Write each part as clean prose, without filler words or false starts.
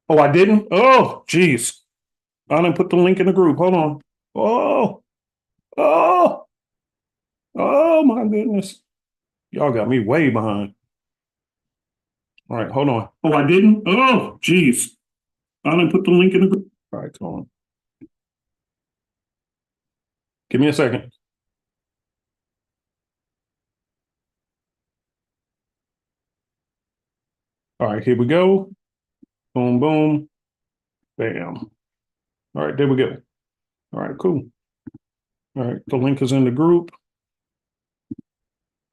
Oh, I didn't? Oh, geez. I didn't put the link in the group. Hold on. Oh, oh, oh my goodness. Y'all got me way behind. All right, hold on. Oh, I didn't? Oh, geez. I didn't put the link in the group. All right, come on. Give me a second. All right, here we go. Boom, boom, bam. All right, there we go. All right, cool. All right, the link is in the group.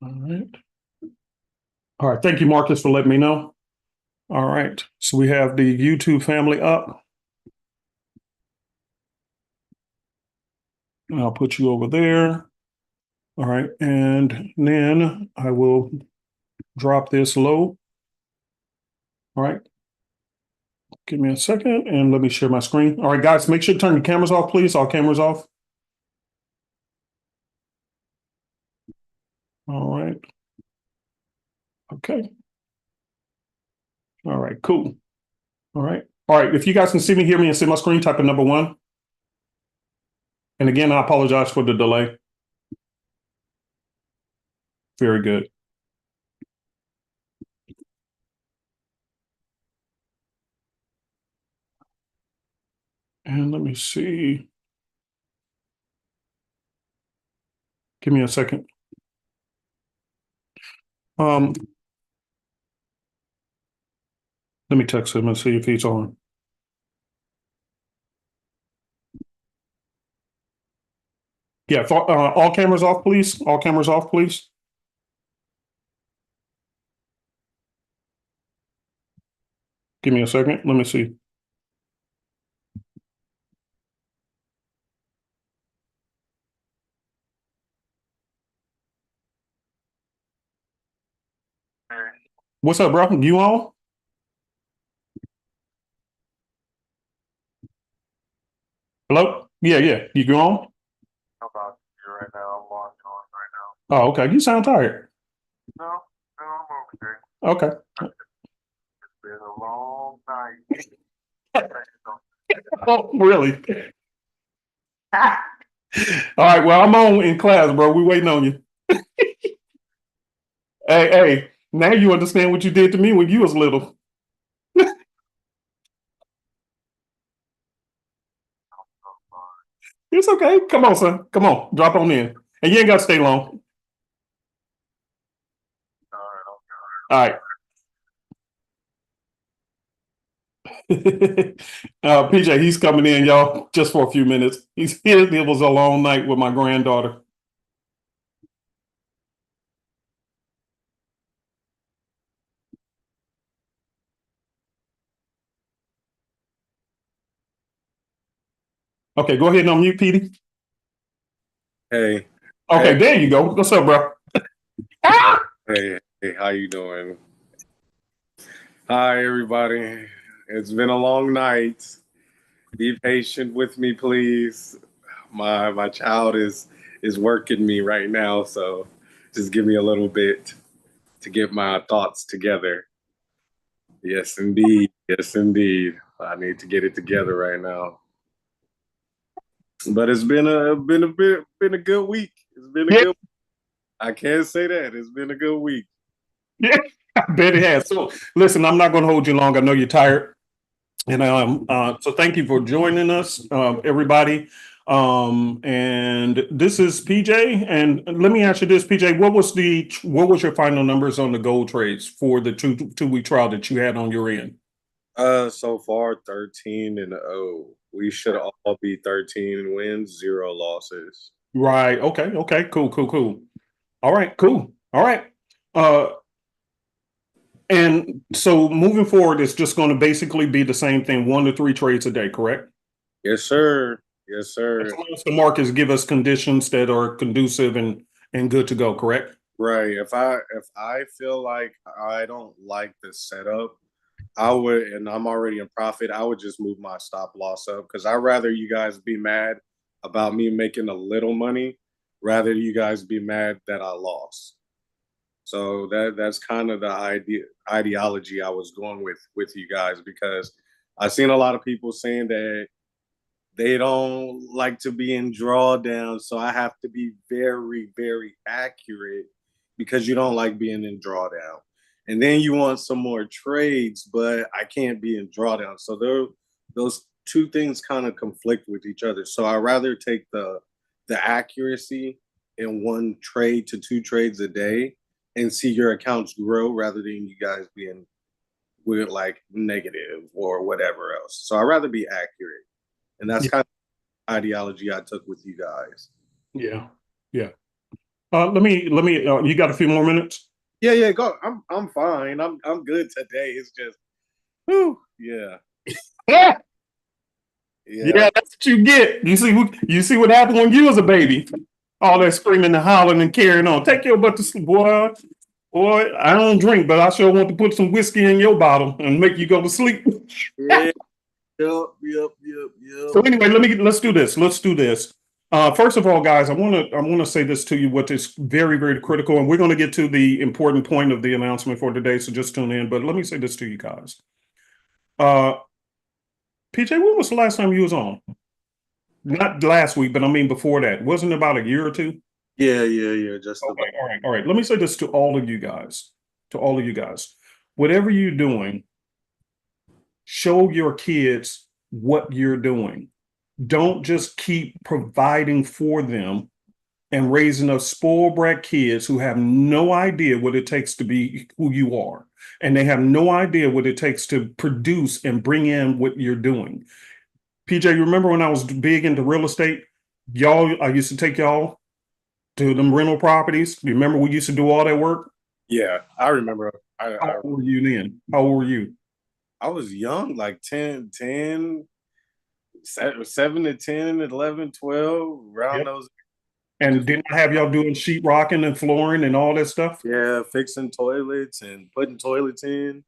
All right. All right, thank you, Marcus, for letting me know. All right, so we have the YouTube family up. I'll put you over there. All right, and then I will drop this low. All right. Give me a second and let me share my screen. All right, guys, make sure to turn your cameras off, please. All cameras off. All right. Okay. All right, cool. All right. All right. If you guys can see me, hear me, and see my screen, type in number one. And again, I apologize for the delay. Very good. And let me see. Give me a second. Let me text him and see if he's on. Yeah, all cameras off, please. All cameras off, please. Give me a second. Let me see. What's up, bro? You on? Hello? Yeah, yeah. You on? About you right now. I'm logged on right Oh, okay. You sound tired. now. No, no, I'm okay. Okay. It's been a long night. Oh, really? All right. Well, I'm on in class, bro. We waiting on you. Hey, hey. Now you understand what you did to me when you was little. It's okay. Come on, son. Come on. Drop on in. And you ain't got to stay long. All right, okay. All right. PJ, he's coming in, y'all, just for a few minutes. He's here. It was a long night with my granddaughter. Okay, go ahead and unmute, Petey. Hey, Okay, hey, there you go. What's up, bro? hey, how you doing? Hi, everybody. It's been a long night. Be patient with me, please. My child is working me right now, so just give me a little bit to get my thoughts together. Yes, indeed. Yes, indeed. I need to get it together right now. But it's been a good week. It's been a Yeah, good. I can't say that. It's been a good week. yeah, I bet it has. So, listen, I'm not going to hold you long. I know you're tired. And so thank you for joining us, everybody. And this is PJ. And let me ask you this, PJ, what was your final numbers on the gold trades for the two week trial that you had on your end? So far 13-0. We should all be 13 wins, zero losses. Right. Okay. Okay. Cool. Cool. Cool. All right. Cool. All right. Uh, and so moving forward, it's just going to basically be the same thing, 1 to 3 trades a day, correct? Yes, sir. Yes, As sir. long as the markets give us conditions that are conducive and good to go, correct? Right. If I feel like I don't like the setup, I would, and I'm already in profit, I would just move my stop loss up because I'd rather you guys be mad about me making a little money rather you guys be mad that I lost. So that's kind of the ideology I was going with you guys because I've seen a lot of people saying that they don't like to be in drawdown, so I have to be very, very accurate because you don't like being in drawdown. And then you want some more trades, but I can't be in drawdown. So those two things kind of conflict with each other. So I rather take the accuracy in one trade to two trades a day and see your accounts grow rather than you guys being with like negative or whatever else. So I'd rather be accurate. And that's Yeah. kind of ideology I took with you guys. Yeah. Yeah. Let me, you got a few more minutes? Yeah, yeah, go. I'm fine. I'm good today. It's just, whew, yeah, Yeah. yeah, Yeah, that's what you get. You see what happened when you was a baby. All that screaming and hollering and carrying on. Take your butt to sleep, boy. Boy, I don't drink, but I sure want to put some whiskey in your bottle and make you go to sleep. yeah. Yep. So anyway, let's do this. Let's do this. First of all, guys, I want to say this to you, what is very, very critical, and we're going to get to the important point of the announcement for today. So just tune in. But let me say this to you guys. Uh, PJ, when was the last time you was on? Not last week, but I mean before that. Wasn't it about a year or two? Yeah. Just Okay, about. all right. Let me say this to all of you guys. To all of you guys. Whatever you're doing, show your kids what you're doing. Don't just keep providing for them and raising up spoiled brat kids who have no idea what it takes to be who you are. And they have no idea what it takes to produce and bring in what you're doing. PJ, you remember when I was big into real estate? I used to take y'all to them rental properties. You remember we used to do all that work? Yeah, I remember. How old were you then? How old were you? I was young, like 7 to 10, 11, 12, around Yep. those. And Just didn't I have y'all doing sheetrocking and flooring and all that stuff? yeah, fixing toilets and putting toilets in.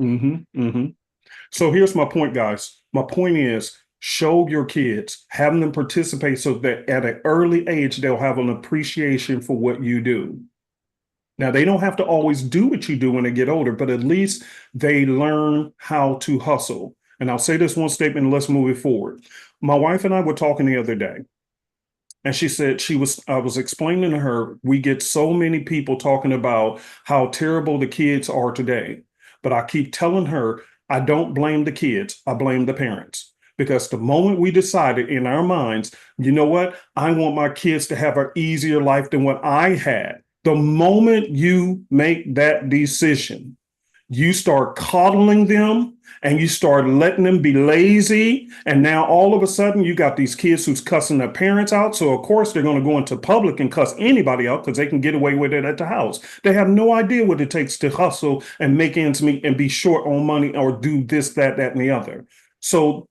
Mm-hmm. So here's my point, guys. My point is show your kids, having them participate so that at an early age, they'll have an appreciation for what you do. Now, they don't have to always do what you do when they get older, but at least they learn how to hustle. And I'll say this one statement and let's move it forward. My wife and I were talking the other day, and she said I was explaining to her, we get so many people talking about how terrible the kids are today. But I keep telling her, I don't blame the kids, I blame the parents. Because the moment we decided in our minds, you know what, I want my kids to have an easier life than what I had. The moment you make that decision, you start coddling them and you start letting them be lazy. And now all of a sudden you got these kids who's cussing their parents out. So of course they're going to go into public and cuss anybody out because they can get away with it at the house. They have no idea what it takes to hustle and make ends meet and be short on money or do this, that, and the other. So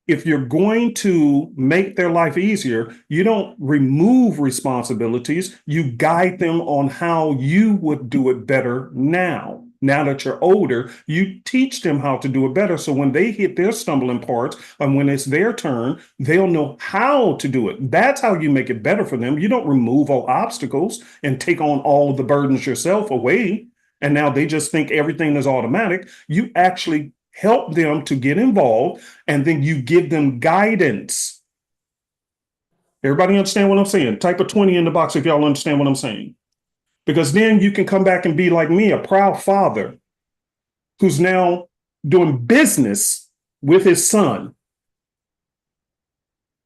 if you're going to make their life easier, you don't remove responsibilities. You guide them on how you would do it better now. Now that you're older, you teach them how to do it better. So when they hit their stumbling parts and when it's their turn, they'll know how to do it. That's how you make it better for them. You don't remove all obstacles and take on all of the burdens yourself away. And now they just think everything is automatic. You actually help them to get involved and then you give them guidance. Everybody understand what I'm saying? Type a 20 in the box if y'all understand what I'm saying. Because then you can come back and be like me, a proud father who's now doing business with his son.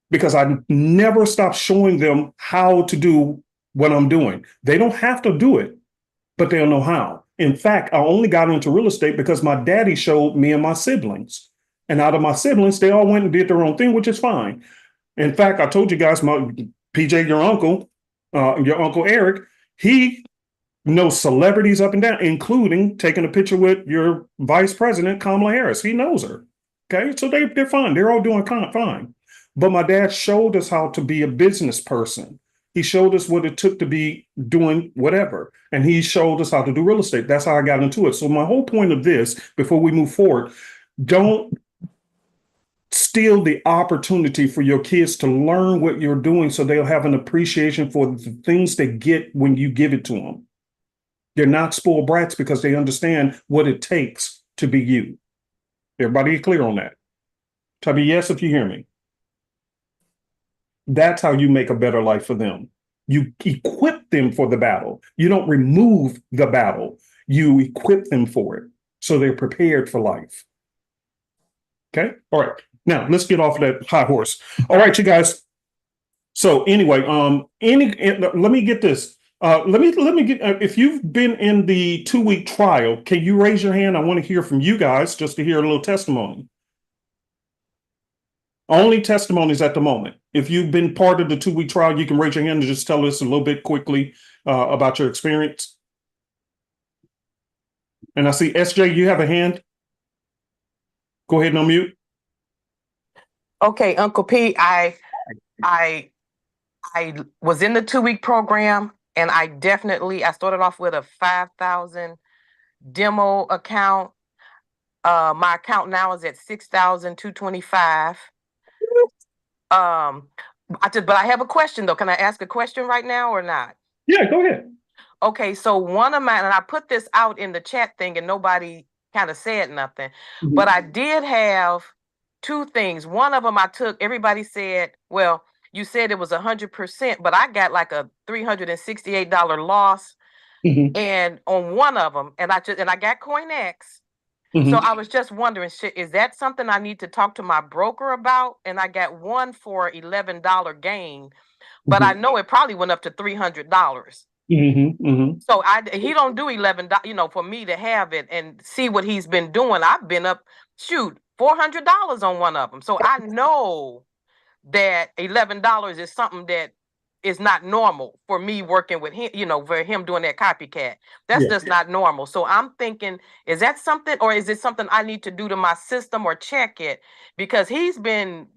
Because I never stop showing them how to do what I'm doing. They don't have to do it, but they'll know how. In fact, I only got into real estate because my daddy showed me and my siblings. And out of my siblings, they all went and did their own thing, which is fine. In fact, I told you guys, my PJ, your uncle Eric, he knows celebrities up and down, including taking a picture with your vice president, Kamala Harris. He knows her. Okay, so they're fine. They're all doing fine. But my dad showed us how to be a business person. He showed us what it took to be doing whatever. And he showed us how to do real estate. That's how I got into it. So my whole point of this, before we move forward, don't steal the opportunity for your kids to learn what you're doing so they'll have an appreciation for the things they get when you give it to them. They're not spoiled brats because they understand what it takes to be you. Everybody clear on that? Tell me yes if you hear me. That's how you make a better life for them. You equip them for the battle. You don't remove the battle. You equip them for it so they're prepared for life. Okay. All right. Now let's get off that high horse. All right, you guys. So anyway, let me get this. Let me get. If you've been in the 2 week trial, can you raise your hand? I want to hear from you guys just to hear a little testimony. Only testimonies at the moment. If you've been part of the 2 week trial, you can raise your hand and just tell us a little bit quickly about your experience. And I see SJ, you have a hand. Go ahead and unmute. Okay, Uncle P, I was in the 2 week program, and I started off with a 5,000 demo account. My account now is at 6,225. But I have a question though. Can I ask a question right now or not? Yeah, go ahead. Okay, so one of mine, and I put this out in the chat thing, and nobody kind of said nothing. Mhm. But I did have two things. One of them I took, everybody said, well, you said it was 100%, but I got like a $368 loss. Mhm. And on one of them, and I got CoinX. Mhm. So I was just wondering, is that something I need to talk to my broker about? And I got one for $11 gain, but I know it probably went up to $300. So he don't do $11, for me to have it and see what he's been doing. I've been up, $400 on one of them. So I know that $11 is something that is not normal for me working with him, for him doing that copycat. That's Yeah. just not normal. So I'm thinking, is that something, or is it something I need to do to my system or check it? Because he's been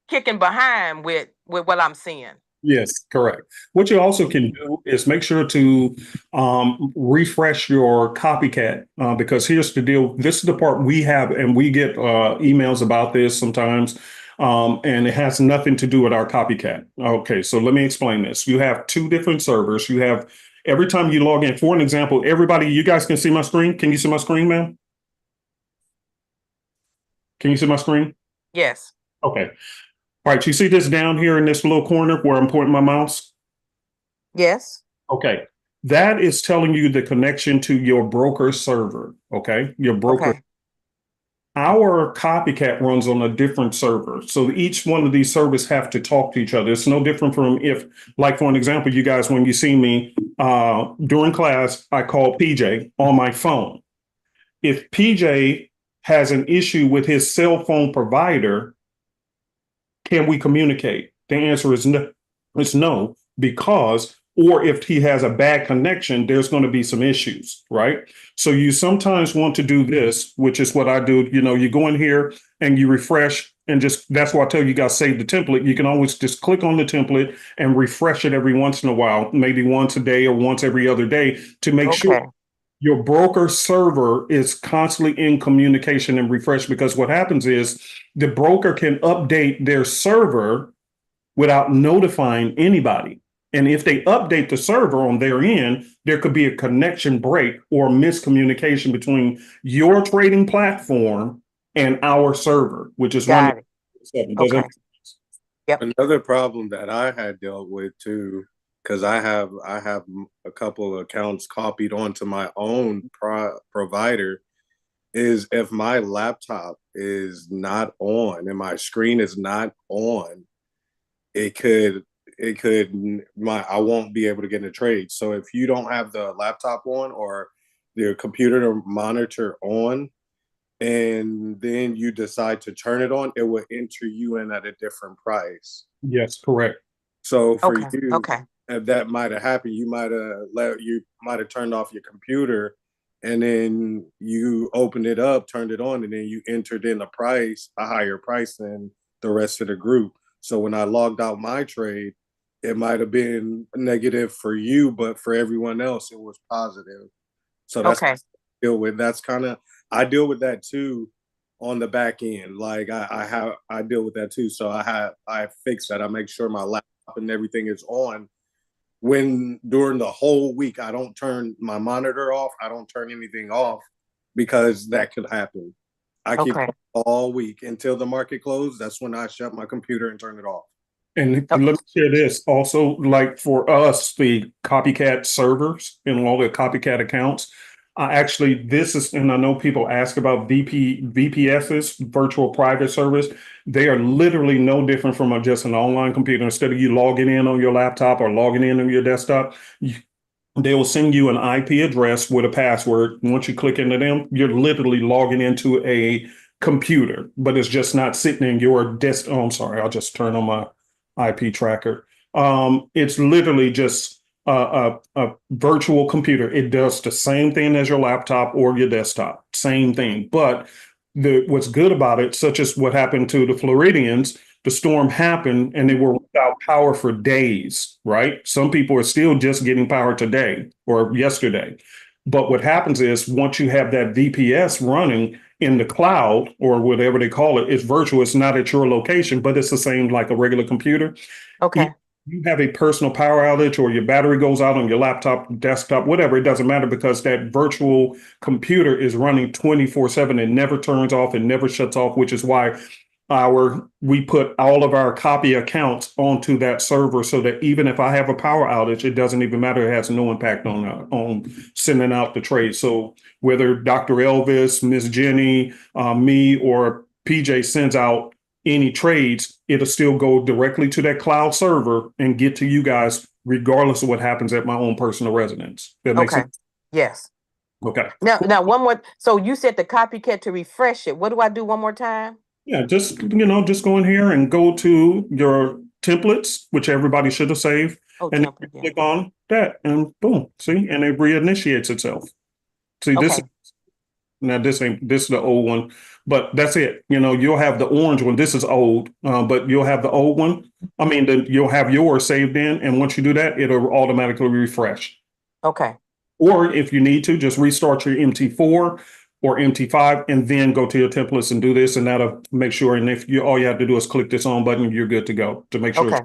kicking behind with what I'm seeing. Yes, correct. What you also can do is make sure to refresh your copycat because here's the deal. This is the part we have, and we get emails about this sometimes, and it has nothing to do with our copycat. Okay, so let me explain this. You have two different servers. You have every time you log in. For an example, everybody, you guys can see my screen. Can you see my screen, ma'am? Can you see my screen? Yes. Okay. All right. You see this down here in this little corner where I'm pointing my mouse? Yes. Okay. That is telling you the connection to your broker server. Okay. Your broker. Okay. Our copycat runs on a different server. So each one of these servers have to talk to each other. It's no different from if, like, for an example, you guys, when you see me during class, I call PJ on my phone. If PJ has an issue with his cell phone provider, can we communicate? The answer is no. It's no, because, or if he has a bad connection, there's going to be some issues, right? So you sometimes want to do this, which is what I do. You go in here and you refresh and that's why I tell you guys save the template. You can always just click on the template and refresh it every once in a while, maybe once a day or once every other day to make sure your broker server is constantly in communication and refresh, because what happens is the broker can update their server without notifying anybody. And if they update the server on their end, there could be a connection break or miscommunication between your trading platform and our server, which is Got running. it. Okay. Yep. Another problem that I had dealt with too, because I have a couple of accounts copied onto my own provider, is if my laptop is not on and my screen is not on, I won't be able to get in a trade. So if you don't have the laptop on or the computer or monitor on, and then you decide to turn it on, it will enter you in at a different price. Yes, correct. So for you, if that might have happened, you might have turned off your computer, and then you opened it up, turned it on, and then you entered in a higher price than the rest of the group. So when I logged out my trade, it might have been negative for you, but for everyone else, it was positive. So that's what I deal with. I deal with that too on the back end. Like I deal with that too. So I fix that. I make sure my laptop and everything is on. When during the whole week, I don't turn my monitor off. I don't turn anything off because that could happen. I keep Okay. it all week until the market closed. That's when I shut my computer and turn it off. And Oh. let me share this also, like for us, the copycat servers and all the copycat accounts. Actually, this is, and I know people ask about VPSs, virtual private service. They are literally no different from just an online computer. Instead of you logging in on your laptop or logging in on your desktop, they will send you an IP address with a password. Once you click into them, you're literally logging into a computer, but it's just not sitting in your desk. Oh, I'm sorry. I'll just turn on my IP tracker. It's literally just a virtual computer. It does the same thing as your laptop or your desktop, same thing. But what's good about it, such as what happened to the Floridians, the storm happened and they were without power for days, right? Some people are still just getting power today or yesterday. But what happens is once you have that VPS running in the cloud or whatever they call it, it's virtual. It's not at your location, but it's the same like a regular computer. Okay. You have a personal power outage or your battery goes out on your laptop, desktop, whatever, it doesn't matter because that virtual computer is running 24/7. It never turns off, it never shuts off, which is why we put all of our copy accounts onto that server so that even if I have a power outage, it doesn't even matter. It has no impact on sending out the trade. So whether Dr. Elvis, Miss Jenny, me, or PJ sends out any trades, it'll still go directly to that cloud server and get to you guys, regardless of what happens at my own personal residence. That makes Okay. sense? Yes. Okay. Now one more. So you said the copycat to refresh it. What do I do one more time? Yeah, just go in here and go to your templates, which everybody should have saved, Oh, and template. Yeah. click on that, and boom, see, and it reinitiates itself. See, Okay. this is the old one, but that's it. You'll have the orange one. This is old, but you'll have the old one. I mean, you'll have yours saved in, and once you do that, it'll automatically refresh. Okay. Or if you need to, just restart your MT4 or MT5 and then go to your templates and do this, and that'll make sure. And if all you have to do is click this on button, you're good to go to make sure. Okay.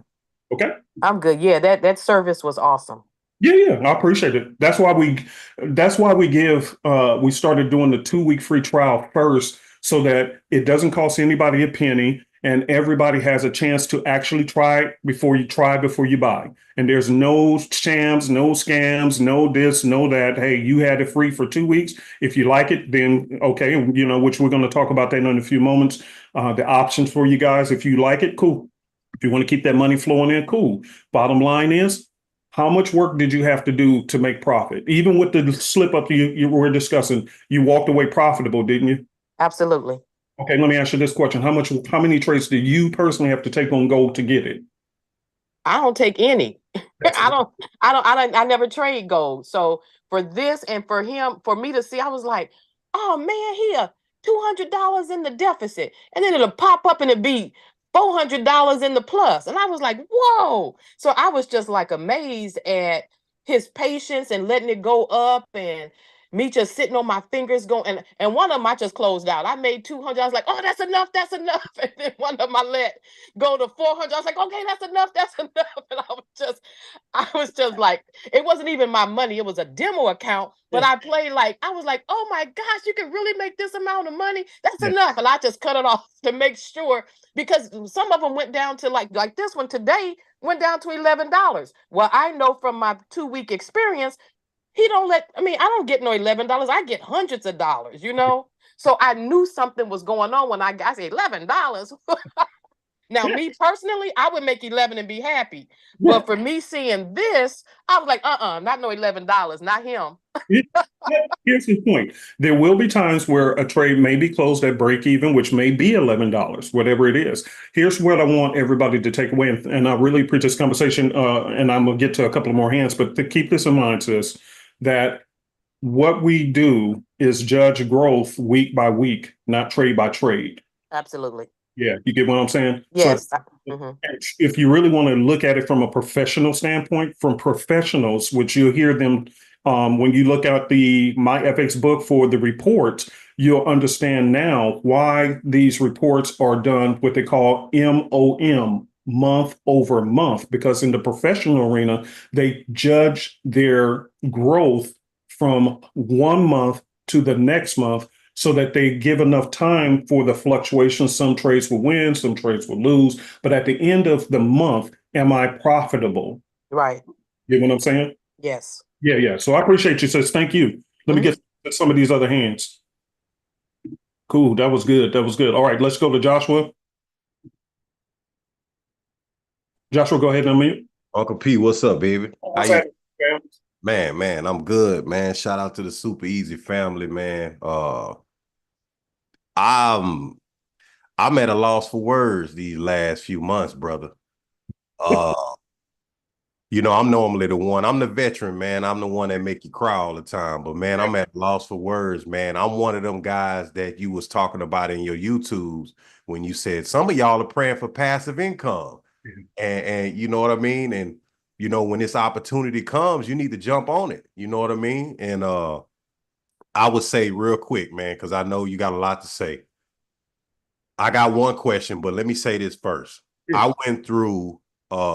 Okay. I'm good. Yeah, that service was awesome. Yeah, I appreciate it. That's why we started doing the 2-week free trial first so that it doesn't cost anybody a penny and everybody has a chance to actually try it before you buy. And there's no shams, no scams, no this, no that. Hey, you had it free for 2 weeks. If you like it, then okay, which we're going to talk about that in a few moments. The options for you guys, if you like it, cool. If you want to keep that money flowing in, cool. Bottom line is, how much work did you have to do to make profit? Even with the slip up you were discussing, you walked away profitable, didn't you? Absolutely. Okay, let me ask you this question. How many trades do you personally have to take on gold to get it? I don't take any. I never trade gold. So for this and for me to see, I was like, oh man, here, $200 in the deficit. And then it'll pop up and it'll be $400 in the plus. And I was like, whoa. So I was just like amazed at his patience and letting it go up and me just sitting on my fingers going. And one of them I just closed out. I made 200. I was like, oh, that's enough. That's enough. And then one of them I let go to 400. I was like, okay, that's enough. That's enough. And I was just like, it wasn't even my money. It was a demo account, but I played I was like, oh my gosh, you can really make this amount of money. That's enough. And I just cut it off to make sure, because some of them went down to like this one today went down to $11. Well, I know from my 2-week experience, I don't get no $11. I get hundreds of dollars, So I knew something was going on when I said $11. Now, me personally, I would make 11 and be happy. But for me seeing this, I was like, not no $11, not him. Here's the point. There will be times where a trade may be closed at break even, which may be $11, whatever it is. Here's what I want everybody to take away. And I really appreciate this conversation. And I'm going to get to a couple of more hands, but to keep this in mind, sis, that what we do is judge growth week by week, not trade by trade. Absolutely. Yeah, you get what I'm saying? Yes. So if you really want to look at it from a professional standpoint, from professionals, which you'll hear them when you look at the MyFX book for the reports, you'll understand now why these reports are done what they call MOM, month over month, because in the professional arena, they judge their growth from 1 month to the next month. so that they give enough time for the fluctuations. Some trades will win, some trades will lose. But at the end of the month, am I profitable? Right. You know what I'm saying? Yes. Yeah, yeah. So I appreciate you, sis. Thank you. Let me get some of these other hands. Cool. That was good. That was good. All right, let's go to Joshua. Joshua, go ahead and unmute. Uncle P, what's up, baby? How you? Fam? Man, I'm good, man. Shout out to the Super Easy family, man. I'm at a loss for words these last few months, brother. I'm normally I'm the veteran, man. I'm the one that make you cry all the time. But man, I'm at a loss for words, man. I'm one of them guys that you was talking about in your YouTubes when you said some of y'all are praying for passive income. And you know what I mean? And when this opportunity comes, you need to jump on it. You know what I mean? And I would say real quick, man, because I know you got a lot to say. I got one question, but let me say this first. Yeah. I went through,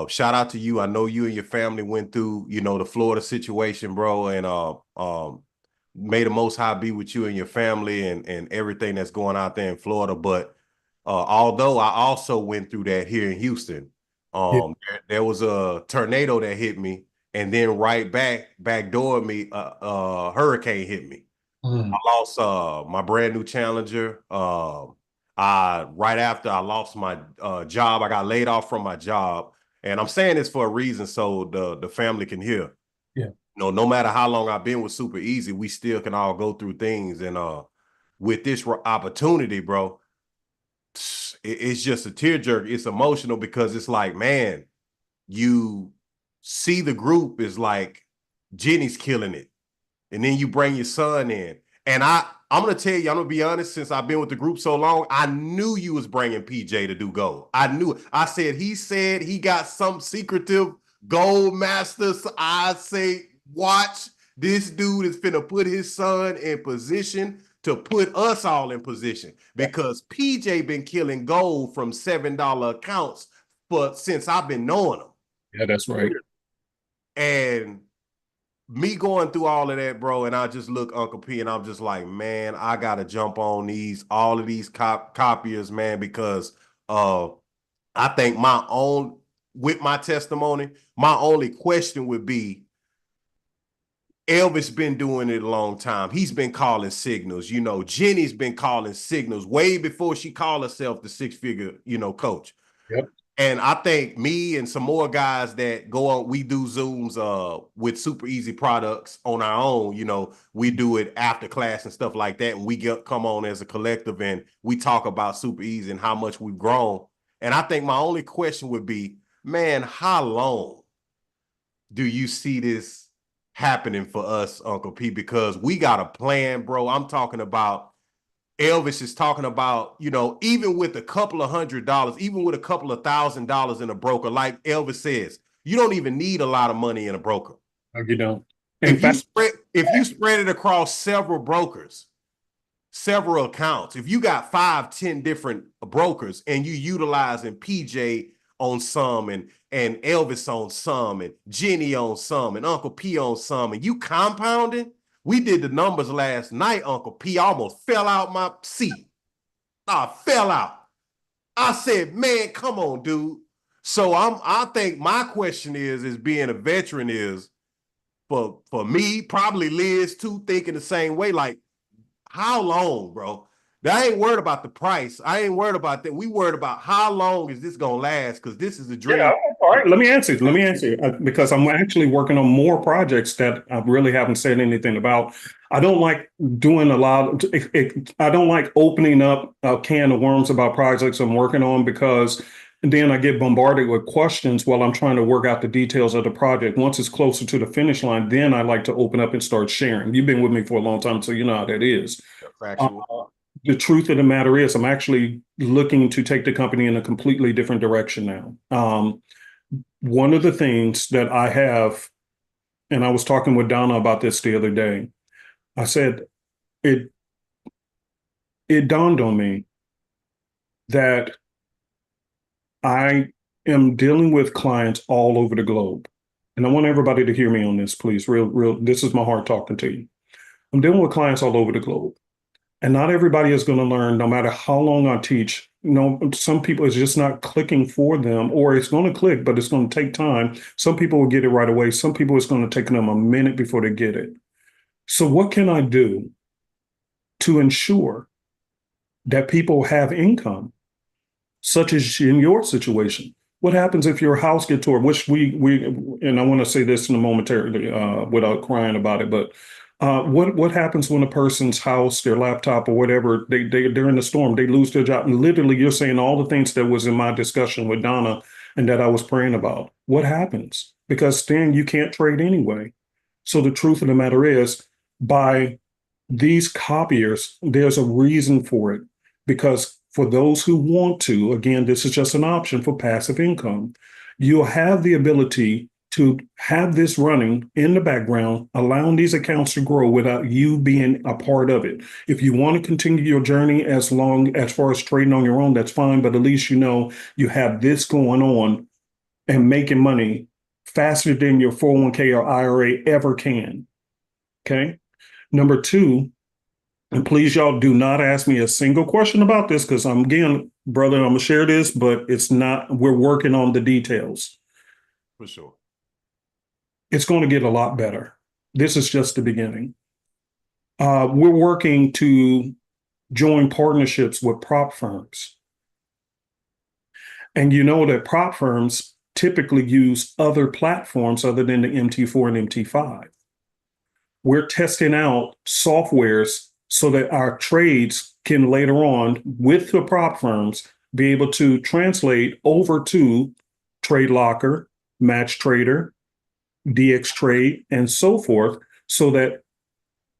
shout out to you. I know you and your family went through, the Florida situation, bro, and may the Most High be with you and your family and everything that's going out there in Florida. But although I also went through that here in Houston, there was a tornado that hit me, and then right backdoor me, hurricane hit me. I lost my brand new Challenger. Right after I lost my job, I got laid off from my job, and I'm saying this for a reason so the family can hear. Yeah, no matter how long I've been with Super Easy, we still can all go through things, and with this opportunity, bro. It's just a tearjerker. It's emotional because it's like, man, you see the group is like Jenny's killing it. And then you bring your son in. And I'm going to tell you, I'm going to be honest, since I've been with the group so long, I knew you was bringing PJ to do gold. I knew it. I said he got some secretive gold masters. I say, watch, this dude is finna put his son in position to put us all in position, because PJ been killing gold from $7 accounts since I've been knowing him. Yeah, that's right. And me going through all of that, bro, and I just look Uncle P and I'm just like, man, I gotta jump on all of these copiers, man, because I think with my testimony, my only question would be, Elvis been doing it a long time. He's been calling signals. Jenny's been calling signals way before she called herself the six-figure, coach. Yep. And I think me and some more guys that go on, we do Zooms with Super Easy products on our own. We do it after class and stuff like that. And we come on as a collective and we talk about Super Easy and how much we've grown. And I think my only question would be, man, how long do you see this happening for us, Uncle P? Because we got a plan, bro. I'm talking about, Elvis is talking about, even with a couple of $100, even with a couple of $1,000 in a broker, like Elvis says, you don't even need a lot of money in a broker. No, you don't. If you spread it across several brokers, several accounts, if you got 5-10 different brokers and you utilizing PJ on some and Elvis on some and Jenny on some and Uncle P on some, and you compounding. We did the numbers last night, Uncle P. I almost fell out my seat. I fell out. I said, man, come on, dude. So I think my question is being a veteran is, for me, probably Liz too, thinking the same way, like, how long, bro? I ain't worried about the price. I ain't worried about that. We worried about how long is this gonna last? Because this is a dream. Yeah, all right. Let me answer because I'm actually working on more projects that I really haven't said anything about. I don't like doing a lot. I don't like opening up a can of worms about projects I'm working on, because then I get bombarded with questions while I'm trying to work out the details of the project. Once it's closer to the finish line, then I like to open up and start sharing. You've been with me for a long time, so you know how that is. The truth of the matter is, I'm actually looking to take the company in a completely different direction now. One of the things that I have, and I was talking with Donna about this the other day, I said, it dawned on me that I am dealing with clients all over the globe. And I want everybody to hear me on this, please. Real, this is my heart talking to you. I'm dealing with clients all over the globe. And not everybody is going to learn, no matter how long I teach. Some people it's just not clicking for them, or it's going to click, but it's going to take time. Some people will get it right away. Some people it's going to take them a minute before they get it. So what can I do to ensure that people have income, such as in your situation? What happens if your house gets torn? Which we and I want to say this in a momentarily without crying about it, but what happens when a person's house, their laptop, or whatever, they're in the storm, they lose their job, and literally you're saying all the things that was in my discussion with Donna and that I was praying about. What happens? Because then you can't trade anyway. So the truth of the matter is, by these copiers, there's a reason for it. Because for those who want to, again, this is just an option for passive income. You'll have the ability to have this running in the background, allowing these accounts to grow without you being a part of it. If you want to continue your journey as far as trading on your own, that's fine. But at least you know you have this going on and making money faster than your 401k or IRA ever can. Okay. Number two, and please, y'all, do not ask me a single question about this, because again, brother, I'm gonna share this, but it's not, we're working on the details. For sure. It's going to get a lot better. This is just the beginning. We're working to join partnerships with prop firms. And you know that prop firms typically use other platforms other than the MT4 and MT5. We're testing out softwares so that our trades can later on, with the prop firms, be able to translate over to TradeLocker, MatchTrader, DXTrade, and so forth, so that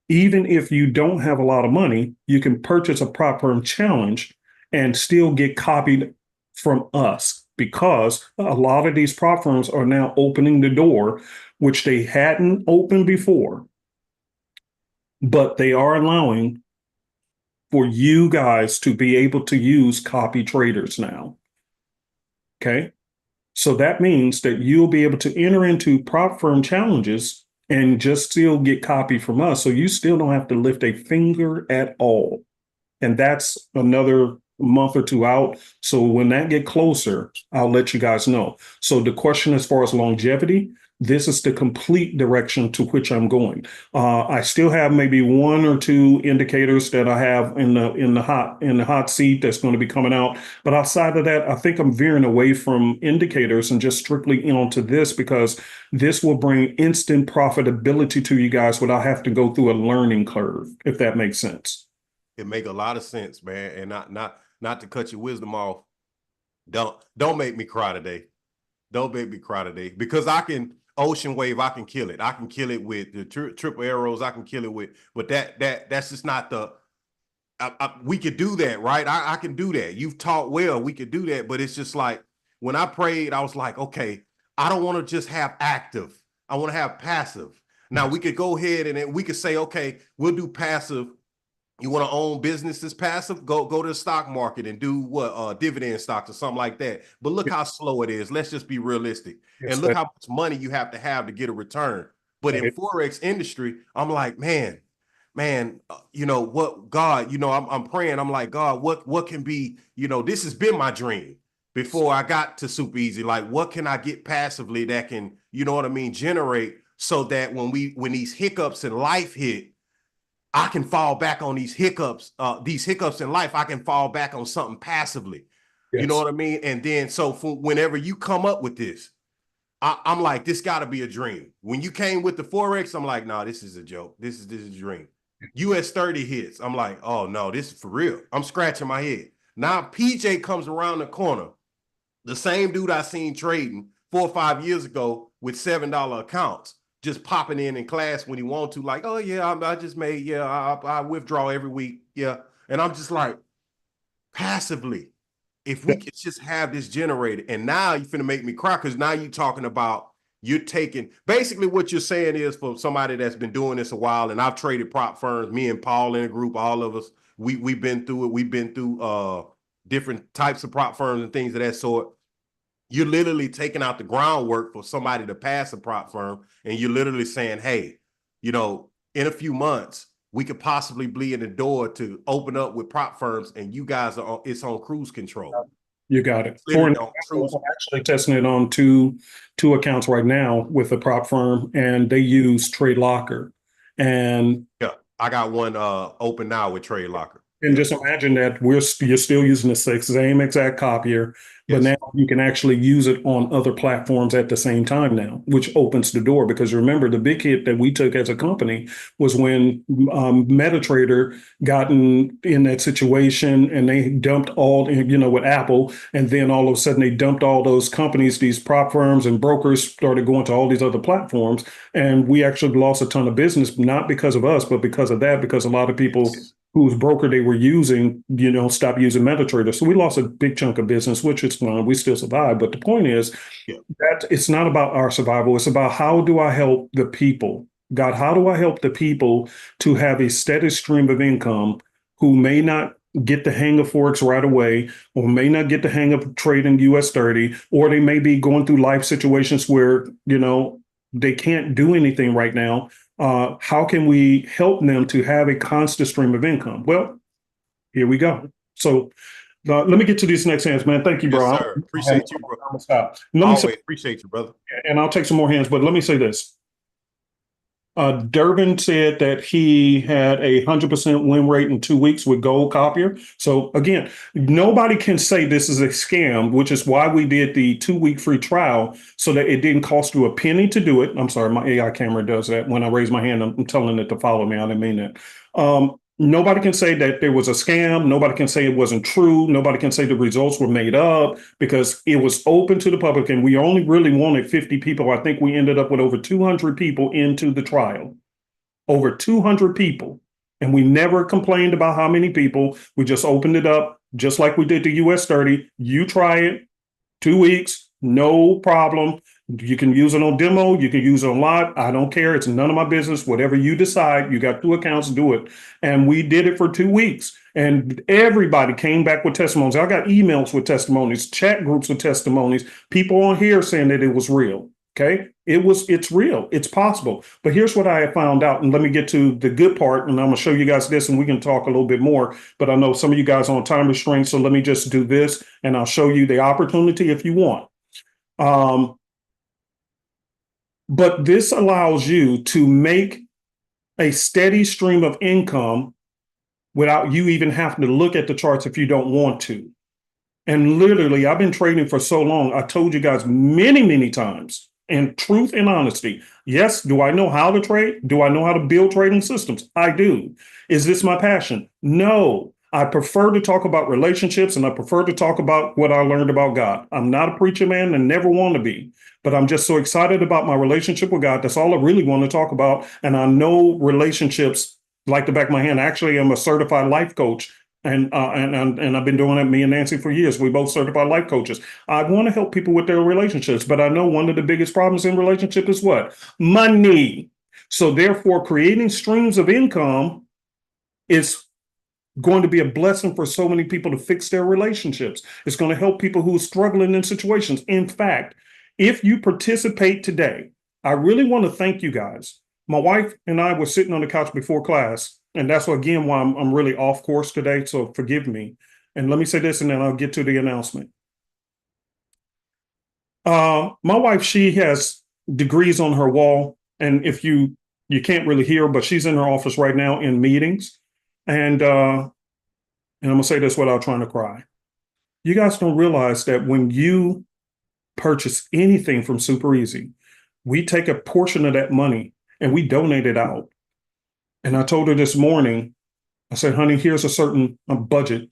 even if you don't have a lot of money, you can purchase a prop firm challenge and still get copied from us, because a lot of these prop firms are now opening the door, which they hadn't opened before, but they are allowing for you guys to be able to use copy traders now. Okay. So that means that you'll be able to enter into prop firm challenges and just still get copy from us. So you still don't have to lift a finger at all. And that's another month or two out. So when that get closer, I'll let you guys know. So the question as far as longevity, this is the complete direction to which I'm going. I still have maybe one or two indicators that I have in the hot seat that's going to be coming out. But outside of that, I think I'm veering away from indicators and just strictly onto this, because this will bring instant profitability to you guys without having to go through a learning curve, if that makes sense. It make a lot of sense, man. And not to cut your wisdom off. Don't make me cry today. Don't make me cry today, because I can ocean wave. I can kill it. I can kill it with the triple arrows. I can kill it with, but that's just not the. We could do that, right? I can do that. You've taught well. We could do that, but it's just like when I prayed, I was like, okay, I don't want to just have active. I want to have passive. Now we could go ahead and we could say, okay, we'll do passive. You want to own businesses passive? Go to the stock market and do what dividend stocks or something like that. But look how slow it is. Let's just be realistic. And look how much money you have to get a return. But in Forex industry, I'm like, man, you know what, God, you know, I'm praying. I'm like, God, what can be, you know, this has been my dream before I got to Super Easy. Like, what can I get passively that can, you know what I mean, generate, so that when these hiccups in life hit, I can fall back on these hiccups in life. I can fall back on something passively. Yes. You know what I mean? And then, so for whenever you come up with this, I'm like, this got to be a dream. When you came with the Forex, I'm like, no, this is a joke. This is a dream. US 30 hits. I'm like, oh no, this is for real. I'm scratching my head. Now PJ comes around the corner, the same dude I seen trading 4 or 5 years ago with $7 accounts, just popping in class when he want to, like, oh yeah, I just made, yeah, I withdraw every week, yeah. And I'm just like, passively, if we could just have this generated. And now you're finna make me cry, because now you're talking about, you're taking, basically what you're saying is, for somebody that's been doing this a while, and I've traded prop firms, me and Paul in a group, all of us, we've been through it. We've been through different types of prop firms and things of that sort. You're literally taking out the groundwork for somebody to pass a prop firm, and you're literally saying, hey, you know, in a few months, we could possibly be in the door to open up with prop firms, and you guys it's on cruise control. You got it. For Literally an on example, cruise. I'm actually testing it on two accounts right now with a prop firm, and they use Trade Locker. And Yeah, I got one open now with Trade Locker. And just imagine that you're still using the same exact copier, but Yes. now you can actually use it on other platforms at the same time now, which opens the door. Because remember, the big hit that we took as a company was when MetaTrader got in that situation and they dumped all, with Apple, and then all of a sudden they dumped all those companies, these prop firms and brokers started going to all these other platforms, and we actually lost a ton of business, not because of us, but because of that, because a lot of people whose broker they were using, stopped using MetaTrader. So we lost a big chunk of business, which is fine. We still survived. But the point is that it's not about our survival. It's about how do I help the people? God, how do I help the people to have a steady stream of income who may not get the hang of Forex right away, or may not get the hang of trading US 30, or they may be going through life situations where, they can't do anything right now. How can we help them to have a constant stream of income? Well, here we go. So let me get to these next hands, man. Thank you, bro. Yes, sir. Appreciate you, bro. I'm gonna stop. Always appreciate you, brother. And I'll take some more hands, but let me say this. Durbin said that he had 100% win rate in 2 weeks with Gold Copier. So again, nobody can say this is a scam, which is why we did the 2-week free trial so that it didn't cost you a penny to do it. I'm sorry, my AI camera does that. When I raise my hand, I'm telling it to follow me. I didn't mean that. Nobody can say that there was a scam. Nobody can say it wasn't true. Nobody can say the results were made up, because it was open to the public, and we only really wanted 50 people. I think we ended up with over 200 people into the trial, over 200 people. And we never complained about how many people. We just opened it up, just like we did the US 30. You try it, 2 weeks, no problem. You can use it on demo. You can use it on live. I don't care. It's none of my business. Whatever you decide, you got 2 accounts, do it. And we did it for 2 weeks. And everybody came back with testimonies. I got emails with testimonies, chat groups with testimonies, people on here saying that it was real. Okay. It's real. It's possible. But here's what I have found out. And let me get to the good part. And I'm going to show you guys this, and we can talk a little bit more. But I know some of you guys are on time restraints. So let me just do this, and I'll show you the opportunity if you want. But this allows you to make a steady stream of income without you even having to look at the charts if you don't want to. And literally, I've been trading for so long. I told you guys many, many times, in truth and honesty. Yes, do I know how to trade? Do I know how to build trading systems? I do. Is this my passion? No. I prefer to talk about relationships, and I prefer to talk about what I learned about God. I'm not a preacher man and never want to be, but I'm just so excited about my relationship with God. That's all I really want to talk about. And I know relationships like the back of my hand. Actually, I'm a certified life coach. And I've been doing that, me and Nancy, for years. We both certified life coaches. I want to help people with their relationships, but I know one of the biggest problems in relationship is what? Money. So therefore, creating streams of income is going to be a blessing for so many people to fix their relationships. It's going to help people who are struggling in situations. In fact, if you participate today, I really want to thank you guys. My wife and I were sitting on the couch before class, and that's again why I'm really off course today. So forgive me. And let me say this, and then I'll get to the announcement. My wife, she has degrees on her wall, and if you can't really hear, but she's in her office right now in meetings. And I'm gonna say this without trying to cry. You guys don't realize that when you purchase anything from Super Easy, we take a portion of that money and we donate it out. And I told her this morning, I said, honey, here's a certain budget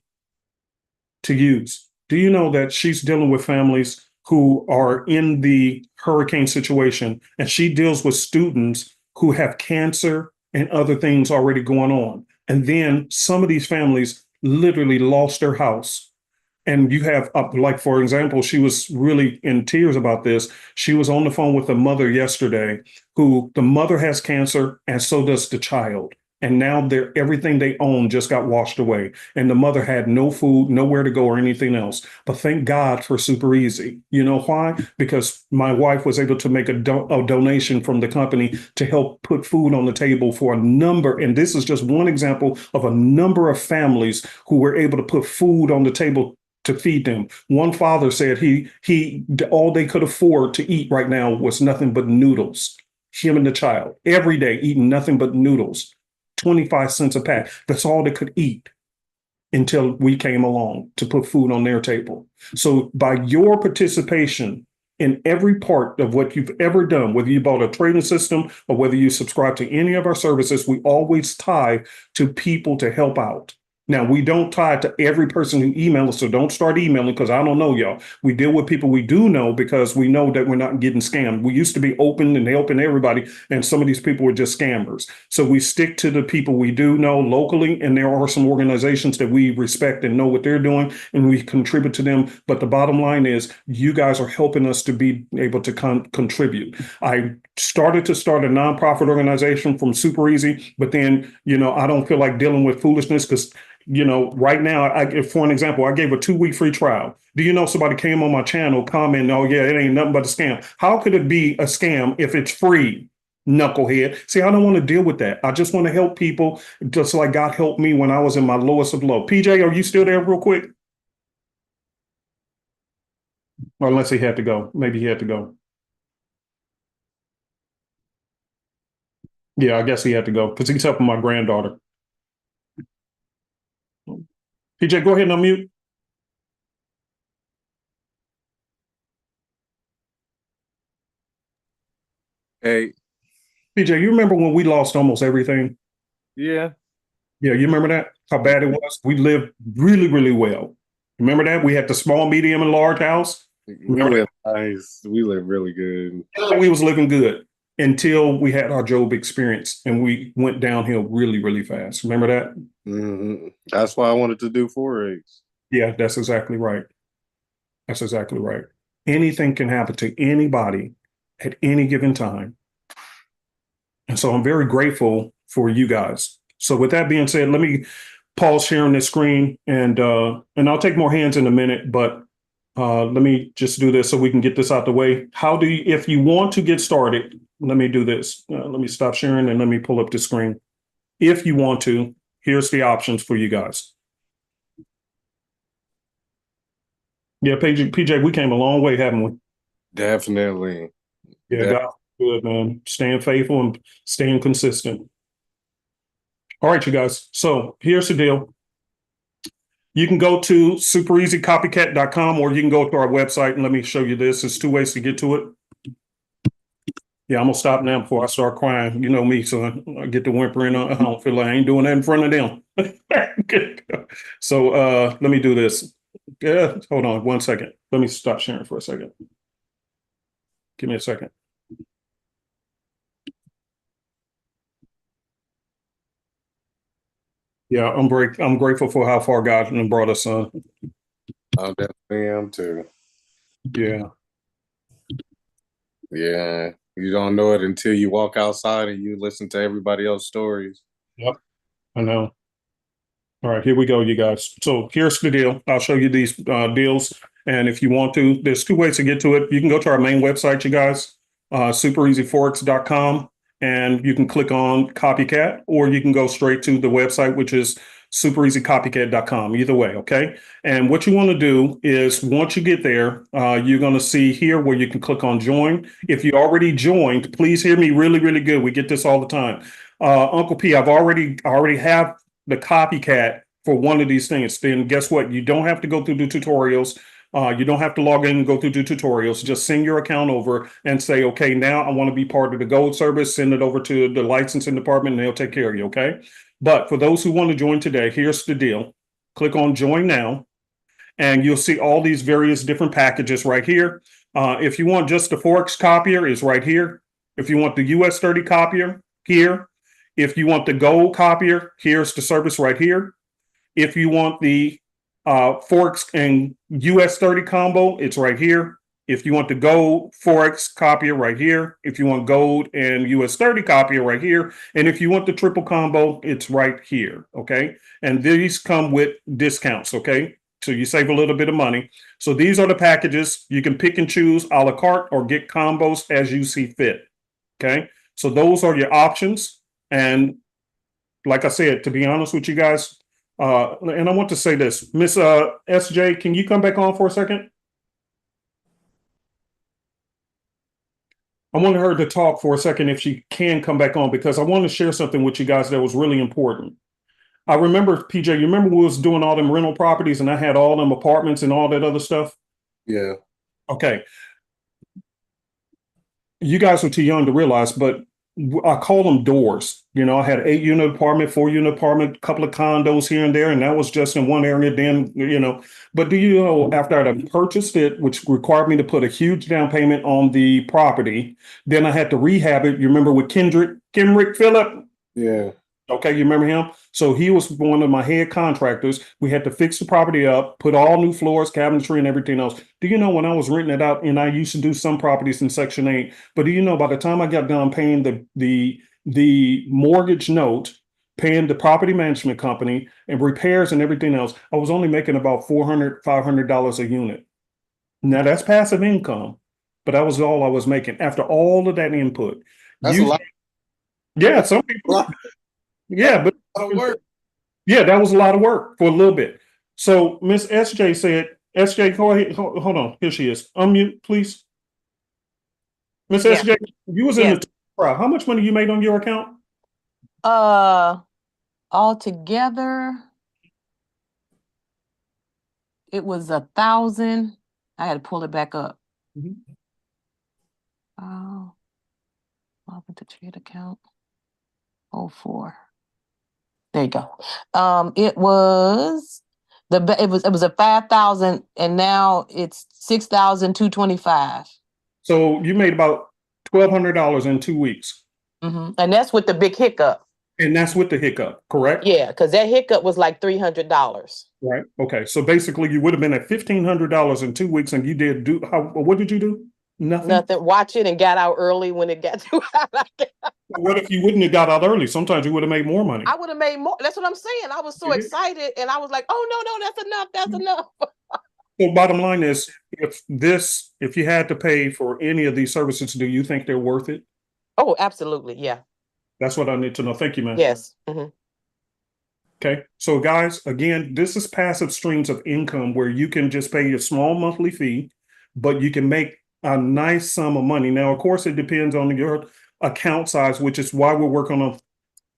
to use. Do you know that she's dealing with families who are in the hurricane situation, and she deals with students who have cancer and other things already going on? And then some of these families literally lost their house. And you have, like, for example, she was really in tears about this. She was on the phone with the mother yesterday, who the mother has cancer, and so does the child. And now everything they own just got washed away. And the mother had no food, nowhere to go or anything else. But thank God for Super Easy. You know why? Because my wife was able to make a donation from the company to help put food on the table for a number. And this is just one example of a number of families who were able to put food on the table to feed them. One father said he all they could afford to eat right now was nothing but noodles. Him and the child every day eating nothing but noodles. 25 cents a pack. That's all they could eat until we came along to put food on their table. So by your participation in every part of what you've ever done, whether you bought a trading system or whether you subscribe to any of our services, we always tie to people to help out. Now, we don't tie to every person who emails us, so don't start emailing because I don't know y'all. We deal with people we do know because we know that we're not getting scammed. We used to be open and helping everybody, and some of these people were just scammers. So we stick to the people we do know locally, and there are some organizations that we respect and know what they're doing, and we contribute to them. But the bottom line is you guys are helping us to be able to contribute. I started to start a nonprofit organization from Super Easy, but then, I don't feel like dealing with foolishness because right now, for an example, I gave a 2-week free trial. Do you know somebody came on my channel commenting, oh, yeah, it ain't nothing but a scam. How could it be a scam if it's free, knucklehead? See, I don't want to deal with that. I just want to help people just like God helped me when I was in my lowest of low. PJ, are you still there real quick? Or unless he had to go. Maybe he had to go. Yeah, I guess he had to go because he's helping my granddaughter. PJ, go ahead and unmute. Hey, PJ, you remember when we lost almost everything? yeah, Yeah, you remember that? How bad it was? We lived really, really well. Remember that? We had the small, medium, and large house. we live nice. We live really good. We was living good until we had our Job experience and we went downhill really, really fast. Remember that? That's why I wanted to do Forex. Yeah, that's exactly right. That's exactly right. Anything can happen to anybody at any given time. And so I'm very grateful for you guys. So with that being said, let me pause sharing this screen and I'll take more hands in a minute, but let me just do this so we can get this out the way. If you want to get started, let me do this. Let me stop sharing and let me pull up the screen. If you want to, here's the options for you guys. Yeah, PJ, we came a long way, haven't we? Definitely. Yeah, God's good, man. Staying faithful and staying consistent. All right, you guys. So here's the deal. You can go to supereasycopycat.com or you can go to our website and let me show you this. There's 2 ways to get to it. Yeah, I'm gonna stop now before I start crying. You know me, so I get to whimpering. I don't feel like I ain't doing that in front of them. So let me do this. Yeah, hold on 1 second. Let me stop sharing for a second. Give me a second. Yeah, I'm grateful for how far God has brought us, son. I definitely am too. Yeah. Yeah. You don't know it until you walk outside and you listen to everybody else's stories. Yep. I know. All right, here we go, you guys. So here's the deal. I'll show you these deals. And if you want to, there's 2 ways to get to it. You can go to our main website, you guys, supereasyforex.com, and you can click on Copycat, or you can go straight to the website, which is supereasycopycat.com. Either way, okay? And what you want to do is once you get there, you're going to see here where you can click on join. If you already joined, please hear me really, really good. We get this all the time. Uncle P, I already have the Copycat for one of these things. Then guess what? You don't have to go through the tutorials. You don't have to log in and go through the tutorials. Just send your account over and say, okay, now I want to be part of the gold service. Send it over to the licensing department and they'll take care of you. Okay. But for those who want to join today, here's the deal. Click on join now and you'll see all these various different packages right here. If you want just the Forex copier, it's right here. If you want the US 30 copier, here. If you want the gold copier, here's the service right here. If you want the Forex and US 30 combo, it's right here. If you want the gold Forex, copier right here. If you want gold and US 30 copier right here. And if you want the triple combo, it's right here. Okay. And these come with discounts. Okay. So you save a little bit of money. So these are the packages. You can pick and choose a la carte or get combos as you see fit. Okay. So those are your options. And like I said, to be honest with you guys, and I want to say this, Miss SJ, can you come back on for a second? I wanted her to talk for a second if she can come back on, because I want to share something with you guys that was really important. I remember, PJ, you remember we was doing all them rental properties and I had all them apartments and all that other stuff? Yeah. Okay. You guys were too young to realize, but I call them doors. You know, I had 8-unit apartment, 4-unit apartment, couple of condos here and there, and that was just in one area. Then, you know, but do you know, after I had purchased it, which required me to put a huge down payment on the property, then I had to rehab it. You remember with Kenrick Phillip? Yeah. Okay, you remember him? So he was one of my head contractors. We had to fix the property up, put all new floors, cabinetry, and everything else. Do you know when I was renting it out, and I used to do some properties in Section 8, but do you know by the time I got done paying the mortgage note, paying the property management company, and repairs and everything else, I was only making about $400, $500 a unit. Now that's passive income, but that was all I was making after all of that input. That's a lot. Yeah, some people. Yeah, but Work. yeah, that was a lot of work for a little bit. So Miss SJ said, SJ, go ahead. Hold on. Here she is. Unmute, please. Miss Yeah. SJ, you was in the crowd. How much money you made on your account? Altogether, it was 1,000. I had to pull it back up. Mhm. Oh, welcome to trade account. 04. There you go. It was it was a 5,000, and now it's 6,225. So you made about $1,200 in 2 weeks. And that's with the big hiccup. And that's with the hiccup, correct? Yeah, because that hiccup was like $300. Right. Okay. So basically you would have been at $1,500 in 2 weeks, and you did what did you do? Nothing. Nothing. Watch it and got out early when it got too hot. What if you wouldn't have got out early? Sometimes you would have made more money. I would have made more. That's what I'm saying. I was so excited, and I was like, "Oh no, that's enough. That's enough." So bottom line is, if you had to pay for any of these services, do you think they're worth it? Oh, absolutely. Yeah. That's what I need to know. Thank you, man. Yes. Okay. So guys, again, this is passive streams of income where you can just pay your small monthly fee, but you can make a nice sum of money. Now, of course, it depends on your account size, which is why we're working on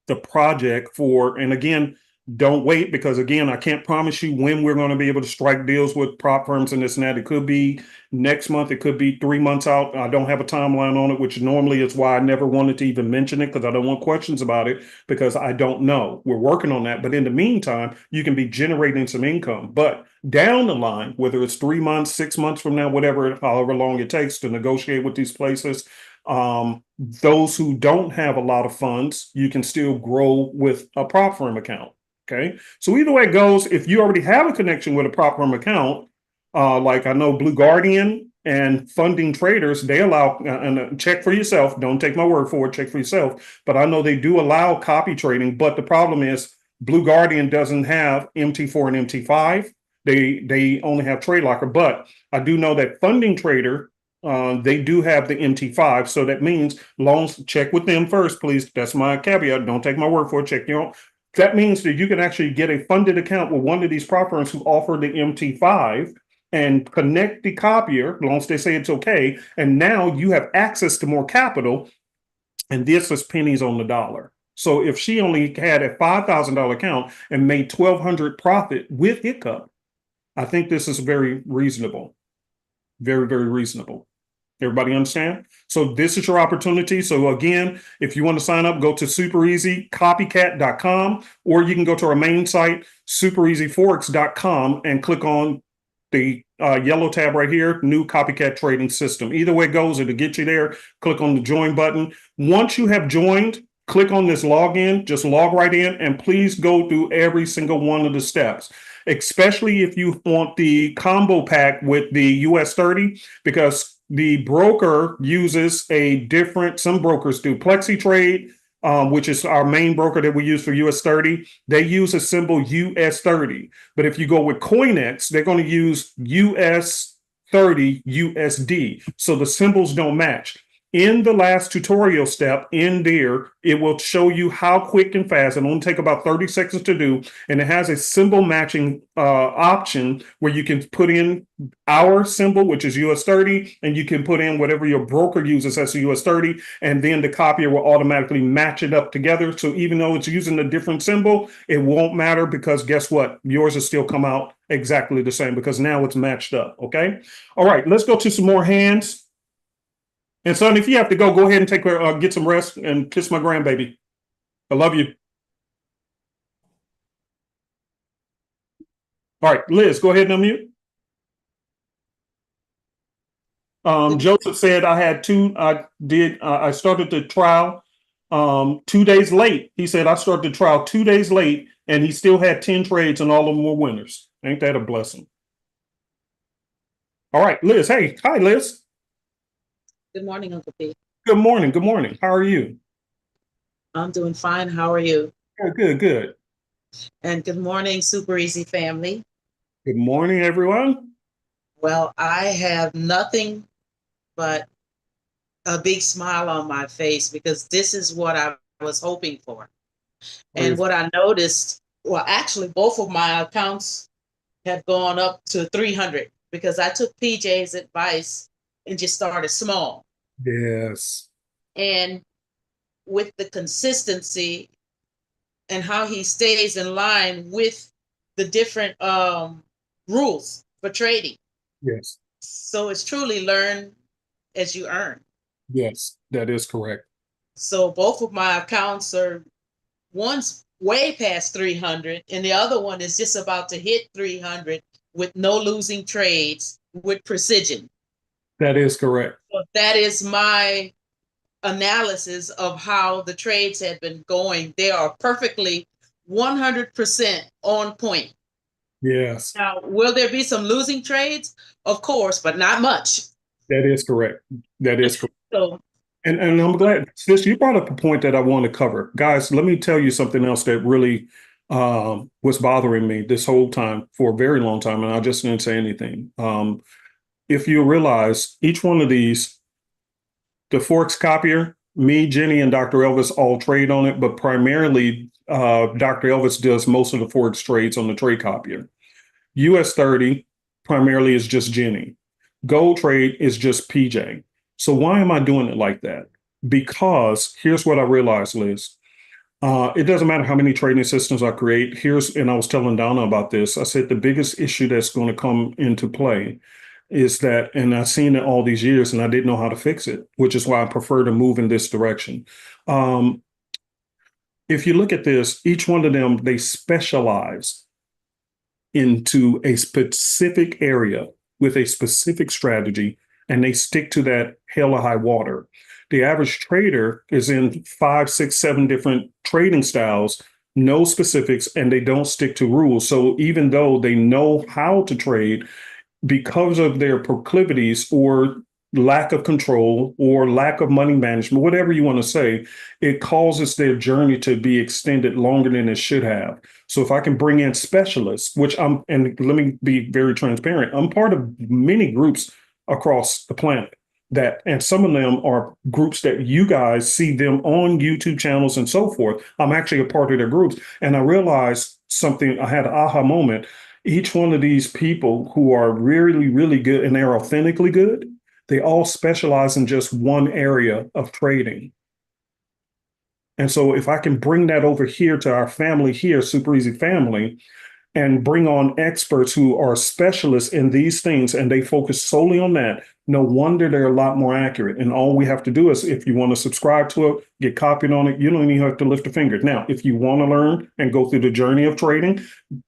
the project for, and again, don't wait, because again, I can't promise you when we're going to be able to strike deals with prop firms and this and that. It could be next month. It could be 3 months out. I don't have a timeline on it, which normally is why I never wanted to even mention it, because I don't want questions about it, because I don't know. We're working on that. But in the meantime, you can be generating some income. But down the line, whether it's 3 months, 6 months from now, whatever, however long it takes to negotiate with these places, those who don't have a lot of funds, you can still grow with a prop firm account. Okay. So either way it goes, if you already have a connection with a prop firm account, like I know Blue Guardian and Funding Traders, they allow, and check for yourself. Don't take my word for it. Check for yourself. But I know they do allow copy trading. But the problem is Blue Guardian doesn't have MT4 and MT5. They only have Trade Locker. But I do know that Funding Trader, they do have the MT5. So that means loans, check with them first, please. That's my caveat. Don't take my word for it. Check your own. That means that you can actually get a funded account with one of these prop firms who offer the MT5 and connect the copier, as long as they say it's okay. And now you have access to more capital. And this is pennies on the dollar. So if she only had a $5,000 account and made $1,200 profit with hiccup, I think this is very reasonable. Very, very reasonable. Everybody understand? So this is your opportunity. So again, if you want to sign up, go to supereasycopycat.com, or you can go to our main site, supereasyforex.com, and click on the yellow tab right here, new copycat trading system. Either way it goes, it'll get you there. Click on the join button. Once you have joined, click on this login, just log right in, and please go through every single one of the steps. especially if you want the combo pack with the US 30, because the broker uses some brokers do Plexi Trade, which is our main broker that we use for US 30. They use a symbol US 30. But if you go with CoinEx, they're going to use US 30 USD. So the symbols don't match. In the last tutorial step in there, it will show you how quick and fast. It only take about 30 seconds to do. And it has a symbol matching option where you can put in our symbol, which is US 30, and you can put in whatever your broker uses as a US 30, and then the copier will automatically match it up together. So even though it's using a different symbol, it won't matter, because guess what? Yours will still come out exactly the same, because now it's matched up. Okay. All right, let's go to some more hands. And son, if you have to go ahead and take get some rest and kiss my grandbaby. I love you. All right, Liz, go ahead and unmute. Joseph said I started the trial 2 days late. He said I started the trial 2 days late, and he still had 10 trades and all of them were winners. Ain't that a blessing? All right, Liz. Hey, hi, Liz. Good morning, Uncle P. Good morning. Good morning. How are you? I'm doing fine. How are you? Good. And good morning, Super Easy family. Good morning, everyone. Well, I have nothing but a big smile on my face, because this is what I was hoping for. And what I noticed, well, actually, both of my accounts have gone up to 300, because I took PJ's advice and just started small. Yes. And with the consistency and how he stays in line with the different rules for trading. Yes. So it's truly learn as you earn. Yes, that is correct. So both of my accounts are, one's way past 300 and the other one is just about to hit 300 with no losing trades with precision. That is correct. So that is my analysis of how the trades have been going. They are perfectly 100% on point. Yes. Now, will there be some losing trades? Of course, but not much. That is correct. That is correct. So, and I'm glad, sis, you brought up a point that I want to cover. Guys, let me tell you something else that really was bothering me this whole time for a very long time, and I just didn't say anything. If you realize each one of these, the Forex copier, me, Jenny, and Dr. Elvis all trade on it, but primarily Dr. Elvis does most of the Forex trades on the trade copier. US 30 primarily is just Jenny. Gold trade is just PJ. So why am I doing it like that? Because here's what I realized, Liz. It doesn't matter how many trading systems I create. And I was telling Donna about this. I said the biggest issue that's going to come into play is that, and I've seen it all these years and I didn't know how to fix it, which is why I prefer to move in this direction. If you look at this, each one of them, they specialize into a specific area with a specific strategy, and they stick to that hell or high water. The average trader is in 5, 6, 7 different trading styles, no specifics, and they don't stick to rules. So even though they know how to trade, because of their proclivities or lack of control or lack of money management, whatever you want to say, it causes their journey to be extended longer than it should have. So if I can bring in specialists, and let me be very transparent, I'm part of many groups across the planet and some of them are groups that you guys see them on YouTube channels and so forth. I'm actually a part of their groups. And I realized something, I had an aha moment. Each one of these people who are really, really good and they're authentically good, they all specialize in just one area of trading. And so if I can bring that over here to our family here, Super Easy Family, and bring on experts who are specialists in these things and they focus solely on that, no wonder they're a lot more accurate. And all we have to do is, if you want to subscribe to it, get copied on it, you don't even have to lift a finger. Now, if you want to learn and go through the journey of trading,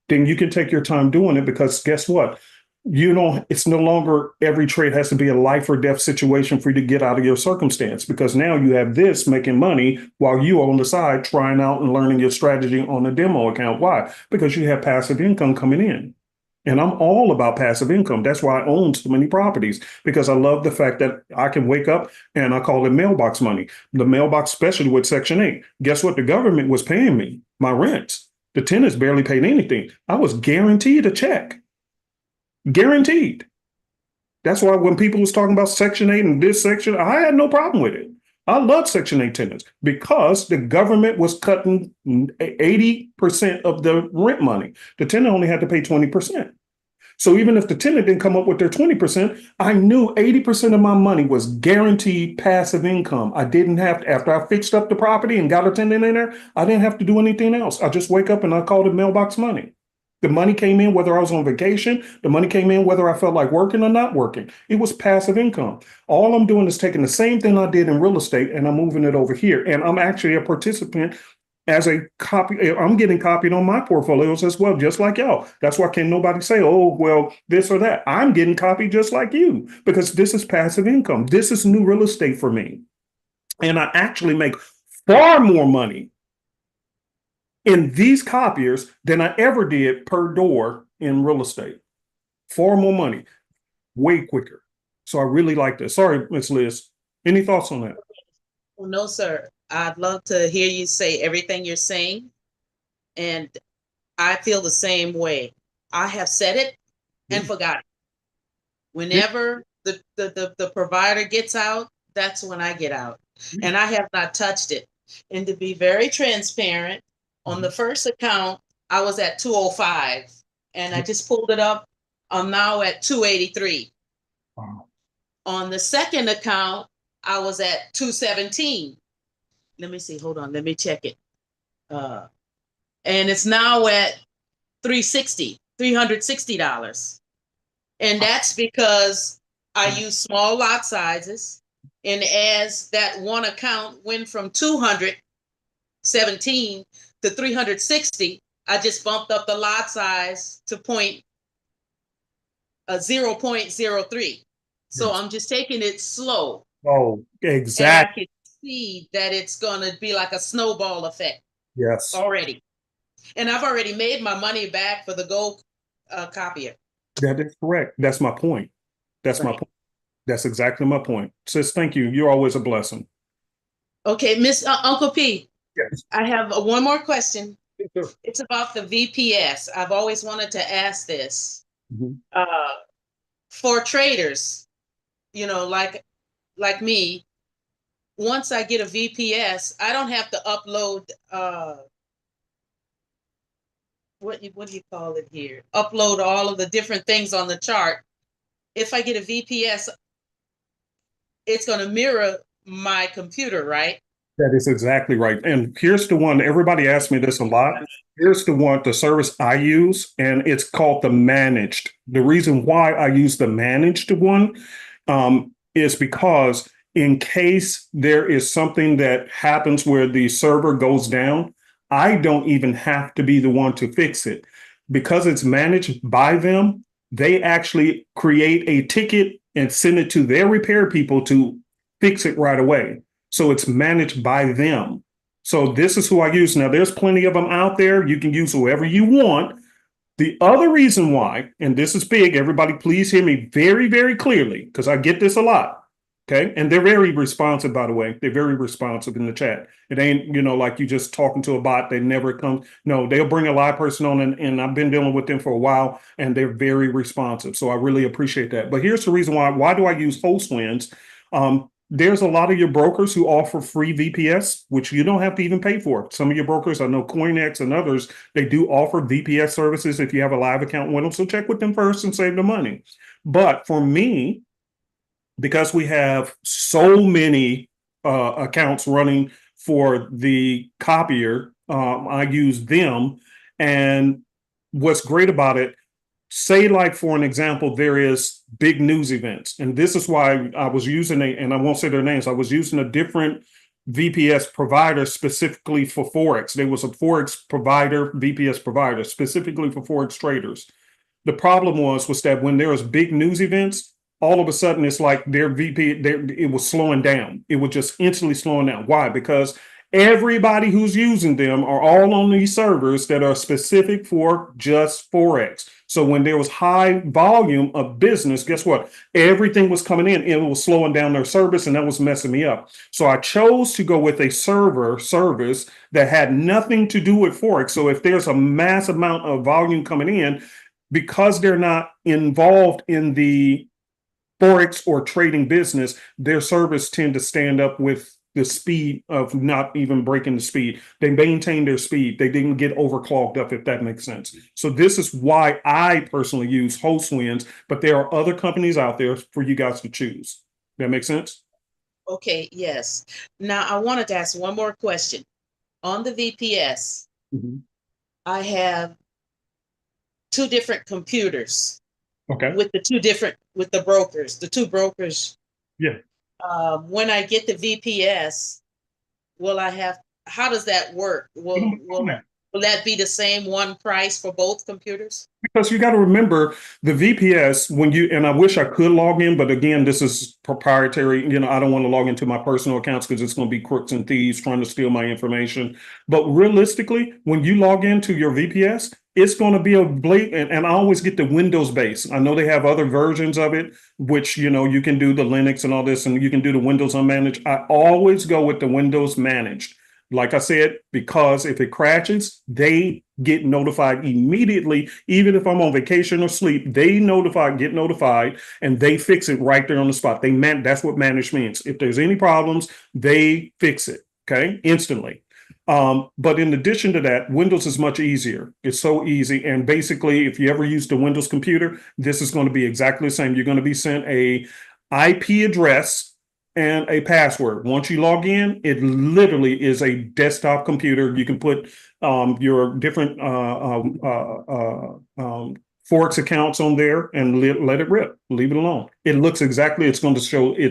then you can take your time doing it, because guess what? you know, it's no longer every trade has to be a life or death situation for you to get out of your circumstance, because now you have this making money while you are on the side trying out and learning your strategy on a demo account. Why? Because you have passive income coming in. And I'm all about passive income. That's why I own so many properties, because I love the fact that I can wake up and I call it mailbox money. The mailbox, especially with Section 8. Guess what? The government was paying me my rents. The tenants barely paid anything. I was guaranteed a check. Guaranteed. That's why when people was talking about Section 8 and this section, I had no problem with it. I love Section 8 tenants because the government was cutting 80% of the rent money. The tenant only had to pay 20%. So even if the tenant didn't come up with their 20%, I knew 80% of my money was guaranteed passive income. I didn't have to, after I fixed up the property and got a tenant in there, I didn't have to do anything else. I just wake up and I called it mailbox money. The money came in whether I was on vacation. The money came in whether I felt like working or not working. It was passive income. All I'm doing is taking the same thing I did in real estate and I'm moving it over here. And I'm actually a participant as a copy. I'm getting copied on my portfolios as well, just like y'all. That's why can nobody say, oh, well, this or that. I'm getting copied just like you, because this is passive income. This is new real estate for me. And I actually make far more money in these copiers than I ever did per door in real estate. Far more money, way quicker. So I really like this. Sorry, Ms. Liz. Any thoughts on that? Well, no, sir. I'd love to hear you say everything you're saying. And I feel the same way. I have said it and forgot it. Whenever the provider gets out, that's when I get out. And I have not touched it. And to be very transparent, on the first account, I was at 205 and I just pulled it up. I'm now at 283. Wow. On the second account, I was at 217. Let me see. Hold on. Let me check it. And it's now at $360. And that's because I use small lot sizes. And as that one account went from 217 to 360, I just bumped up the lot size to 0.03. So I'm just taking it slow. Oh, And I exactly. can see that it's going to be like a snowball effect Yes, already. And I've already made my money back for the gold copier. that is correct. That's my point. That's my Right. point. That's exactly my point. Sis, thank you. You're always a blessing. Okay, Uncle P, Yes. I have one more question. Sure. It's about the VPS. I've always wanted to ask this. Mhm. For traders, you know, like me, once I get a VPS, I don't have to upload what do you call it here? Upload all of the different things on the chart. If I get a VPS, it's going to mirror my computer, right? That is exactly right. And here's the one, everybody asks me this a lot. Here's the service I use, and it's called the managed. The reason why I use the managed one is because in case there is something that happens where the server goes down, I don't even have to be the one to fix it. Because it's managed by them, they actually create a ticket and send it to their repair people to fix it right away. So it's managed by them. So this is who I use. Now, there's plenty of them out there. You can use whoever you want. The other reason why, and this is big, everybody please hear me very, very clearly, because I get this a lot. Okay. And they're very responsive, by the way. They're very responsive in the chat. It ain't, like you just talking to a bot. They never come. No, they'll bring a live person on, and I've been dealing with them for a while, and they're very responsive. So I really appreciate that. But here's the reason why. Why do I use HostWinds? There's a lot of your brokers who offer free VPS, which you don't have to even pay for. Some of your brokers, I know CoinX and others, they do offer VPS services if you have a live account with them. So check with them first and save the money. But for me, because we have so many accounts running for the copier, I use them. And what's great about it, say like for an example, there is big news events. And this is why I was using and I won't say their names, I was using a different VPS provider specifically for Forex. There was a Forex provider, VPS provider, specifically for Forex traders. The problem was that when there was big news events, all of a sudden it's like their it was slowing down. It was just instantly slowing down. Why? Because everybody who's using them are all on these servers that are specific for just Forex. So when there was high volume of business, guess what? Everything was coming in. It was slowing down their service, and that was messing me up. So I chose to go with a server service that had nothing to do with Forex. So if there's a mass amount of volume coming in, because they're not involved in the Forex or trading business, their servers tend to stand up with the speed of not even breaking the speed. They maintain their speed. They didn't get overclocked up, if that makes sense. So this is why I personally use HostWinds, but there are other companies out there for you guys to choose. That makes sense? Okay, yes. Now I wanted to ask one more question. On the VPS, I have two different computers. Okay. With the two brokers. Yeah. When I get the VPS, how does that work? Will that be the same one price for both computers? Because you got to remember the VPS and I wish I could log in, but again, this is proprietary. I don't want to log into my personal accounts because it's going to be crooks and thieves trying to steal my information. But realistically, when you log into your VPS, it's going to be a blatant, and I always get the Windows base. I know they have other versions of it, which, you can do the Linux and all this, and you can do the Windows unmanaged. I always go with the Windows managed. Like I said, because if it crashes, they get notified immediately. Even if I'm on vacation or sleep, get notified, and they fix it right there on the spot. That's what managed means. If there's any problems, they fix it, okay, instantly. But in addition to that, Windows is much easier. It's so easy. And basically, if you ever use the Windows computer, this is going to be exactly the same. You're going to be sent a IP address and a password. Once you log in, it literally is a desktop computer. You can put your different Forex accounts on there and let it rip. Leave it alone. It's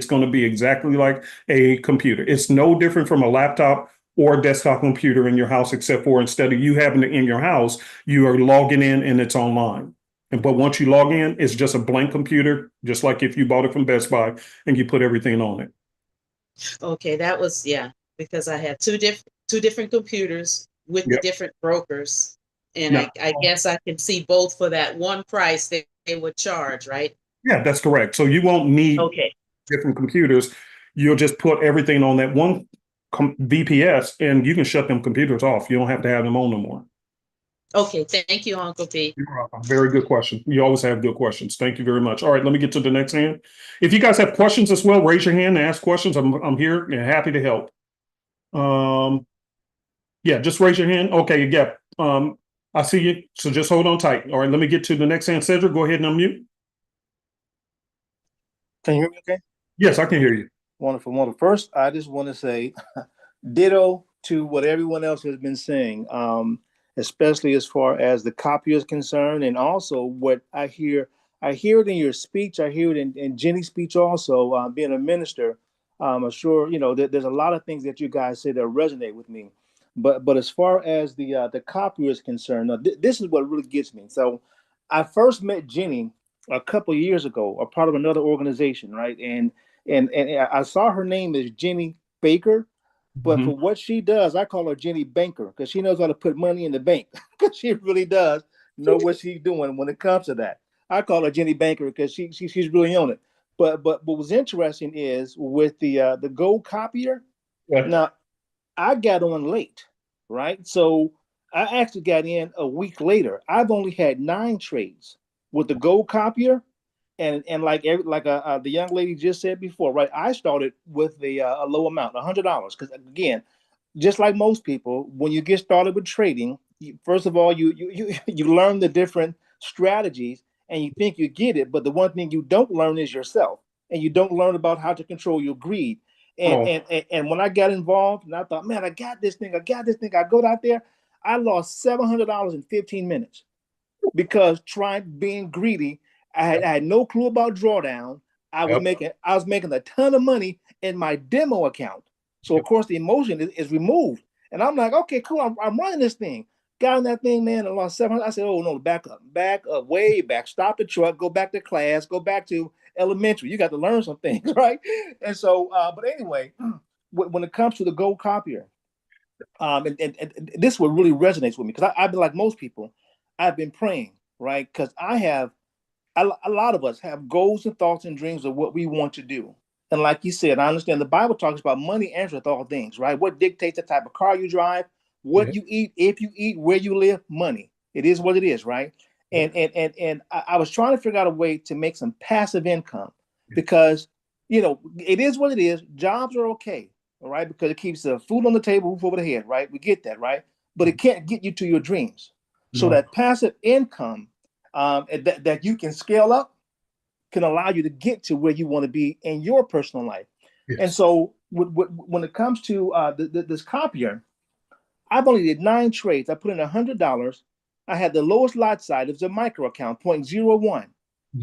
going to be exactly like a computer. It's no different from a laptop or a desktop computer in your house, except for instead of you having it in your house, you are logging in and it's online. But once you log in, it's just a blank computer, just like if you bought it from Best Buy and you put everything on it. Okay, that was, because I had two different computers with the different brokers. And I guess I can see both for that one price they would charge, right? Yeah, that's correct. So you won't need different computers. You'll just put everything on that one VPS and you can shut them computers off. You don't have to have them on no more. Okay, thank you, Uncle P. You're welcome. Very good question. You always have good questions. Thank you very much. All right, let me get to the next hand. If you guys have questions as well, raise your hand and ask questions. I'm here and happy to help. Yeah, just raise your hand. Okay, yeah. I see you. So just hold on tight. All right, let me get to the next hand. Cedric, go ahead and unmute. Can you hear me okay? Yes, I can hear you. Wonderful, wonderful. First, I just want to say ditto to what everyone else has been saying, especially as far as the copy is concerned, and also what I hear it in your speech. I hear it in Jenny's speech also, being a minister. I'm sure, there's a lot of things that you guys say that resonate with me. But as far as the copy is concerned, this is what really gets me. So I first met Jenny a couple of years ago, a part of another organization, right? And I saw her name is Jenny Baker, but for what she does, I call her Jenny Banker because she knows how to put money in the bank. Because she really does know what she's doing when it comes to that. I call her Jenny Banker because she's really on it. But what was interesting is with the gold copier. Yeah. Now, I got on late, right? So I actually got in a week later. I've only had 9 trades with the gold copier. And like the young lady just said before, right? I started with a low amount, $100, because again, just like most people, when you get started with trading, first of all, you learn the different strategies, and you think you get it, but the one thing you don't learn is yourself, and you don't learn about how to control your greed. And when I got involved, and I thought, man, I got this thing. I go out there, I lost $700 in 15 minutes because being greedy. I had no clue about drawdown. I was making a ton of money in my demo account. So of course the emotion is removed. And I'm like, okay, cool. I'm running this thing. Got on that thing, man, and lost 700. I said, oh no, back up, way back. Stop the truck, go back to class, go back to elementary. You got to learn some things, right? And so, but anyway, when it comes to the gold copier, and this what really resonates with me, because I've been like most people, I've been praying, right? Because I have a lot of us have goals and thoughts and dreams of what we want to do. And like you said, I understand the Bible talks about money answereth all things, right? What dictates the type of car you drive, what you eat, if you eat, where you live, money. It is what it is, right? And I was trying to figure out a way to make some passive income because, you know, it is what it is. Jobs are okay, all right, because it keeps the food on the table, roof over the head, right? We get that, right? But it can't get you to your dreams. So that passive income that you can scale up can allow you to get to where you want to be in your personal life. Yes. And so when it comes to this copier, I've only did 9 trades. I put in $100. I had the lowest lot size. It was a micro account, 0.01.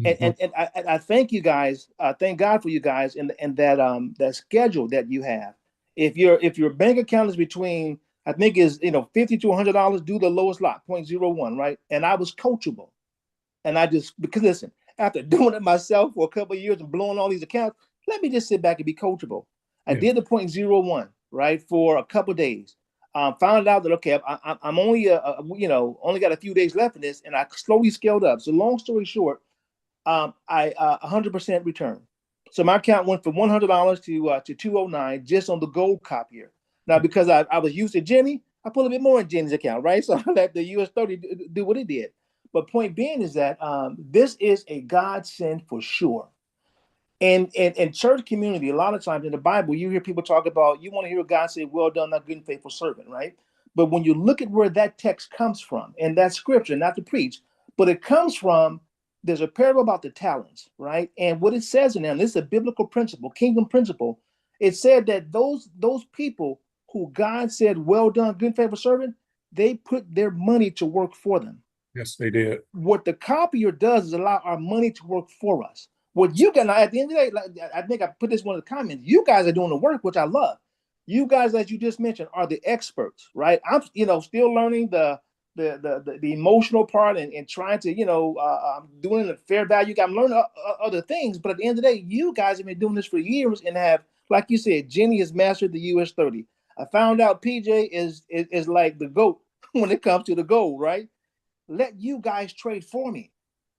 And I thank you guys. Thank God for you guys and that schedule that you have. If your bank account is between, I think is $50 to $100, do the lowest lot, 0.01, right? And I was coachable. And I just, because listen, after doing it myself for a couple of years and blowing all these accounts, let me just sit back and be coachable. I did the 0.01, right, for a couple of days. Found out that, okay, I'm only, only got a few days left in this, and I slowly scaled up. So long story short, I 100% return. So my account went from $100 to $209 just on the gold copier. Now, because I was used to Jenny, I put a bit more in Jenny's account, right? So I let the US 30 do what it did. But point being is that this is a godsend for sure. And in church community, a lot of times in the Bible, you hear people talk about, you want to hear God say, well done, thou good and faithful servant, right? But when you look at where that text comes from, and that scripture, not to preach, but it comes from, there's a parable about the talents, right? And what it says in there, and this is a biblical principle, kingdom principle, it said that those people who God said, well done, good and faithful servant, they put their money to work for them. Yes, they did. What the copier does is allow our money to work for us. What you got at the end of the day, like, I think I put this one in the comments. You guys are doing the work, which I love. You guys, as you just mentioned, are the experts, right? I'm, still learning the emotional part and trying to, I'm doing the fair value. I'm learning other things, but at the end of the day, you guys have been doing this for years and have, like you said, Jenny has mastered the US 30. I found out PJ is like the GOAT when it comes to the gold, right? Let you guys trade for me.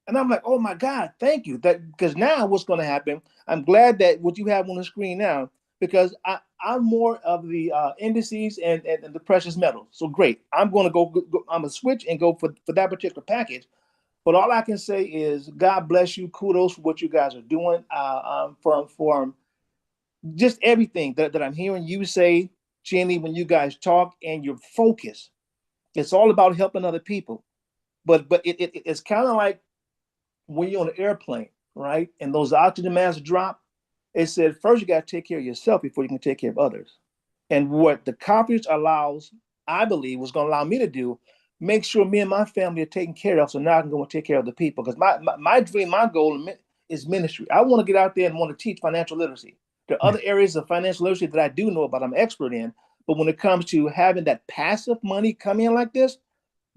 And I'm like, oh my God, thank you. Because now what's going to happen, I'm glad that what you have on the screen now, because I'm more of the indices and the precious metals. So great. I'm going to go I'm going to switch and go for that particular package. But all I can say is God bless you. Kudos for what you guys are doing from just everything that I'm hearing you say, Jenny, when you guys talk and your focus. It's all about helping other people. But it's kind of like when you're on an airplane, right? And those oxygen masks drop, it said, first you got to take care of yourself before you can take care of others. And what the copiers allows, I believe, was going to allow me to do, make sure me and my family are taken care of. So now I can go and take care of the people. Because my dream, my goal is ministry. I want to get out there and want to teach financial literacy. There are other areas of financial literacy that I do know about, I'm expert in. But when it comes to having that passive money come in like this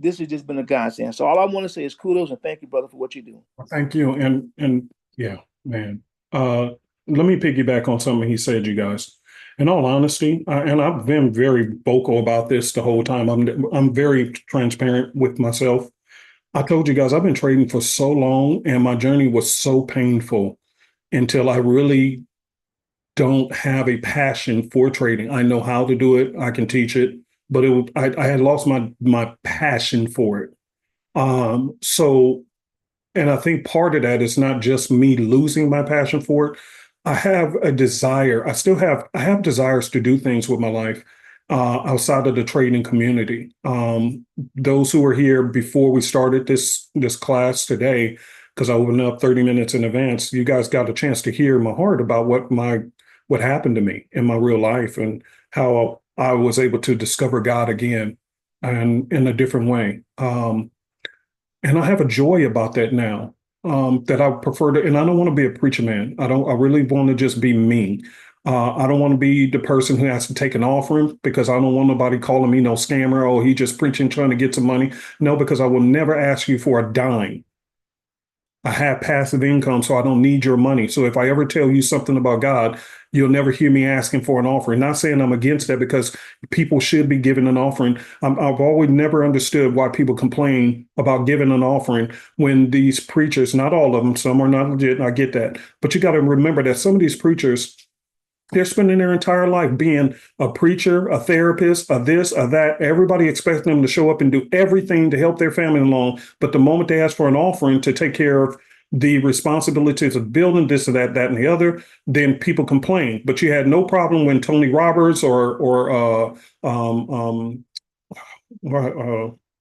has just been a godsend. So all I want to say is kudos and thank you, brother, for what you do. Thank you. And yeah, man. Let me piggyback on something he said, you guys. In all honesty, and I've been very vocal about this the whole time. I'm very transparent with myself. I told you guys I've been trading for so long, and my journey was so painful until I really don't have a passion for trading. I know how to do it. I can teach it. But I had lost my passion for it. So, and I think part of that is not just me losing my passion for it. I have a desire. I have desires to do things with my life outside of the trading community. Those who were here before we started this class today, because I opened up 30 minutes in advance, you guys got a chance to hear my heart about what happened to me in my real life and how I was able to discover God again and in a different way. And I have a joy about that now that I prefer to, and I don't want to be a preacher man. I really want to just be me. I don't want to be the person who has to take an offering because I don't want nobody calling me no scammer. Oh, he just preaching, trying to get some money. No, because I will never ask you for a dime. I have passive income, so I don't need your money. So if I ever tell you something about God, you'll never hear me asking for an offering. Not saying I'm against that because people should be giving an offering. I've always never understood why people complain about giving an offering when these preachers, not all of them, some are not legit, and I get that. But you got to remember that some of these preachers, they're spending their entire life being a preacher, a therapist, a this, a that. Everybody expects them to show up and do everything to help their family along. But the moment they ask for an offering to take care of the responsibilities of building this or that, that, and the other, then people complain. But you had no problem when Tony Roberts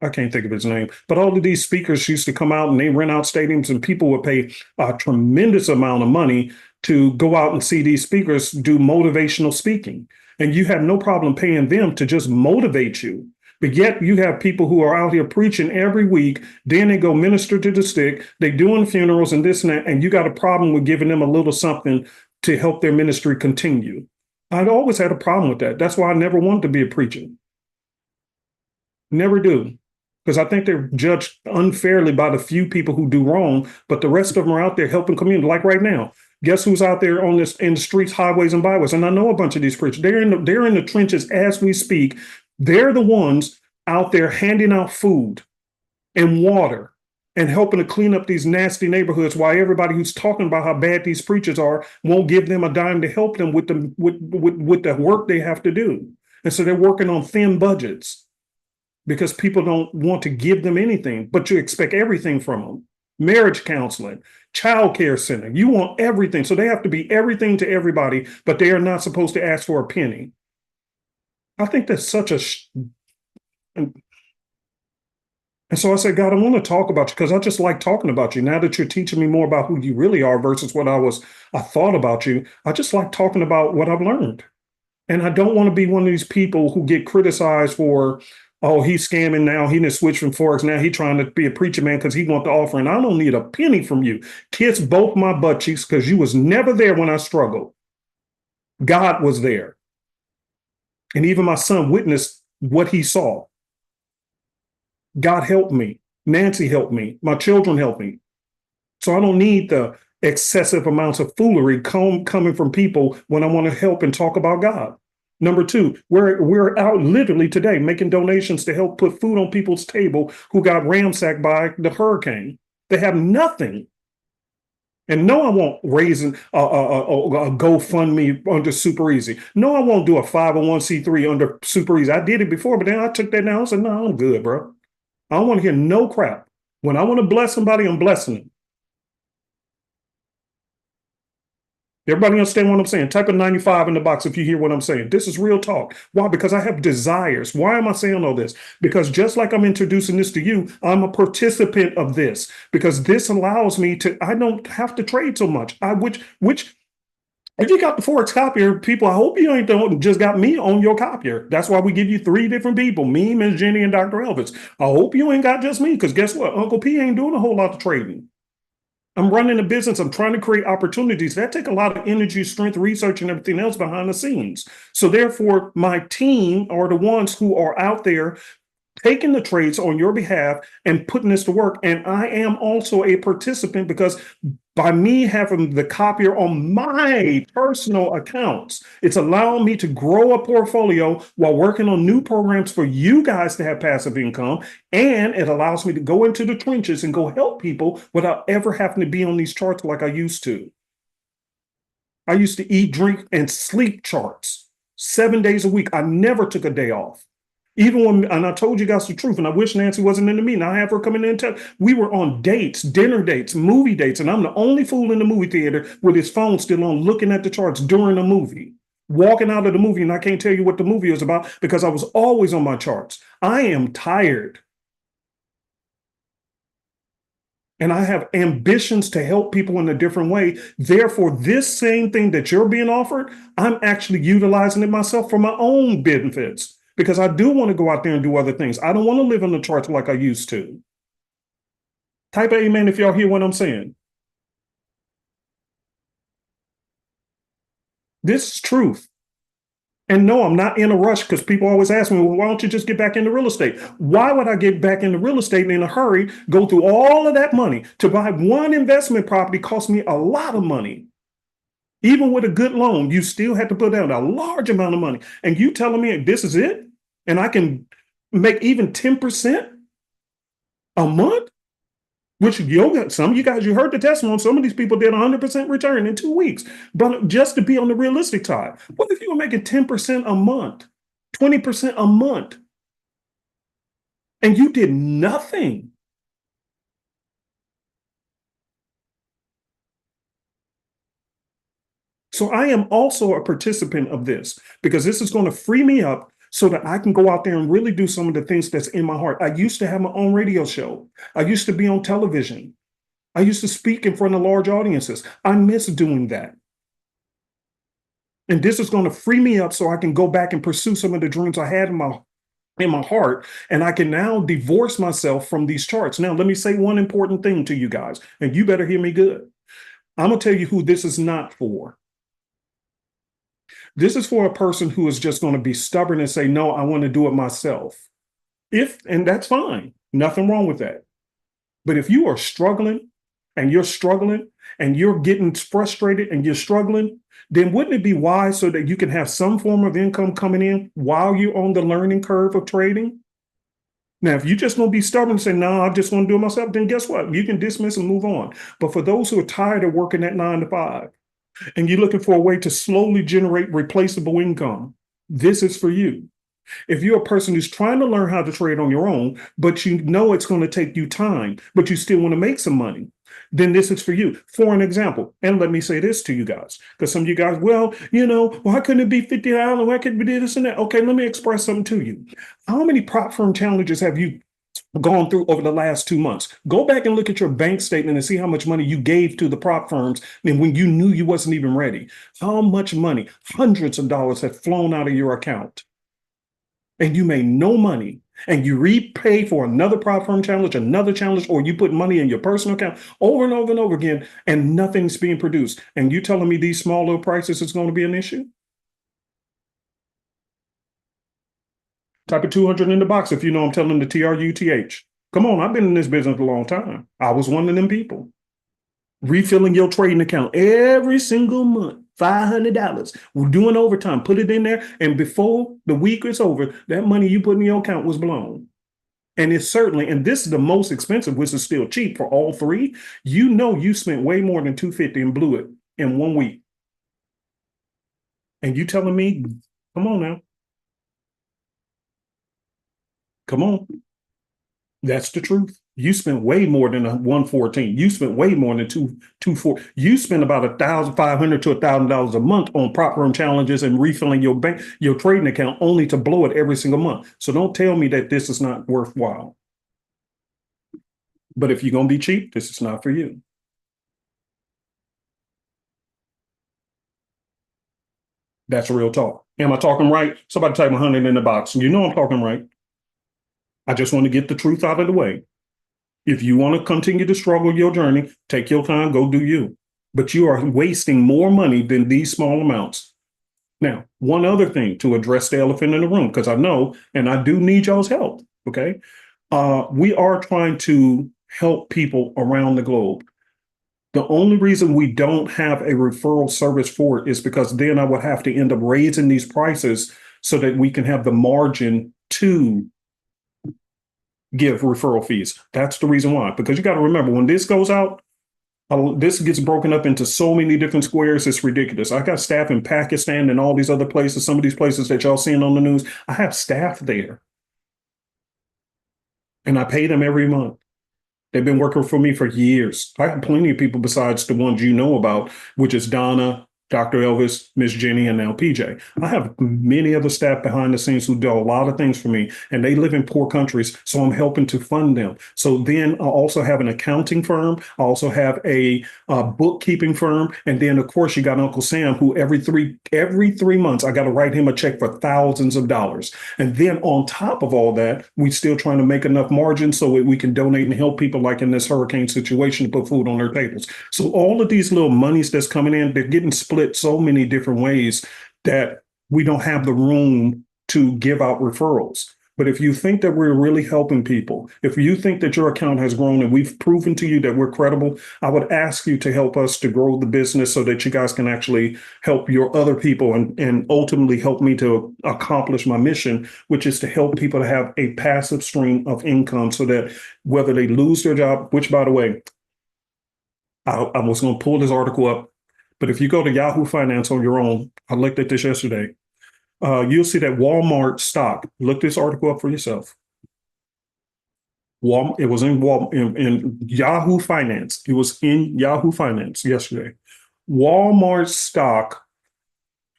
I can't think of his name, but all of these speakers used to come out and they rent out stadiums and people would pay a tremendous amount of money to go out and see these speakers do motivational speaking. And you have no problem paying them to just motivate you. But yet you have people who are out here preaching every week, then they go minister to the sick, they doing funerals and this and that, and you got a problem with giving them a little something to help their ministry continue. I'd always had a problem with that. That's why I never wanted to be a preacher. Never do. Because I think they're judged unfairly by the few people who do wrong, but the rest of them are out there helping community. Like right now, guess who's out there on this in the streets, highways, and byways? And I know a bunch of these preachers. They're in the trenches as we speak. They're the ones out there handing out food and water and helping to clean up these nasty neighborhoods while everybody who's talking about how bad these preachers are won't give them a dime to help them with the work they have to do. And so they're working on thin budgets because people don't want to give them anything, but you expect everything from them. Marriage counseling, child care center, you want everything. So they have to be everything to everybody, but they are not supposed to ask for a penny. I think that's such a... And so I said, God, I want to talk about you because I just like talking about you. Now that you're teaching me more about who you really are versus what I thought about you, I just like talking about what I've learned. And I don't want to be one of these people who get criticized for, oh, he's scamming now. He didn't switch from Forex. Now he's trying to be a preacher man because he wants the offering. I don't need a penny from you. Kiss both my butt cheeks because you was never there when I struggled. God was there. And even my son witnessed what he saw. God helped me. Nancy helped me. My children helped me. So I don't need the excessive amounts of foolery coming from people when I want to help and talk about God. Number two, we're out literally today making donations to help put food on people's table who got ransacked by the hurricane. They have nothing. And no, I won't raise a GoFundMe under Super Easy. No, I won't do a 501c3 under Super Easy. I did it before, but then I took that down. I said, no, I'm good, bro. I don't want to hear no crap. When I want to bless somebody, I'm blessing them. Everybody understand what I'm saying? Type a 95 in the box if you hear what I'm saying. This is real talk. Why? Because I have desires. Why am I saying all this? Because just like I'm introducing this to you, I'm a participant of this. Because this allows me to, I don't have to trade so much. Which if you got the Forex copier, people, I hope you ain't just got me on your copier. That's why we give you 3 different people, me, Ms. Jenny, and Dr. Elvis. I hope you ain't got just me, because guess what? Uncle P ain't doing a whole lot of trading. I'm running a business. I'm trying to create opportunities. That take a lot of energy, strength, research, and everything else behind the scenes. So therefore, my team are the ones who are out there taking the trades on your behalf and putting this to work. And I am also a participant because by me having the copier on my personal accounts, it's allowing me to grow a portfolio while working on new programs for you guys to have passive income. And it allows me to go into the trenches and go help people without ever having to be on these charts like I used to. I used to eat, drink, and sleep charts 7 days a week. I never took a day off. Even when, and I told you guys the truth, and I wish Nancy wasn't in the meeting. I have her coming in and tell, we were on dates, dinner dates, movie dates, and I'm the only fool in the movie theater with his phone still on looking at the charts during the movie. Walking out of the movie, and I can't tell you what the movie is about because I was always on my charts. I am tired. And I have ambitions to help people in a different way. Therefore, this same thing that you're being offered, I'm actually utilizing it myself for my own benefits. Because I do want to go out there and do other things. I don't want to live on the charts like I used to. Type amen if y'all hear what I'm saying. This is truth. And no, I'm not in a rush because people always ask me, well, why don't you just get back into real estate? Why would I get back into real estate in a hurry, go through all of that money to buy one investment property cost me a lot of money. Even with a good loan, you still had to put down a large amount of money. And you telling me this is it? And I can make even 10% a month? Which some of you guys, you heard the testimony. Some of these people did 100% return in 2 weeks, but just to be on the realistic side. What if you were making 10% a month, 20% a month, and you did nothing? So I am also a participant of this because this is going to free me up so that I can go out there and really do some of the things that's in my heart. I used to have my own radio show. I used to be on television. I used to speak in front of large audiences. I miss doing that. And this is going to free me up so I can go back and pursue some of the dreams I had in my heart. And I can now divorce myself from these charts. Now, let me say one important thing to you guys, and you better hear me good. I'm going to tell you who this is not for. This is for a person who is just going to be stubborn and say, no, I want to do it myself. And that's fine. Nothing wrong with that. But if you are struggling and you're getting frustrated and you're struggling, then wouldn't it be wise so that you can have some form of income coming in while you're on the learning curve of trading? Now, if you're just going to be stubborn and say, no, I just want to do it myself, then guess what? You can dismiss and move on. But for those who are tired of working that 9 to 5, and you're looking for a way to slowly generate replaceable income, this is for you. If you're a person who's trying to learn how to trade on your own, but you know it's going to take you time, but you still want to make some money, then this is for you. For an example, and let me say this to you guys, because some of you guys, well, why couldn't it be $50? Why couldn't it be this and that? Okay, let me express something to you. How many prop firm challenges have you gone through over the last 2 months? Go back and look at your bank statement and see how much money you gave to the prop firms and when you knew you wasn't even ready. How much money, hundreds of dollars, have flown out of your account and you made no money, and you repay for another prop firm challenge, another challenge, or you put money in your personal account over and over and over again, and nothing's being produced. And you telling me these small little prices is going to be an issue? Type of 200 in the box if you know I'm telling the TRUTH. Come on, I've been in this business a long time. I was one of them people. Refilling your trading account every single month, $500. We're doing overtime. Put it in there, and before the week is over, that money you put in your account was blown. And it's certainly, and this is the most expensive, which is still cheap for all three. You spent way more than $250 and blew it in 1 week. And you telling me, come on now. Come on. That's the truth. You spent way more than 114. You spent way more than 224. You spent about $1,500 to $1,000 a month on prop firm challenges and refilling your trading account only to blow it every single month. So don't tell me that this is not worthwhile. But if you're going to be cheap, this is not for you. That's real talk. Am I talking right? Somebody type 100 in the box. You know I'm talking right. I just want to get the truth out of the way. If you want to continue to struggle your journey, take your time, go do you. But you are wasting more money than these small amounts. Now, one other thing to address the elephant in the room, because I know, and I do need y'all's help, okay? We are trying to help people around the globe. The only reason we don't have a referral service for it is because then I would have to end up raising these prices so that we can have the margin to give referral fees. That's the reason why. Because you got to remember, when this goes out, this gets broken up into so many different squares. It's ridiculous. I got staff in Pakistan and all these other places, some of these places that y'all seeing on the news. I have staff there. And I pay them every month. They've been working for me for years. I have plenty of people besides the ones you know about, which is Donna, Dr. Elvis, Miss Jenny, and now PJ. I have many other staff behind the scenes who do a lot of things for me, and they live in poor countries, so I'm helping to fund them. So then I also have an accounting firm. I also have a bookkeeping firm, and then of course you got Uncle Sam, who every three months I got to write him a check for thousands of dollars. And then on top of all that, we still trying to make enough margin so that we can donate and help people like in this hurricane situation to put food on their tables. So all of these little monies that's coming in, they're getting split split so many different ways that we don't have the room to give out referrals. But if you think that we're really helping people, if you think that your account has grown and we've proven to you that we're credible, I would ask you to help us to grow the business so that you guys can actually help your other people and ultimately help me to accomplish my mission, which is to help people to have a passive stream of income so that whether they lose their job, which by the way, I was going to pull this article up, but if you go to Yahoo Finance on your own, I looked at this yesterday. You'll see that Walmart stock. Look this article up for yourself. It was in Yahoo Finance. It was in Yahoo Finance yesterday. Walmart stock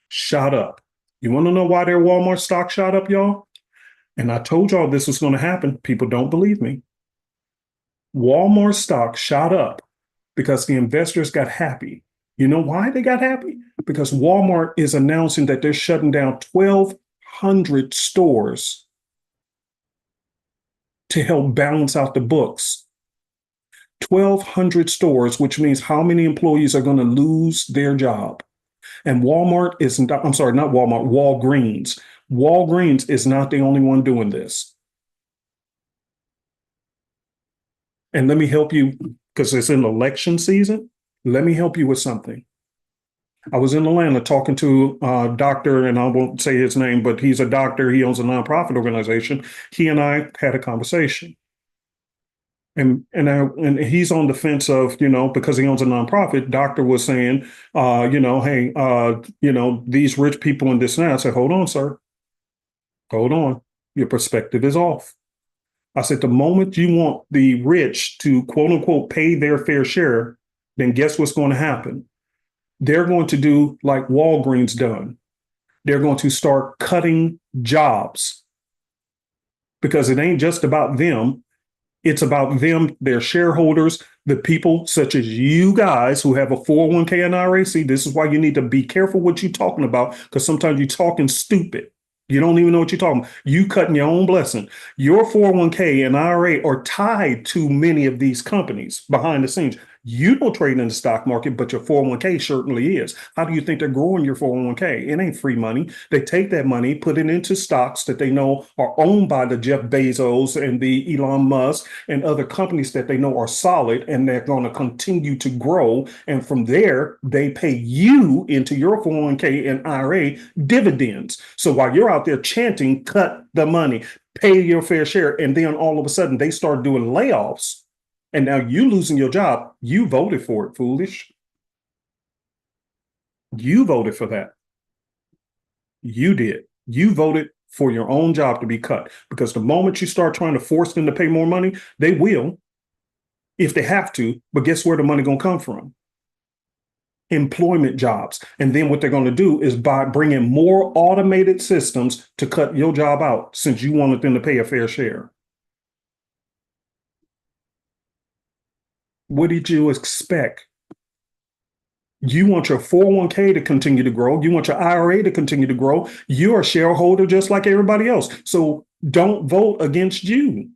shot up. You want to know why their Walmart stock shot up, y'all? And I told y'all this was going to happen. People don't believe me. Walmart stock shot up because the investors got happy. You know why they got happy? Because Walmart is announcing that they're shutting down 1,200 stores to help balance out the books. 1,200 stores, which means how many employees are going to lose their job. And Walmart is, I'm sorry, not Walmart, Walgreens. Walgreens is not the only one doing this. And let me help you, because it's in election season. Let me help you with something. I was in Atlanta talking to a doctor, and I won't say his name, but he's a doctor. He owns a nonprofit organization. He and I had a conversation. And he's on the fence of, because he owns a nonprofit, doctor was saying, hey, these rich people and this and that. I said, hold on, sir. Hold on. Your perspective is off. I said, the moment you want the rich to quote unquote pay their fair share, then guess what's going to happen? They're going to do like Walgreens done. They're going to start cutting jobs because it ain't just about them. It's about them, their shareholders, the people such as you guys who have a 401k and IRA. See, this is why you need to be careful what you're talking about, because sometimes you're talking stupid. You don't even know what you're talking about. You cutting your own blessing. Your 401k and IRA are tied to many of these companies behind the scenes. You don't trade in the stock market, but your 401k certainly is. How do you think they're growing your 401k? It ain't free money. They take that money, put it into stocks that they know are owned by the Jeff Bezos and the Elon Musk and other companies that they know are solid, and they're going to continue to grow. And from there, they pay you into your 401k and IRA dividends. So while you're out there chanting, cut the money, pay your fair share, and then all of a sudden they start doing layoffs, and now you losing your job, you voted for it, foolish. You voted for that. You did. You voted for your own job to be cut, because the moment you start trying to force them to pay more money, they will, if they have to. But guess where the money going to come from? Employment jobs. And then what they're going to do is by bringing more automated systems to cut your job out, since you wanted them to pay a fair share. What did you expect? You want your 401k to continue to grow. You want your IRA to continue to grow. You're a shareholder just like everybody else. So don't vote against you.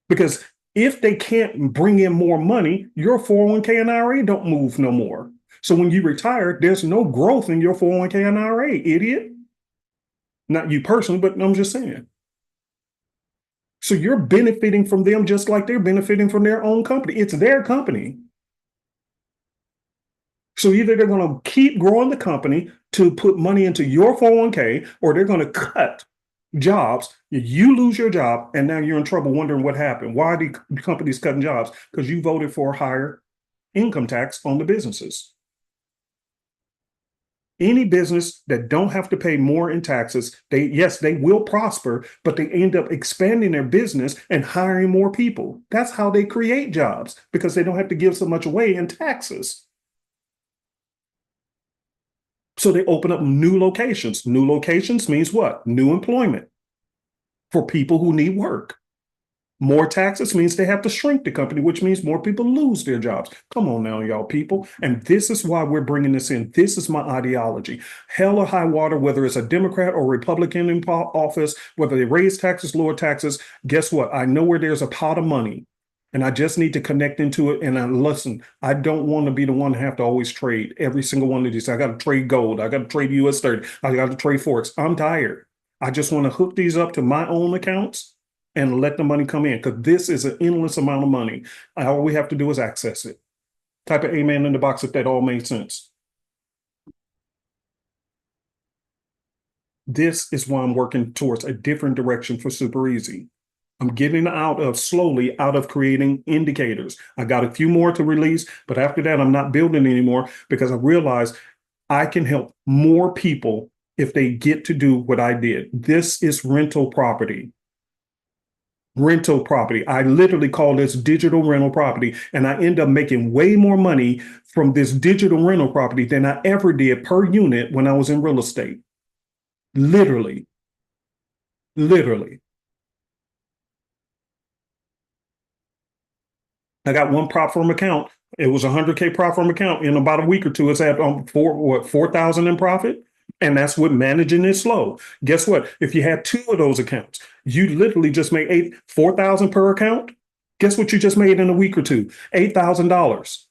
Because if they can't bring in more money, your 401k and IRA don't move no more. So when you retire, there's no growth in your 401k and IRA, idiot. Not you personally, but I'm just saying. So you're benefiting from them just like they're benefiting from their own company. It's their company. So either they're going to keep growing the company to put money into your 401k, or they're going to cut jobs. You lose your job, and now you're in trouble wondering what happened. Why are the companies cutting jobs? Because you voted for higher income tax on the businesses. Any business that don't have to pay more in taxes, they will prosper, but they end up expanding their business and hiring more people. That's how they create jobs, because they don't have to give so much away in taxes. So they open up new locations. New locations means what? New employment for people who need work. More taxes means they have to shrink the company, which means more people lose their jobs. Come on now, y'all people. And this is why we're bringing this in. This is my ideology. Hell or high water, whether it's a Democrat or Republican in office, whether they raise taxes, lower taxes, guess what? I know where there's a pot of money. And I just need to connect into it. And I listen, I don't want to be the one to have to always trade every single one of these. I got to trade gold. I got to trade US 30. I got to trade Forex. I'm tired. I just want to hook these up to my own accounts and let the money come in, because this is an endless amount of money. All we have to do is access it. Type of amen in the box if that all made sense. This is why I'm working towards a different direction for Super Easy. I'm getting slowly out of creating indicators. I got a few more to release, but after that, I'm not building anymore, because I realize I can help more people if they get to do what I did. This is rental property. Rental property. I literally call this digital rental property, and I end up making way more money from this digital rental property than I ever did per unit when I was in real estate. Literally. I got one prop firm account. It was a 100K prop firm account. In about a week or two, it's at 4,000 in profit. And that's what managing is slow. Guess what? If you had two of those accounts, you literally just made 4,000 per account. Guess what you just made in a week or two? $8,000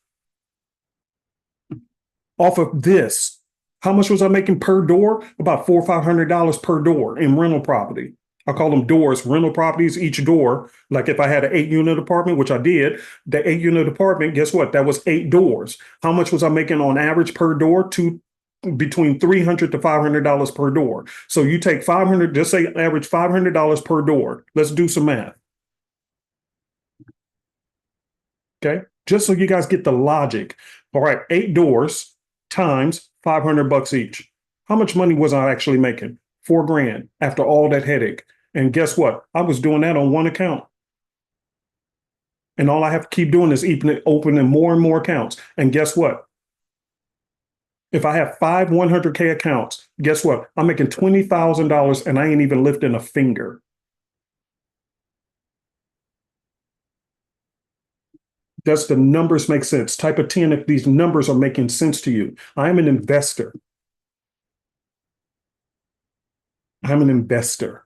off of this. How much was I making per door? About $400 or $500 per door in rental property. I call them doors, rental properties, each door. Like if I had an 8-unit apartment, which I did, the 8-unit apartment, guess what? That was 8 doors. How much was I making on average per door? Between $300 to $500 per door. So you take 500, just say average $500 per door. Let's do some math. Okay. Just so you guys get the logic. All right. 8 doors times $500 each. How much money was I actually making? $4 grand after all that headache. And guess what? I was doing that on one account. And all I have to keep doing is opening more and more accounts. And guess what? If I have 5 100K accounts, guess what? I'm making $20,000 and I ain't even lifting a finger. Does the numbers make sense? Type a 10 if these numbers are making sense to you. I am an investor. I'm an investor.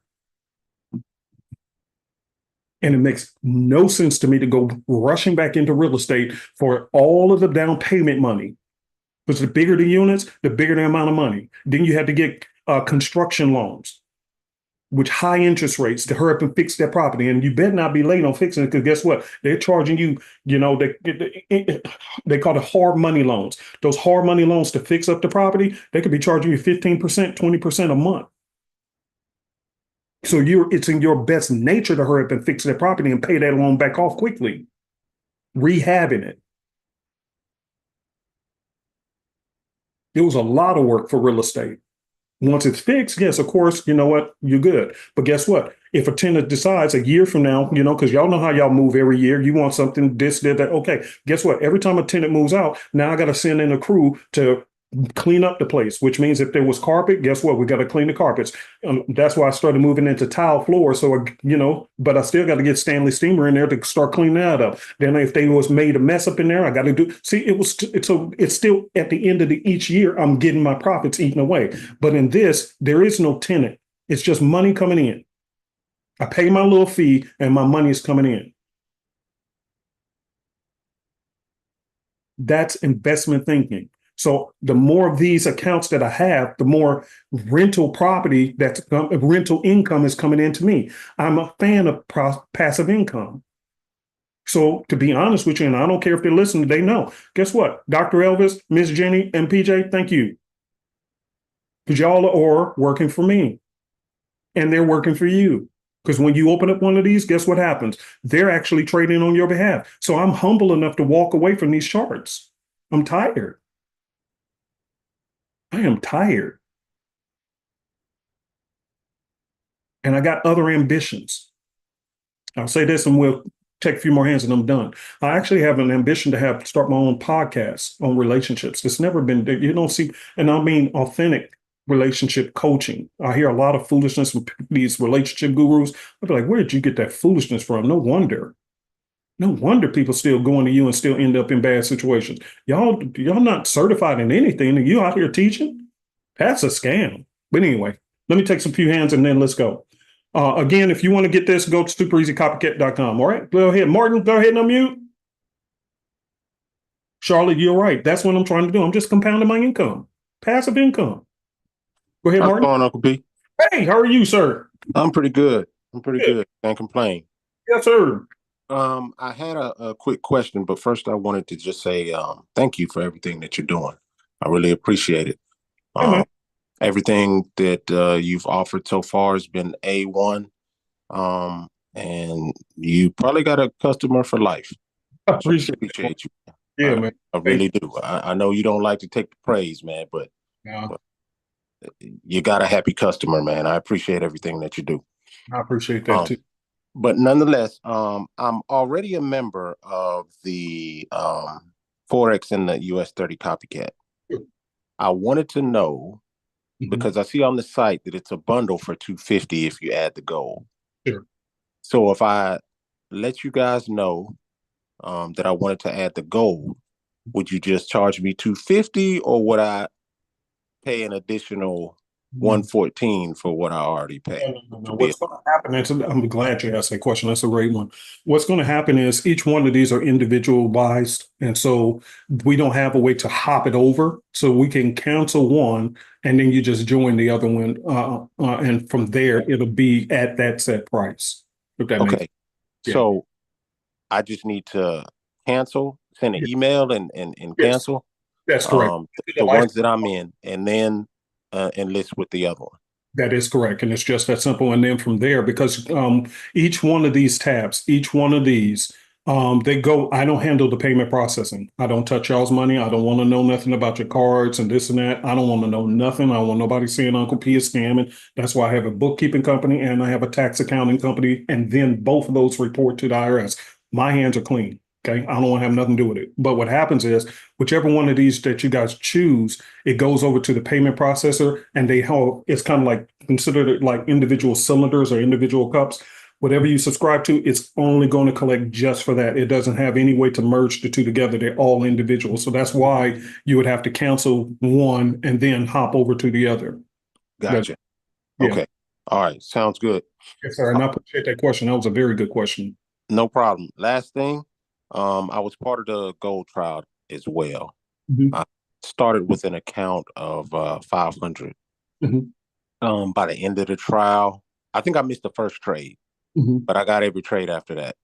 And it makes no sense to me to go rushing back into real estate for all of the down payment money. Because the bigger the units, the bigger the amount of money. Then you had to get construction loans with high interest rates to hurry up and fix that property. And you better not be late on fixing it, because guess what? They're charging you, they call it hard money loans. Those hard money loans to fix up the property, they could be charging you 15%, 20% a month. So it's in your best nature to hurry up and fix that property and pay that loan back off quickly, rehabbing it. It was a lot of work for real estate. Once it's fixed, yes, of course, you know what? You're good. But guess what? If a tenant decides a year from now, because y'all know how y'all move every year, you want something, this, that, okay. Guess what? Every time a tenant moves out, now I got to send in a crew to clean up the place, which means if there was carpet, guess what? We got to clean the carpets. That's why I started moving into tile floors. So, but I still got to get Stanley Steamer in there to start cleaning that up. Then if they was made a mess up in there, I got to do, see, it's still at the end of each year, I'm getting my profits eaten away. But in this, there is no tenant. It's just money coming in. I pay my little fee and my money is coming in. That's investment thinking. So the more of these accounts that I have, the more rental property rental income is coming into me. I'm a fan of passive income. So to be honest with you, and I don't care if they're listening, they know. Guess what? Dr. Elvis, Miss Jenny, and PJ, thank you. Because y'all are working for me. And they're working for you. Because when you open up one of these, guess what happens? They're actually trading on your behalf. So I'm humble enough to walk away from these charts. I'm tired. I am tired. And I got other ambitions. I'll say this and we'll take a few more hands and I'm done. I actually have an ambition to start my own podcast on relationships. It's never been, you don't see, and I mean authentic relationship coaching. I hear a lot of foolishness from these relationship gurus. I'll be like, where did you get that foolishness from? No wonder people still going to you and still end up in bad situations. Y'all not certified in anything. And you out here teaching? That's a scam. But anyway, let me take some few hands and then let's go. Again, if you want to get this, go to supereasycopycat.com. All right, go ahead. Martin, go ahead and unmute. Charlotte, you're right. That's what I'm trying to do. I'm just compounding my income, passive income. Go ahead, How's it Martin. going, Uncle B? Hey, how are you, sir? I'm pretty good. I'm pretty Good. good. Can't complain. Yes, sir. I had a quick question, but first I wanted to just say thank you for everything that you're doing. I really appreciate it. Hey, man. Everything that you've offered so far has been A1. And you probably got a customer for life. I appreciate you. Yeah, man. I really do. I know you don't like to take the praise, man, but you got a happy customer, man. I appreciate everything that you do. I appreciate that too. But nonetheless, I'm already a member of the Forex and the US 30 Copycat. Sure. I wanted to know, because I see on the site that it's a bundle for $250 if you add the gold. Sure. So if I let you guys know that I wanted to add the gold, would you just charge me $250, or would I pay an additional $114 for what I already paid? No. What's going to happen is, I'm glad you asked that question. That's a great one. What's going to happen is each one of these are individualized. And so we don't have a way to hop it over. So we can cancel one and then you just join the other one. And from there, it'll be at that set price. Okay. So I just need to cancel, send an email and cancel. That's correct. The ones that I'm in, and then enlist with the other one. That is correct. And it's just that simple. And then from there, because each one of these tabs, each one of these, they go, I don't handle the payment processing. I don't touch y'all's money. I don't want to know nothing about your cards and this and that. I don't want to know nothing. I don't want nobody saying Uncle P is scamming. That's why I have a bookkeeping company and I have a tax accounting company. And then both of those report to the IRS. My hands are clean. Okay. I don't want to have nothing to do with it. But what happens is whichever one of these that you guys choose, it goes over to the payment processor and it's kind of like considered like individual cylinders or individual cups. Whatever you subscribe to, it's only going to collect just for that. It doesn't have any way to merge the two together. They're all individual. So that's why you would have to cancel one and then hop over to the other. Gotcha. Okay. All right. Sounds good. Yes, sir. And I appreciate that question. That was a very good question. No problem. Last thing, I was part of the gold trial as well. I started with an account of 500. By the end of the trial, I think I missed the first trade. But I got every trade after that.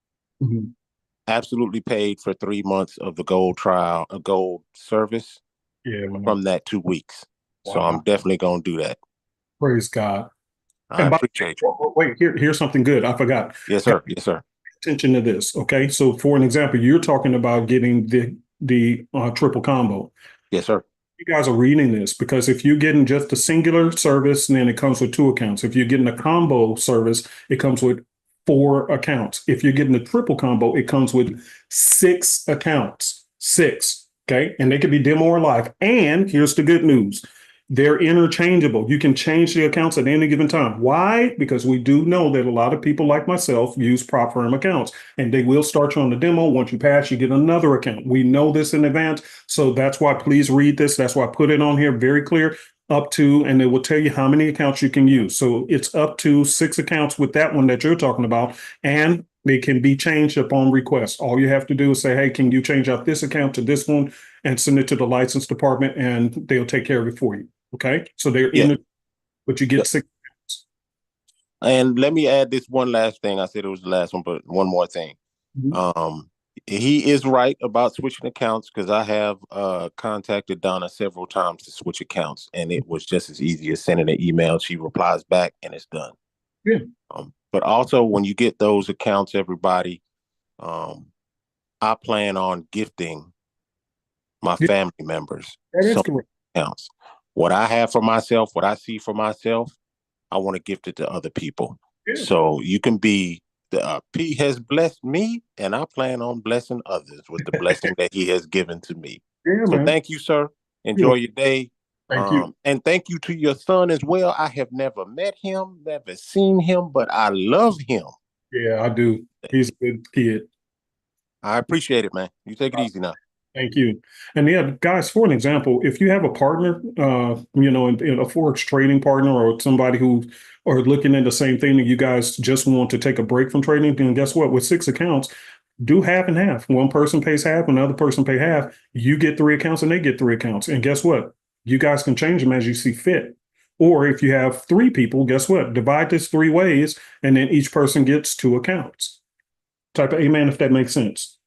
Absolutely paid for 3 months of the gold trial, a gold service from that 2 weeks. Wow. So I'm definitely going to do that. Praise God. I appreciate you. Wait, here's something good. I forgot. Yes, sir. Yes, sir. Attention to this. Okay. So for an example, you're talking about getting the triple combo. Yes, sir. You guys are reading this because if you're getting just a singular service, then it comes with 2 accounts. If you're getting a combo service, it comes with 4 accounts. If you're getting a triple combo, it comes with 6 accounts. 6. Okay. And they could be demo or live. And here's the good news. They're interchangeable. You can change the accounts at any given time. Why? Because we do know that a lot of people like myself use prop firm accounts and they will start you on the demo. Once you pass, you get another account. We know this in advance. So that's why please read this. That's why I put it on here very clear. Up to, and it will tell you how many accounts you can use. So it's up to 6 accounts with that one that you're talking about, and they can be changed upon request. All you have to do is say, hey, can you change out this account to this one and send it to the license department and they'll take care of it for you. Okay. So they're in it, but you get 6 accounts. And let me add this one last thing. I said it was the last one, but one more thing. He is right about switching accounts because I have contacted Donna several times to switch accounts, and it was just as easy as sending an email. She replies back, and it's done. Yeah. But also, when you get those accounts, everybody, I plan on gifting my family members some accounts. What I have for myself, what I see for myself, I want to gift it to other people. Yeah. So you can be. P has blessed me, and I plan on blessing others with the blessing that he has given to me. Yeah, so thank you, sir. Enjoy your day. Thank you. And thank you to your son as well. I have never met him, never seen him, but I love him. Yeah, I do. He's a good kid. I appreciate it, man. You take it easy now. Thank you. And yeah, guys, for an example, if you have a partner, in a Forex trading partner or somebody who are looking at the same thing and you guys just want to take a break from trading, then guess what? With 6 accounts, do half and half. One person pays half, another person pay half. You get 3 accounts and they get 3 accounts. And guess what? You guys can change them as you see fit. Or if you have 3 people, guess what? Divide this 3 ways and then each person gets 2 accounts. Type of amen if that makes sense.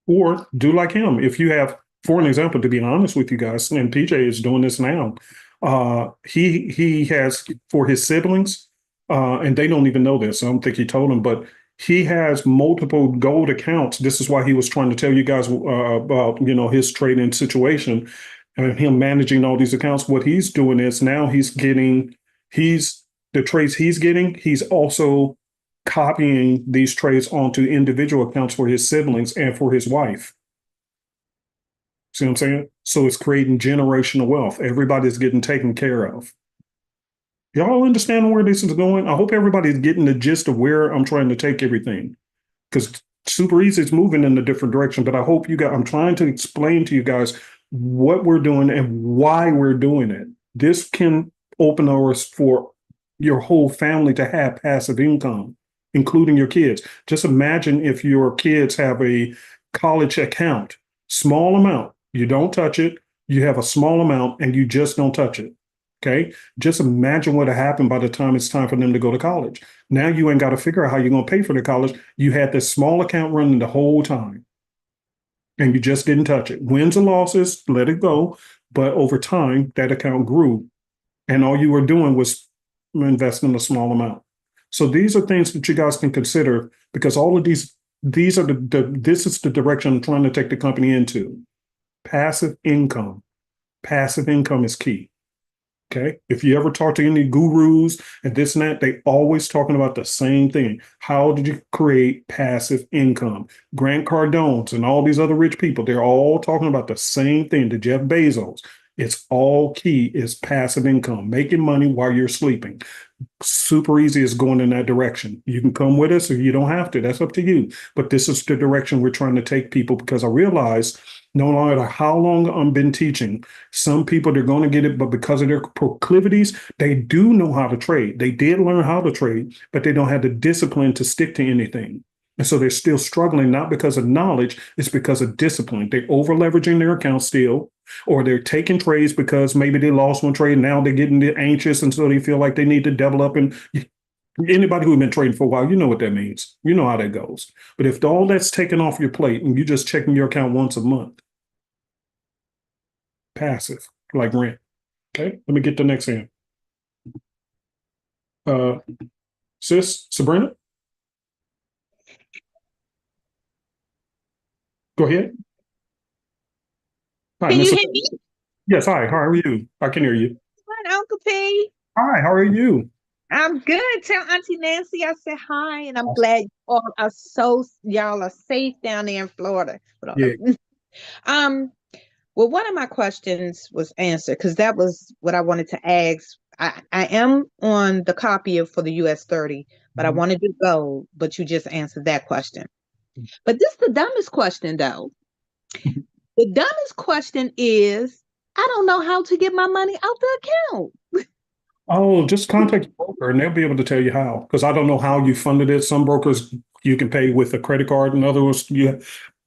Or do like him. If you have, for an example, to be honest with you guys, and PJ is doing this now, he has for his siblings, and they don't even know this. I don't think he told them, but he has multiple gold accounts. This is why he was trying to tell you guys about his trading situation and him managing all these accounts. What he's doing is now the trades he's getting, he's also copying these trades onto individual accounts for his siblings and for his wife. See what I'm saying? So it's creating generational wealth. Everybody's getting taken care of. Y'all understand where this is going? I hope everybody's getting the gist of where I'm trying to take everything. Because Super Easy is moving in a different direction, but I hope I'm trying to explain to you guys what we're doing and why we're doing it. This can open doors for your whole family to have passive income, including your kids. Just imagine if your kids have a college account, small amount, you don't touch it, you have a small amount and you just don't touch it. Okay. Just imagine what happened by the time it's time for them to go to college. Now you ain't got to figure out how you're going to pay for the college. You had this small account running the whole time and you just didn't touch it. Wins and losses, let it go. But over time, that account grew and all you were doing was investing a small amount. So these are things that you guys can consider because all of these are this is the direction I'm trying to take the company into. Passive income. Passive income is key. Okay. If you ever talk to any gurus and this and that, they always talking about the same thing. How did you create passive income? Grant Cardone's and all these other rich people, they're all talking about the same thing. The Jeff Bezos. It's all key is passive income, making money while you're sleeping. Super Easy is going in that direction. You can come with us or you don't have to. That's up to you. But this is the direction we're trying to take people because I realize no matter how long I've been teaching, some people, they're going to get it, but because of their proclivities, they do know how to trade. They did learn how to trade, but they don't have the discipline to stick to anything. And so they're still struggling, not because of knowledge, it's because of discipline. They're over leveraging their accounts still, or they're taking trades because maybe they lost one trade. Now they're getting anxious. And so they feel like they need to double up. And anybody who's been trading for a while, you know what that means. You know how that goes. But if all that's taken off your plate and you're just checking your account once a month, passive, like rent. Okay, let me get the next hand. Sabrina? Go ahead. Hi, Can you hear me? Yes, hi, how are you? I can hear you. Hi, Uncle P. Hi, how are you? I'm good. Tell Auntie Nancy I said hi, and I'm glad y'all are safe down there in Florida. Yeah. Well, one of my questions was answered because that was what I wanted to ask. I am on the copy for the US 30, but I wanted to go, but you just answered that question. But this is the dumbest question, though. The dumbest question is, I don't know how to get my money out the account. Oh, just contact your broker and they'll be able to tell you how. Because I don't know how you funded it. Some brokers you can pay with a credit card, and others you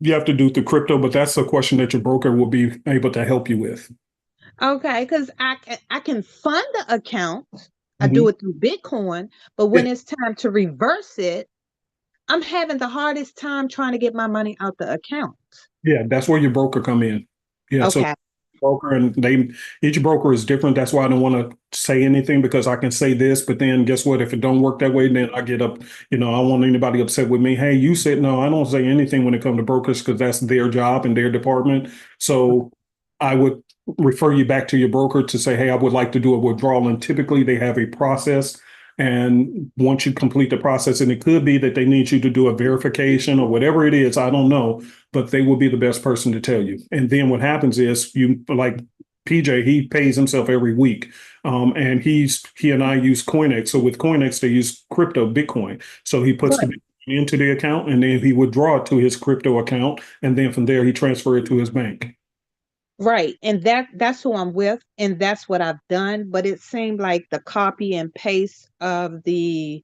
have to do through crypto. But that's a question that your broker will be able to help you with. Okay, because I can fund the account. I do it through Bitcoin, but when it's time to reverse it, I'm having the hardest time trying to get my money out the account. Yeah, that's where your broker come in. Yeah, okay. So broker and each broker is different. That's why I don't want to say anything because I can say this, but then guess what? If it don't work that way, then I get up. I don't want anybody upset with me. Hey, you said no. I don't say anything when it comes to brokers because that's their job and their department. So I would refer you back to your broker to say, hey, I would like to do a withdrawal. And typically they have a process. And once you complete the process, and it could be that they need you to do a verification or whatever it is, I don't know, but they will be the best person to tell you. And then what happens is like PJ, he pays himself every week. And he and I use CoinEx. So with CoinEx, they use crypto, Bitcoin. So he puts the Bitcoin into the account, and then he would draw it to his crypto account, and then from there he transfer it to his bank. Right. And that's who I'm with, and that's what I've done. But it seemed like the copy and paste of the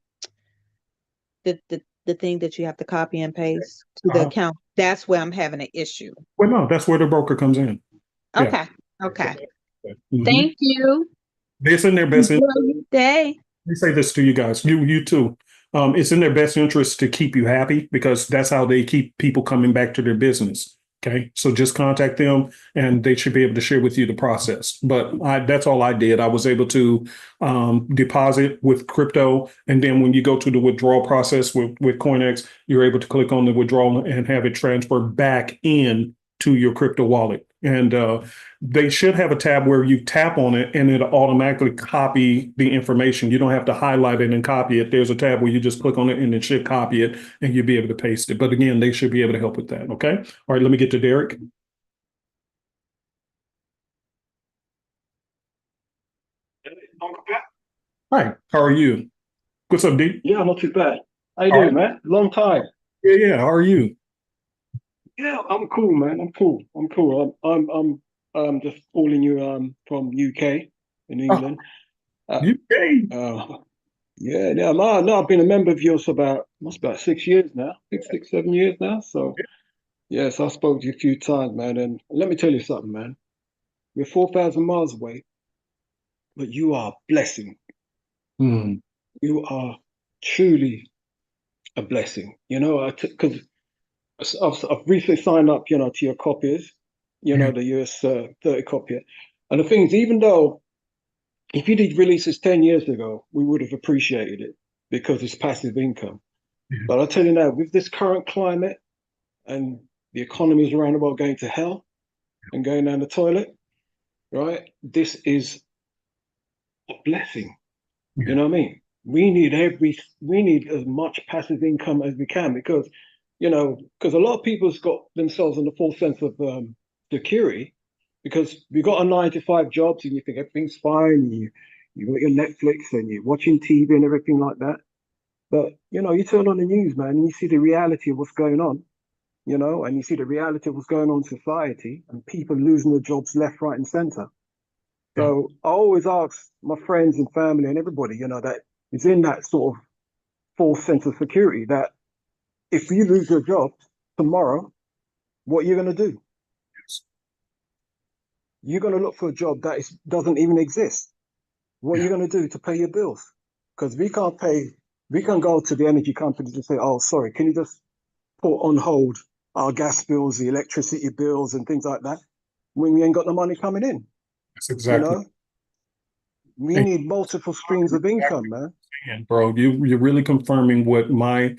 thing that you have to copy and paste to the account, that's where I'm having an issue. Well, no, that's where the broker comes in. Yeah. Okay. Okay. Mhm. Thank you. It's in their best Enjoy interest. your day. Let me say this to you guys, you too. It's in their best interest to keep you happy, because that's how they keep people coming back to their business. Okay, so just contact them, and they should be able to share with you the process. But that's all I did. I was able to deposit with crypto, and then when you go to the withdrawal process with CoinEx, you're able to click on the withdrawal and have it transfer back in to your crypto wallet. And they should have a tab where you tap on it and it'll automatically copy the information. You don't have to highlight it and copy it. There's a tab where you just click on it and it should copy it, and you'll be able to paste it. But again, they should be able to help with that. Okay. All right. Let me get to Derek. Hi. How are you? What's up, D? Yeah, not too bad. How you doing, man? Long time. Yeah. How are you? Yeah, I'm cool, man. I'm cool. I'm just calling you from UK in England. UK. Yeah. No, I've been a member of yours for about 6 years now. 7 years now. So yes, I spoke to you a few times, man. And let me tell you something, man. We're 4,000 miles away, but you are a blessing. Mm. You are truly a blessing. You know, because I've recently signed up, to your copiers, the US 30 copier. And the thing is, even though if you did release this 10 years ago, we would have appreciated it because it's passive income. Yeah. But I'll tell you now, with this current climate and the economies around the world going to hell and going down the toilet, right? This is a blessing. Yeah. You know what I mean? We need as much passive income as we can, because because a lot of people's got themselves in a false sense of security, because we got a 9 to 5 jobs and you think everything's fine. You got your Netflix and you're watching TV and everything like that. But you turn on the news, man, and you see the reality of what's going on. And you see the reality of what's going on in society, and people losing their jobs left, right, and center. So I always ask my friends and family and everybody, that is in that sort of false sense of security, that if you lose your job tomorrow, what are you going to do? You're going to look for a job that doesn't even exist. What are you going to do to pay your bills? Because we can't go to the energy companies and say, oh, sorry, can you just put on hold our gas bills, the electricity bills and things like that, when we ain't got the money coming in? That's exactly. We need multiple streams of income, man. Bro, you're really confirming what my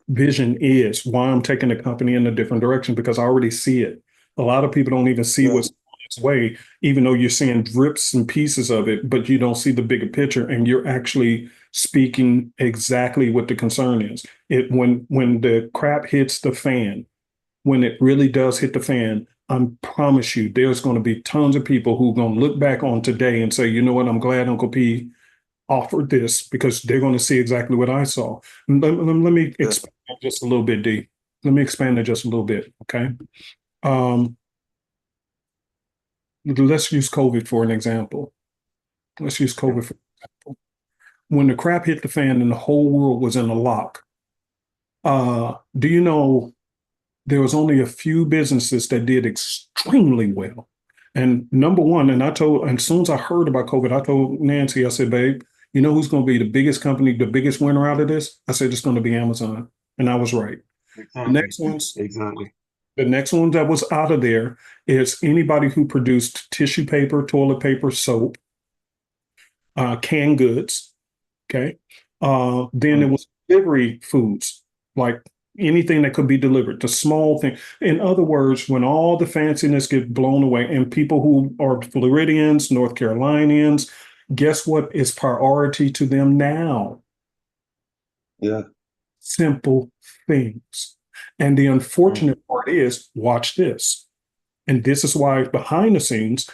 vision is, why I'm taking the company in a different direction, because I already see it. A lot of people don't even see what's on its way, even though you're seeing drips and pieces of it, but you don't see the bigger picture, and you're actually speaking exactly what the concern is. When the crap hits the fan, when it really does hit the fan, I promise you, there's going to be tons of people who are going to look back on today and say, you know what, I'm glad Uncle P offered this, because they're going to see exactly what I saw. Let me expand that just a little bit, D. Let me expand it just a little bit, okay? Let's use COVID for an example. When the crap hit the fan and the whole world was in a lock, do you know there was only a few businesses that did extremely well? And number one, and as soon as I heard about COVID, I told Nancy, I said, babe, you know who's going to be the biggest company, the biggest winner out of this? I said, it's going to be Amazon. And I was right. Exactly. The next one that was out of there is anybody who produced tissue paper, toilet paper, soap, canned goods. Okay. Then it was delivery foods, like anything that could be delivered, the small thing. In other words, when all the fanciness gets blown away and people who are Floridians, North Carolinians, guess what is priority to them now? Yeah. Simple things. And the unfortunate part is, watch this. And this is why behind the scenes,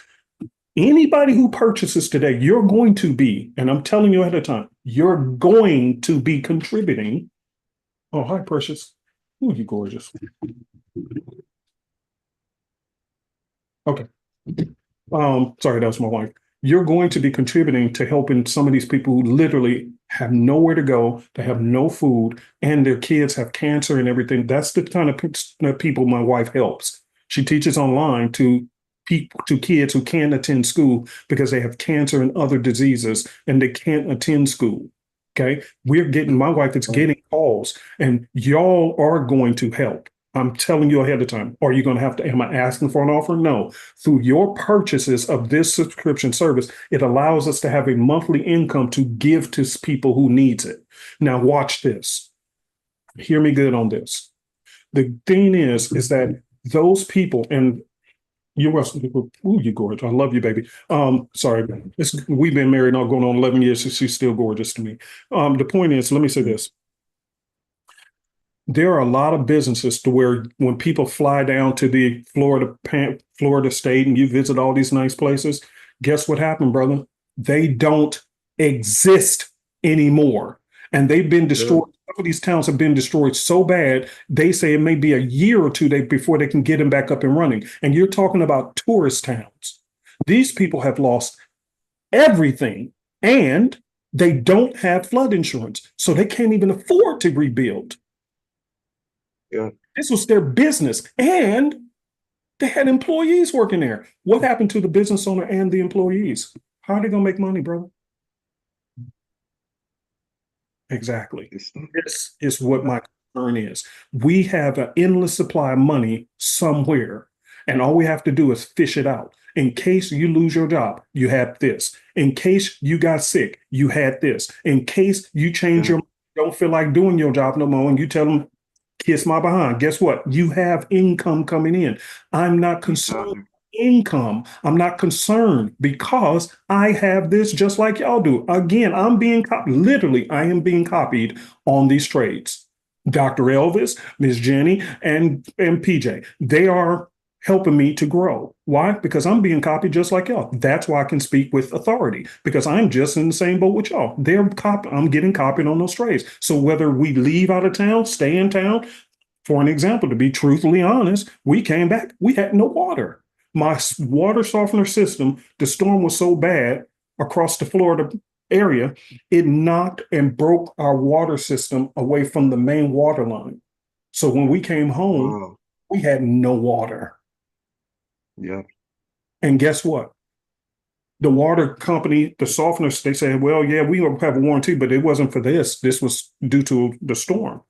anybody who purchases today, you're going to be, and I'm telling you ahead of time, you're going to be contributing Oh, hi, Precious. Ooh, you gorgeous. Okay. Sorry, that was my wife. You're going to be contributing to helping some of these people who literally have nowhere to go, they have no food, and their kids have cancer and everything. That's the kind of people my wife helps. She teaches online to people, to kids who can't attend school because they have cancer and other diseases and they can't attend school. Okay. My wife is getting calls, and y'all are going to help. I'm telling you ahead of time. Are you going to have to, am I asking for an offer? No. Through your purchases of this subscription service, it allows us to have a monthly income to give to people who needs it. Now watch this. Hear me good on this. The thing is that those people, and you must, ooh, you gorgeous. I love you, baby. Sorry, we've been married now going on 11 years, so she's still gorgeous to me. The point is, let me say this. There are a lot of businesses to where when people fly down to the Florida state and you visit all these nice places, guess what happened, brother? They don't exist anymore. And they've been destroyed. Some of these towns have been destroyed so bad, they say it may be a year or two before they can get them back up and running. And you're talking about tourist towns. These people have lost everything, and they don't have flood insurance. So they can't even afford to rebuild. Yeah. This was their business, and they had employees working there. What happened to the business owner and the employees? How are they going to make money, brother? Exactly. This is what my concern is. We have an endless supply of money somewhere, and all we have to do is fish it out. In case you lose your job, you have this. In case you got sick, you had this. In case you change your mind, don't feel like doing your job no more, and you tell them, kiss my behind. Guess what? You have income coming in. I'm not concerned with income. I'm not concerned because I have this just like y'all do. Again, I'm being copied. Literally, I am being copied on these trades. Dr. Elvis, Ms. Jenny, and PJ, they are helping me to grow. Why? Because I'm being copied just like y'all. That's why I can speak with authority, because I'm just in the same boat with y'all. I'm getting copied on those trades. So whether we leave out of town, stay in town, for an example, to be truthfully honest, we came back, we had no water. My water softener system, the storm was so bad across the Florida area, it knocked and broke our water system away from the main water line. So when we came home, we had no water. Yeah. And guess what? The water company, the softeners, they said, well, yeah, we have a warranty, but it wasn't for this. This was due to the storm.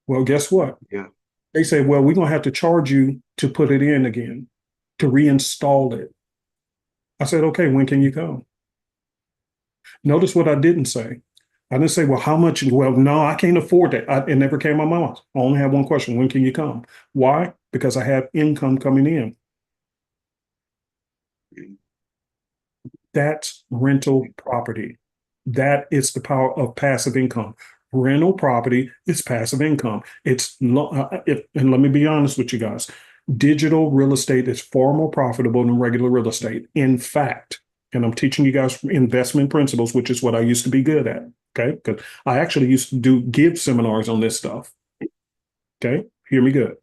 Well, guess what? Yeah. They say, well, we're going to have to charge you to put it in again, to reinstall it. I said, okay, when can you come? Notice what I didn't say. I didn't say, well, how much? Well, no, I can't afford that. It never came out of my mouth. I only had one question. When can you come? Why? Because I have income coming in. That's rental property. That is the power of passive income. Rental property is passive income. And let me be honest with you guys, digital real estate is far more profitable than regular real estate. In fact, and I'm teaching you guys investment principles, which is what I used to be good at. Okay. Because I actually used to give seminars on this stuff. Okay. Hear me good.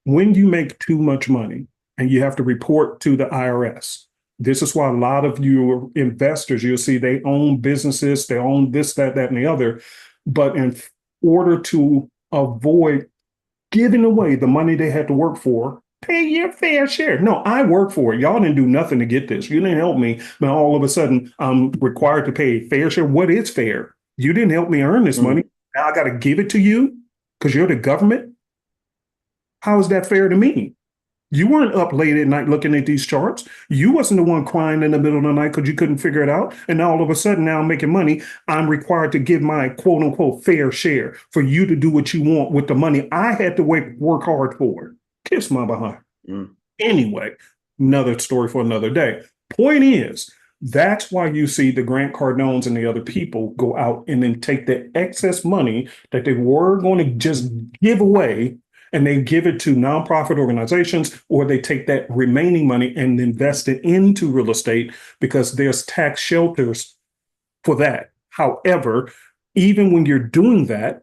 When you make too much money and you have to report to the IRS, this is why a lot of you investors, you'll see they own businesses, they own this, that, and the other. But in order to avoid giving away the money they had to work for, pay your fair share. No, I work for it. Y'all didn't do nothing to get this. You didn't help me. Now all of a sudden I'm required to pay a fair share. What is fair? You didn't help me earn this money. Now I got to give it to you because you're the government. How is that fair to me? You weren't up late at night looking at these charts. You wasn't the one crying in the middle of the night because you couldn't figure it out. And now all of a sudden, now I'm making money. I'm required to give my quote unquote fair share for you to do what you want with the money I had to work hard for. Kiss my behind. Anyway, another story for another day. Point is, that's why you see the Grant Cardones and the other people go out and then take the excess money that they were going to just give away, and they give it to nonprofit organizations, or they take that remaining money and invest it into real estate because there's tax shelters for that. However, even when you're doing that,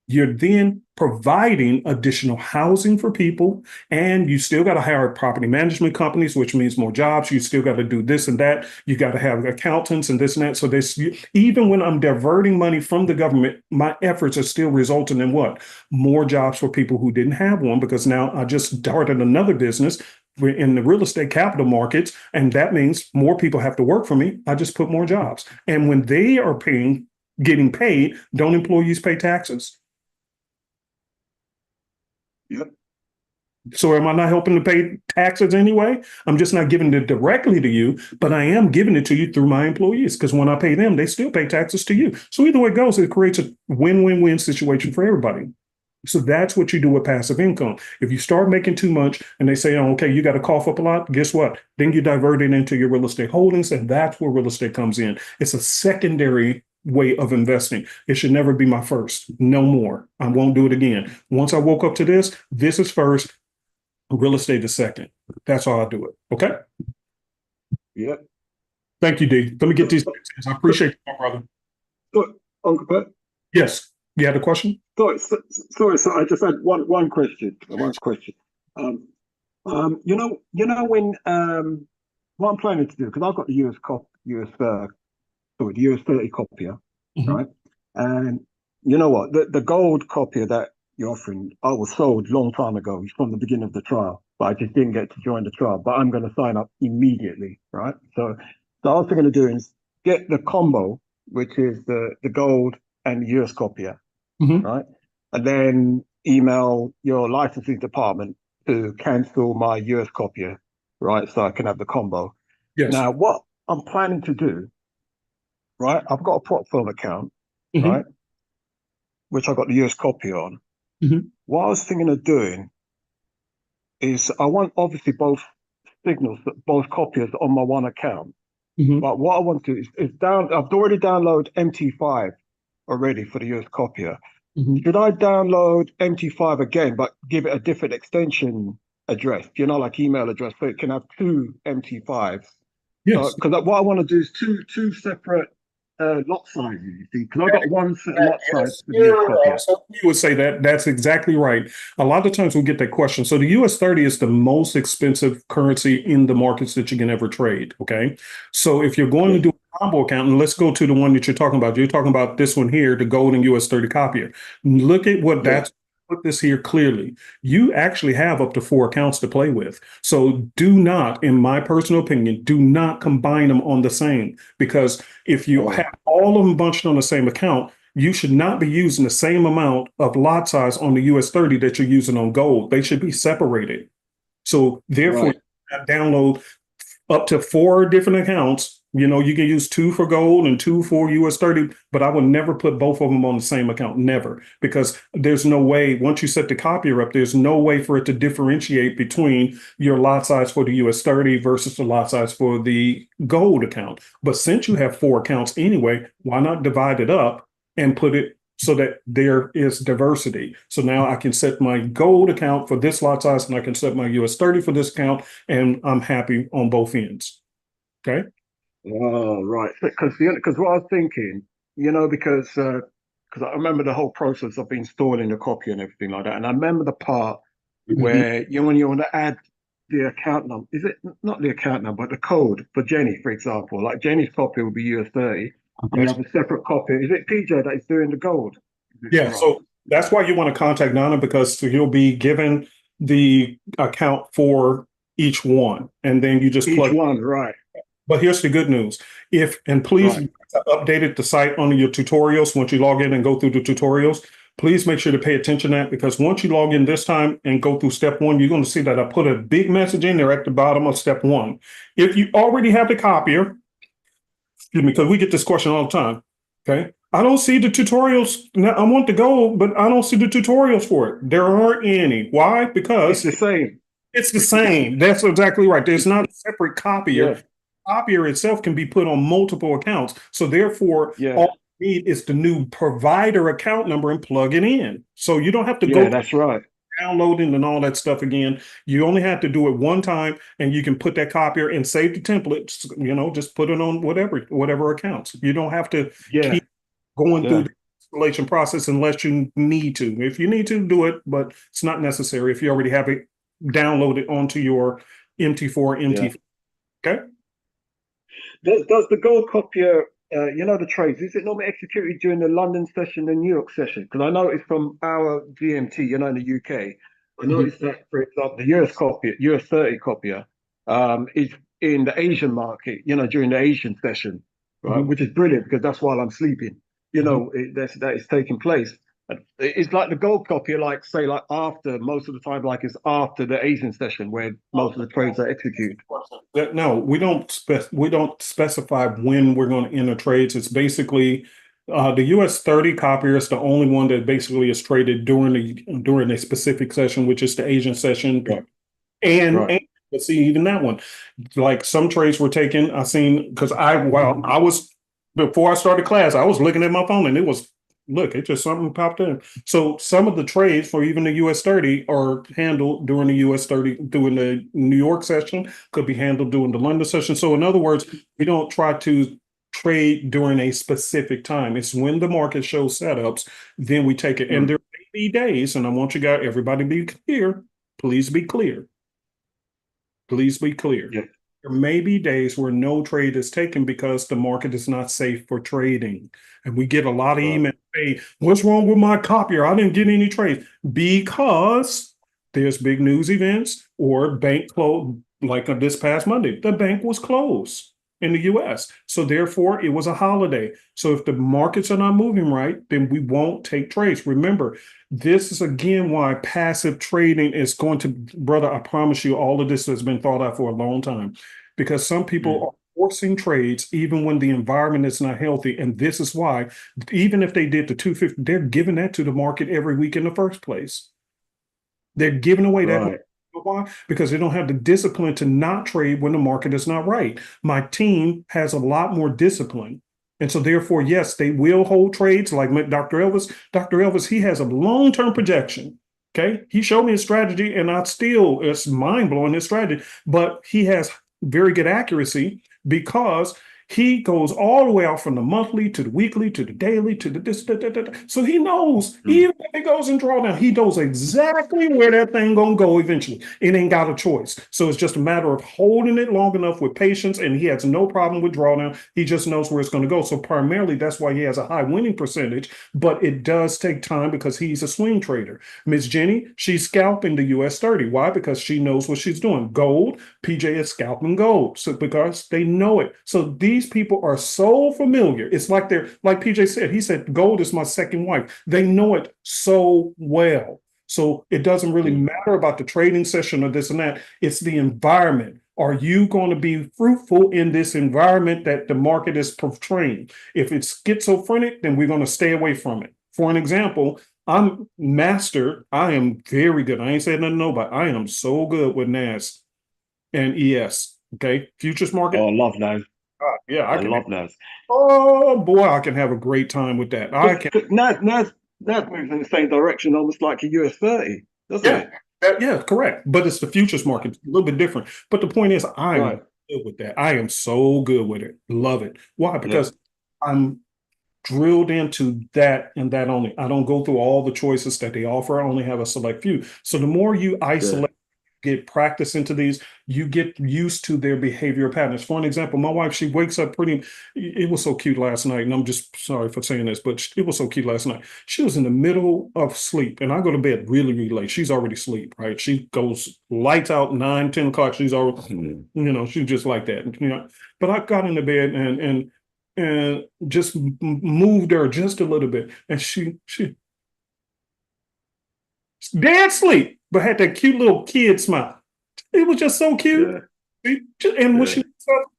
You're then providing additional housing for people, and you still got to hire property management companies, which means more jobs. You still got to do this and that. You got to have accountants and this and that. So this, even when I'm diverting money from the government, my efforts are still resulting in what? More jobs for people who didn't have one, because now I just started another business. We're in the real estate capital markets, and that means more people have to work for me. I just put more jobs. And when they are getting paid, don't employees pay taxes? Yep. So am I not helping to pay taxes anyway? I'm just not giving it directly to you, but I am giving it to you through my employees, because when I pay them, they still pay taxes to you. So either way it goes, it creates a win-win-win situation for everybody. So that's what you do with passive income. If you start making too much and they say, oh, okay, you got to cough up a lot, guess what? Then you divert it into your real estate holdings, and that's where real estate comes in. It's a secondary way of investing. It should never be my first. No more. I won't do it again. Once I woke up to this is first, real estate is second. That's how I do it. Okay? Yep. Thank you, D. Let me get these. I appreciate you, my brother. So, Uncle Pat? Yes. You had a question? Sorry, so I just had one question. You know when what I'm planning to do, because I've got the the US 30 copier, right? And you know what? The gold copier that you're offering, I was sold long time ago. It's from the beginning of the trial, but I just didn't get to join the trial. But I'm going to sign up immediately, right? So I was going to do is get the combo, which is the gold and the US copier. Right, and then email your licensing department to cancel my US copier, right, so I can have the combo. Yes. Now, what I'm planning to do, right, I've got a prop firm account, right, which I got the US copy on. What I was thinking of doing is I want obviously both signals, both copiers on my one account. But what I want to do is I've already downloaded MT5 already for the US copier. Should I download MT5 again, but give it a different extension address, like email address, so it can have two MT5s? Yes. Because what I want to do is two separate lot sizes, you see, because I've got one set lot size for the US copy. You would say that. That's exactly right. A lot of times we get that question. So the US 30 is the most expensive currency in the markets that you can ever trade. Okay. So if you're going to do a combo account, and let's go to the one that you're talking about. You're talking about this one here, the golden US 30 copier. Look at what that's. Put this here clearly. You actually have up to 4 accounts to play with. So do not, in my personal opinion, do not combine them on the same, because if you have all of them bunched on the same account, you should not be using the same amount of lot size on the US 30 that you're using on gold. They should be separated. So therefore, download up to 4 different accounts. You can use 2 for gold and 2 for US 30, but I would never put both of them on the same account, never, because there's no way, once you set the copier up, there's no way for it to differentiate between your lot size for the US 30 versus the lot size for the gold account. But since you have 4 accounts anyway, why not divide it up and put it so that there is diversity? So now I can set my gold account for this lot size, and I can set my US 30 for this account, and I'm happy on both ends. Okay. Oh, right. Because what I was thinking, because I remember the whole process of installing the copy and everything like that. And I remember the part where when you want to add the account number, is it not the account number, but the code for Jenny, for example? Like Jenny's copy will be US 30. You have a separate copy. Is it PJ that is doing the gold? Yeah. So that's why you want to contact Donna, because you'll be given the account for each one, and then you just plug each one, right? But here's the good news. Please update the site on your tutorials. Once you log in and go through the tutorials, please make sure to pay attention to that, because once you log in this time and go through step 1, you're going to see that I put a big message in there at the bottom of step 1. If you already have the copier, excuse me, because we get this question all the time. Okay. I don't see the tutorials. Now, I want the gold, but I don't see the tutorials for it. There aren't any. Why? Because it's the same. It's the same. That's exactly right. There's not a separate copier. Yeah. Copier itself can be put on multiple accounts. So therefore, all you need is the new provider account number and plug it in. So you don't have to go that's right. downloading and all that stuff again. You only have to do it one time, and you can put that copier and save the templates, just put it on whatever accounts. You don't have to keep going through installation process unless you need to. If you need to, do it, but it's not necessary if you already have it downloaded onto your MT4, MT5. Okay. Does the gold copier, the trades, is it normally executed during the London session and New York session? Because I noticed from our GMT, in the UK, I noticed that, for example, the US 30 copier is in the Asian market, during the Asian session, right? Which is brilliant because that's while I'm sleeping, that is taking place. It's like the gold copier, after, most of the time, it's after the Asian session where most of the trades are executed. No, we don't specify when we're going to enter trades. It's basically the US 30 copier is the only one that basically is traded during a specific session, which is the Asian session. Right. And let's see, even that one, like some trades were taken. I seen because before I started class, I was looking at my phone and it just something popped in. So some of the trades for even the US 30 are handled during the US 30, during the New York session, could be handled during the London session. So in other words, we don't try to trade during a specific time. It's when the market shows setups, then we take it. And there may be days, and I want everybody to be clear. Please be clear. Please be clear. Yep. There may be days where no trade is taken because the market is not safe for trading. And we get a lot of emails saying, what's wrong with my copier? I didn't get any trades. Because there's big news events or bank close, like this past Monday, the bank was closed in the US. So therefore, it was a holiday. So if the markets are not moving right, then we won't take trades. Remember, this is again why passive trading is going to, brother, I promise you, all of this has been thought out for a long time, because some people are forcing trades even when the environment is not healthy. And this is why, even if they did the 250, they're giving that to the market every week in the first place. They're giving away that. Why? Because they don't have the discipline to not trade when the market is not right. My team has a lot more discipline. And so therefore, yes, they will hold trades like Dr. Elvis. Dr. Elvis, he has a long-term projection. Okay. He showed me a strategy and it's mind-blowing, his strategy, but he has very good accuracy because he goes all the way out from the monthly to the weekly to the daily to the this. So he knows, even if it goes in drawdown, he knows exactly where that thing gonna go eventually. It ain't got a choice. So it's just a matter of holding it long enough with patience, and he has no problem with drawdown. He just knows where it's going to go. So primarily, that's why he has a high winning percentage, but it does take time because he's a swing trader. Miss Jenny, she's scalping the US 30. Why? Because she knows what she's doing. Gold, PJ is scalping gold. So because they know it. So these people are so familiar. It's like like PJ said, he said, gold is my second wife. They know it so well. So it doesn't really matter about the trading session or this and that. It's the environment. Are you going to be fruitful in this environment that the market is portraying? If it's schizophrenic, then we're going to stay away from it. For an example, I am very good. I ain't saying nothing, but I am so good with NAS and ES. Okay. Futures market. Oh, I love NAS. Yeah, I love NAS. Oh boy, I can have a great time with that. NAS moves in the same direction, almost like a US 30, doesn't it? Yeah, correct. But it's the futures market, it's a little bit different. But the point is, I am good with that. I am so good with it. Love it. Why? Because I'm drilled into that and that only. I don't go through all the choices that they offer. I only have a select few. So the more you isolate, get practice into these, you get used to their behavior patterns. For an example, my wife, she wakes up it was so cute last night, and I'm just sorry for saying this, but it was so cute last night. She was in the middle of sleep, and I go to bed really, really late. She's already asleep, right? She goes lights out 9, 10 o'clock. She's already, she's just like that. But I got into bed and just moved her just a little bit, and she dead sleep, but had that cute little kid smile. It was just so cute. And when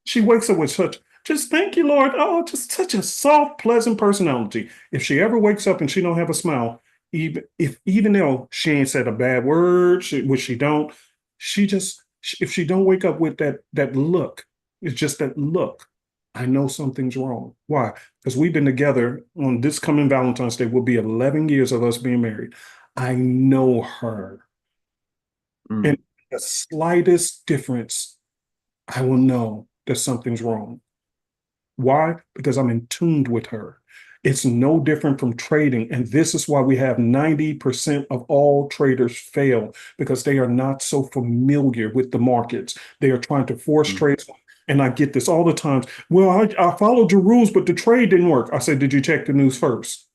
she wakes up with such, just thank you, Lord. Oh, just such a soft, pleasant personality. If she ever wakes up and she don't have a smile, even though she ain't said a bad word, which she don't, if she don't wake up with that look, it's just that look. I know something's wrong. Why? Because we've been together on this coming Valentine's Day. Will be 11 years of us being married. I know her. And the slightest difference, I will know that something's wrong. Why? Because I'm in tune with her. It's no different from trading. And this is why we have 90% of all traders fail, because they are not so familiar with the markets. They are trying to force trades. And I get this all the time. Well, I followed your rules, but the trade didn't work. I said, did you check the news first?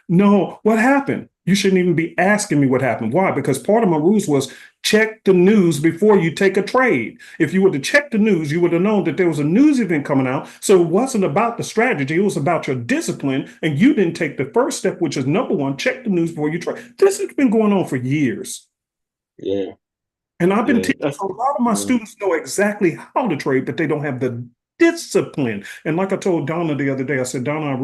No, what happened? You shouldn't even be asking me what happened. Why? Because part of my rules was check the news before you take a trade. If you would have checked the news, you would have known that there was a news event coming out. So it wasn't about the strategy. It was about your discipline. And you didn't take the first step, which is number one, check the news before you trade. This has been going on for years. Yeah. And I've been teaching, a lot of my students know exactly how to trade, but they don't have the discipline. And like I told Donna the other day, I said, Donna,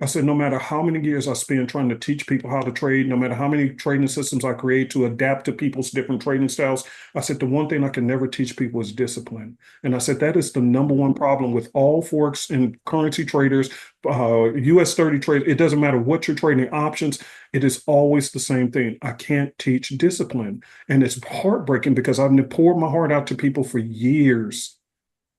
I said, no matter how many years I spend trying to teach people how to trade, no matter how many trading systems I create to adapt to people's different trading styles, I said, the one thing I can never teach people is discipline. And I said, that is the number one problem with all Forex and currency traders, US 30 traders. It doesn't matter what you're trading, options, it is always the same thing. I can't teach discipline. And it's heartbreaking because I've poured my heart out to people for years,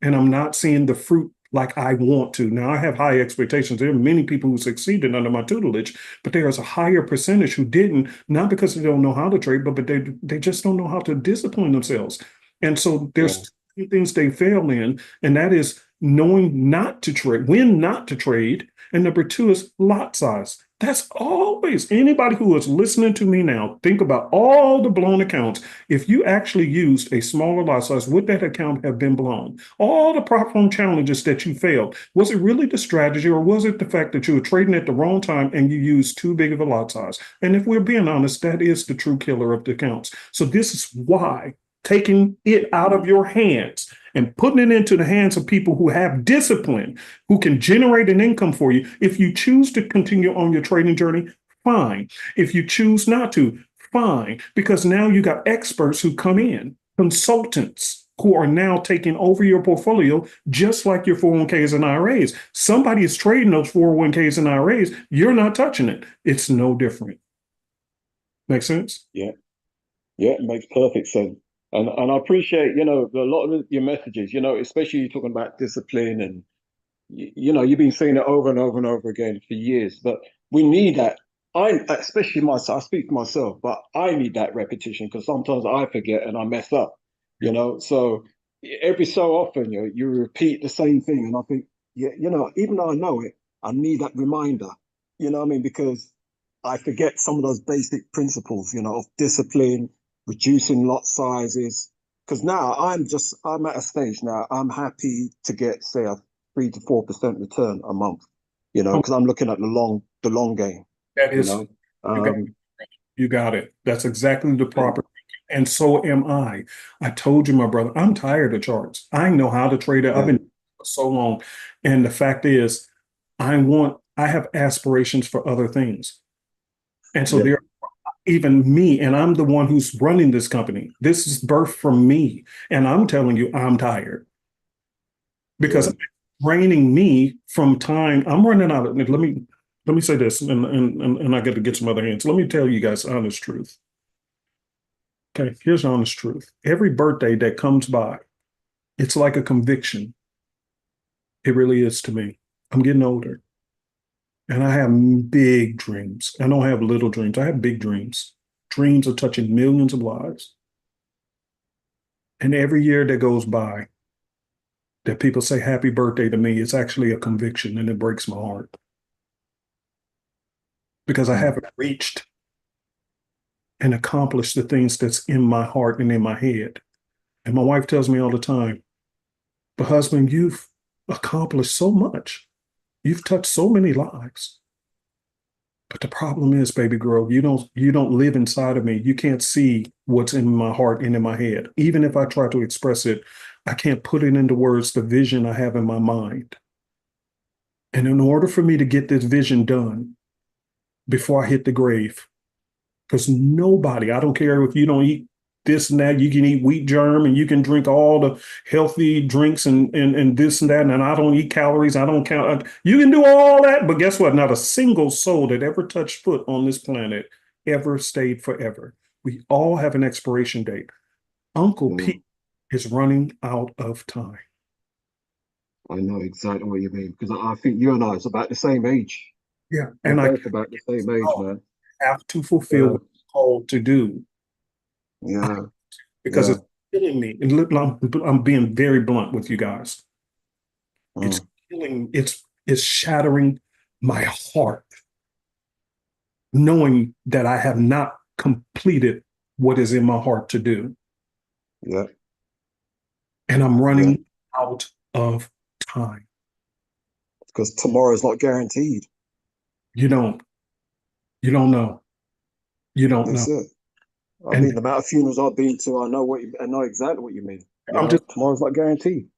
and I'm not seeing the fruit like I want to. Now, I have high expectations. There are many people who succeeded under my tutelage, but there is a higher percentage who didn't, not because they don't know how to trade, but they just don't know how to discipline themselves. And so there's two things they fail in, and that is knowing not to trade, when not to trade. And number two is lot size. That's always, anybody who is listening to me now, think about all the blown accounts. If you actually used a smaller lot size, would that account have been blown? All the prop firm challenges that you failed, was it really the strategy, or was it the fact that you were trading at the wrong time and you used too big of a lot size? And if we're being honest, that is the true killer of the accounts. So this is why taking it out of your hands and putting it into the hands of people who have discipline, who can generate an income for you. If you choose to continue on your trading journey, fine. If you choose not to, fine. Because now you got experts who come in, consultants who are now taking over your portfolio, just like your 401ks and IRAs. Somebody is trading those 401ks and IRAs. You're not touching it. It's no different. Make sense? Yeah. Yeah, it makes perfect sense. And I appreciate, a lot of your messages, especially you talking about discipline, and, you've been saying it over and over and over again for years, but we need that. Especially myself, I speak for myself, but I need that repetition, because sometimes I forget and I mess up, so every so often you repeat the same thing. And I think, even though I know it, I need that reminder, what I mean? Because I forget some of those basic principles, of discipline, reducing lot sizes. Because now I'm at a stage now, I'm happy to get, say, a 3 to 4% return a month, because I'm looking at the long game. That is, you got it. That's exactly the proper. And so am I. I told you, my brother, I'm tired of charts. I know how to trade it. I've been for so long. And the fact is, I have aspirations for other things. And so there, even me, and I'm the one who's running this company. This is birthed from me. And I'm telling you, I'm tired. Because it's draining me from time. I'm running out of, let me say this, and I got to get some other hands. Let me tell you guys the honest truth. Okay, here's the honest truth. Every birthday that comes by, it's like a conviction. It really is to me. I'm getting older. And I have big dreams. I don't have little dreams. I have big dreams. Dreams of touching millions of lives. And every year that goes by, that people say happy birthday to me, it's actually a conviction, and it breaks my heart. Because I haven't reached and accomplished the things that's in my heart and in my head. And my wife tells me all the time, but husband, you've accomplished so much. You've touched so many lives. But the problem is, baby girl, you don't live inside of me. You can't see what's in my heart and in my head. Even if I try to express it, I can't put it into words, the vision I have in my mind. And in order for me to get this vision done before I hit the grave, because nobody, I don't care if you don't eat this and that, you can eat wheat germ and you can drink all the healthy drinks and this and that, and I don't eat calories, I don't count. You can do all that, but guess what? Not a single soul that ever touched foot on this planet ever stayed forever. We all have an expiration date. Uncle Pete is running out of time. I know exactly what you mean because I think you and I is about the same age. Yeah. We're And I both about the same age, man. have to fulfill Yeah, what I'm called to do yeah, because yeah. it's killing me. And look, I'm being very blunt with you guys. It's Mm, killing, it's shattering my heart, knowing that I have not completed what is in my heart to do. yeah, And I'm yeah. running out of time. Because tomorrow is not guaranteed. You don't, you don't know. You don't know. That's it. I And mean, the amount of funerals I've been to, I know exactly what you mean. You I'm know, just, tomorrow's not guaranteed.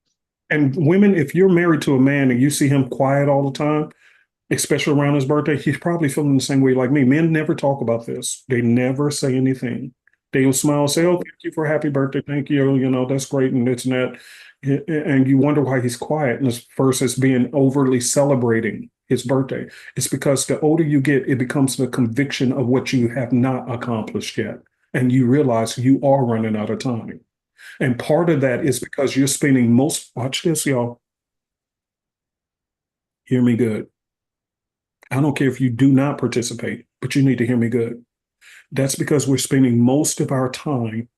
and women, if you're married to a man and you see him quiet all the time, especially around his birthday, he's probably feeling the same way like me. Men never talk about this. They never say anything. They'll smile, say, "Oh, thank you for a happy birthday. Thank you. You know, that's great." And it's not. And you wonder why he's quiet. And versus being overly celebrating his birthday. It's because the older you get, it becomes the conviction of what you have not accomplished yet. And you realize you are running out of time. And part of that is because you're spending watch this, y'all. Hear me good. I don't care if you do not participate, but you need to hear me good. That's because we're spending most of our time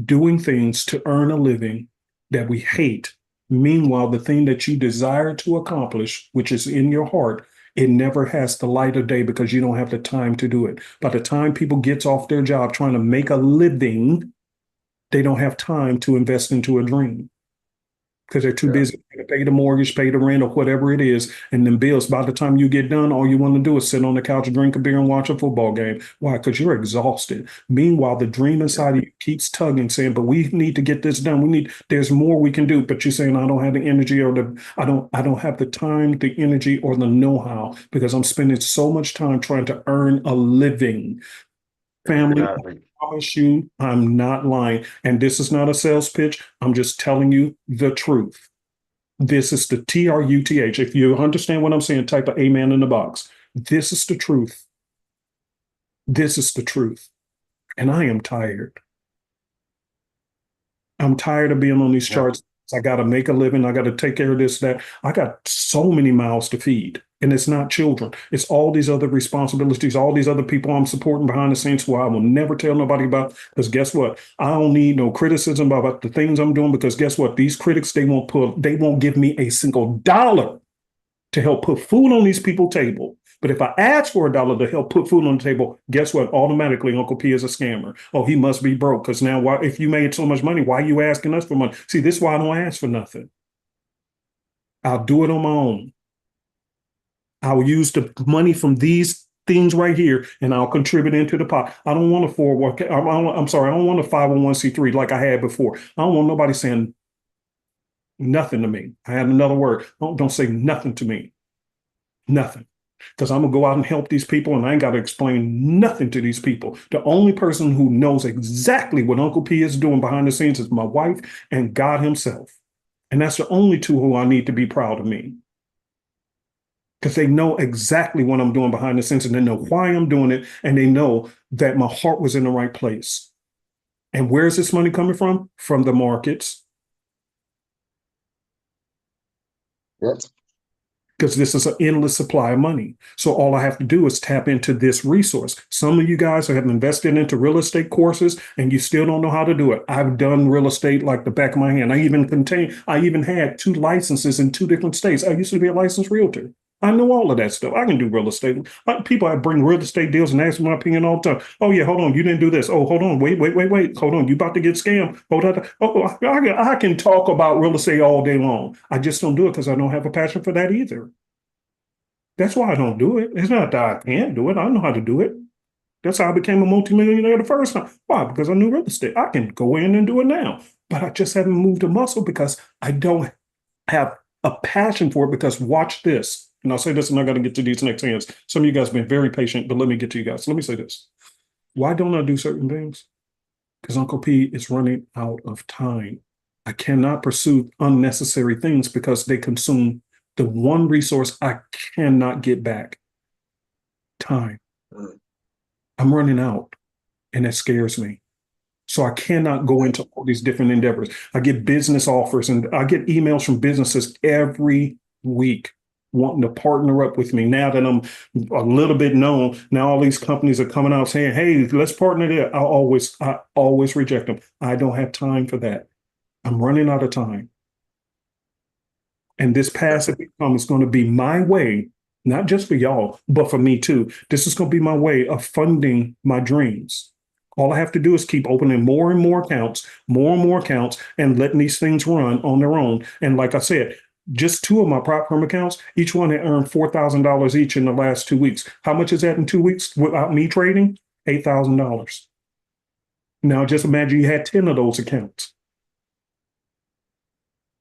doing things to earn a living that we hate. Meanwhile, the thing that you desire to accomplish, which is in your heart, it never has the light of day because you don't have the time to do it. By the time people gets off their job trying to make a living, they don't have time to invest into a dream because they're too Yeah, busy to pay the mortgage, pay the rent, or whatever it is. And then bills, by the time you get done, all you want to do is sit on the couch, drink a beer, and watch a football game. Why? Because you're exhausted. Meanwhile, the dream yeah, inside of you keeps tugging, saying, but we need to get this done. There's more we can do. But you're saying, I don't have the energy I don't have the time, the energy, or the know-how because I'm spending so much time trying to earn a living. Family, I exactly. promise you, I'm not lying. And this is not a sales pitch. I'm just telling you the truth. This is the TRUTH. If you understand what I'm saying, type of amen in the box. This is the truth. This is the truth. And I am tired. I'm tired of being on these Yeah, charts. I got to make a living. I got to take care of this, that. I got so many mouths to feed. And it's not children. It's all these other responsibilities, all these other people I'm supporting behind the scenes who I will never tell nobody about. Because guess what? I don't need no criticism about the things I'm doing because guess what? These critics, they won't give me a single dollar to help put food on these people's table. But if I ask for $1 to help put food on the table, guess what? Automatically, Uncle P is a scammer. Oh, he must be broke because now, why? If you made so much money, why are you asking us for money? See, this is why I don't ask for nothing. I'll do it on my own. I'll use the money from these things right here, and I'll contribute into the pot. I don't want a 401k. I'm sorry, I don't want a 501c3 like I had before. I don't want nobody saying nothing to me. I had another word. Don't say nothing to me. Nothing. Because I'm gonna go out and help these people, and I ain't got to explain nothing to these people. The only person who knows exactly what Uncle P is doing behind the scenes is my wife and God Himself. And that's the only two who I need to be proud of me. Because they know exactly what I'm doing behind the scenes, and they know why I'm doing it, and they know that my heart was in the right place. And where's this money coming from? From the markets. yep, Because this is an endless supply of money. So all I have to do is tap into this resource. Some of you guys have invested into real estate courses and you still don't know how to do it. I've done real estate like the back of my hand. I even had 2 licenses in 2 different states. I used to be a licensed realtor. I know all of that stuff. I can do real estate. People I bring real estate deals and ask my opinion all the time. Oh yeah, hold on, you didn't do this. Oh, hold on, wait. Hold on, you about to get scammed. Hold on. Oh, I can talk about real estate all day long. I just don't do it because I don't have a passion for that either. That's why I don't do it. It's not that I can't do it. I know how to do it. That's how I became a multimillionaire the first time. Why? Because I knew real estate. I can go in and do it now. But I just haven't moved a muscle because I don't have a passion for it. Because watch this. And I'll say this and I got to get to these next hands. Some of you guys have been very patient, but let me get to you guys. Let me say this. Why don't I do certain things? Because Uncle P is running out of time. I cannot pursue unnecessary things because they consume the one resource I cannot get back: time. mm, I'm running out, and that scares me. So I cannot go into all these different endeavors. I get business offers and I get emails from businesses every week wanting to partner up with me. Now that I'm a little bit known, now all these companies are coming out saying, hey, let's partner there. I always reject them. I don't have time for that. I'm running out of time. And this passive income is going to be my way, not just for y'all, but for me too. This is going to be my way of funding my dreams. All I have to do is keep opening more and more accounts, and letting these things run on their own. And like I said, just 2 of my prop firm accounts, each one had earned $4,000 each in the last 2 weeks. How much is that in 2 weeks without me trading? $8,000. Now just imagine you had 10 of those accounts.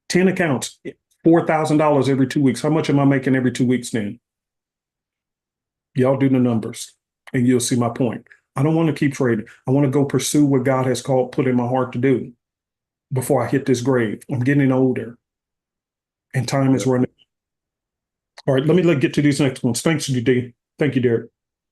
10 accounts, $4,000 every 2 weeks. How much am I making every 2 weeks then? Y'all do the numbers and you'll see my point. I don't want to keep trading. I want to go pursue what God has put in my heart to do before I hit this grave. I'm getting older and time is running. All right, let me get to these next ones. Thanks, D. Thank you, Derek.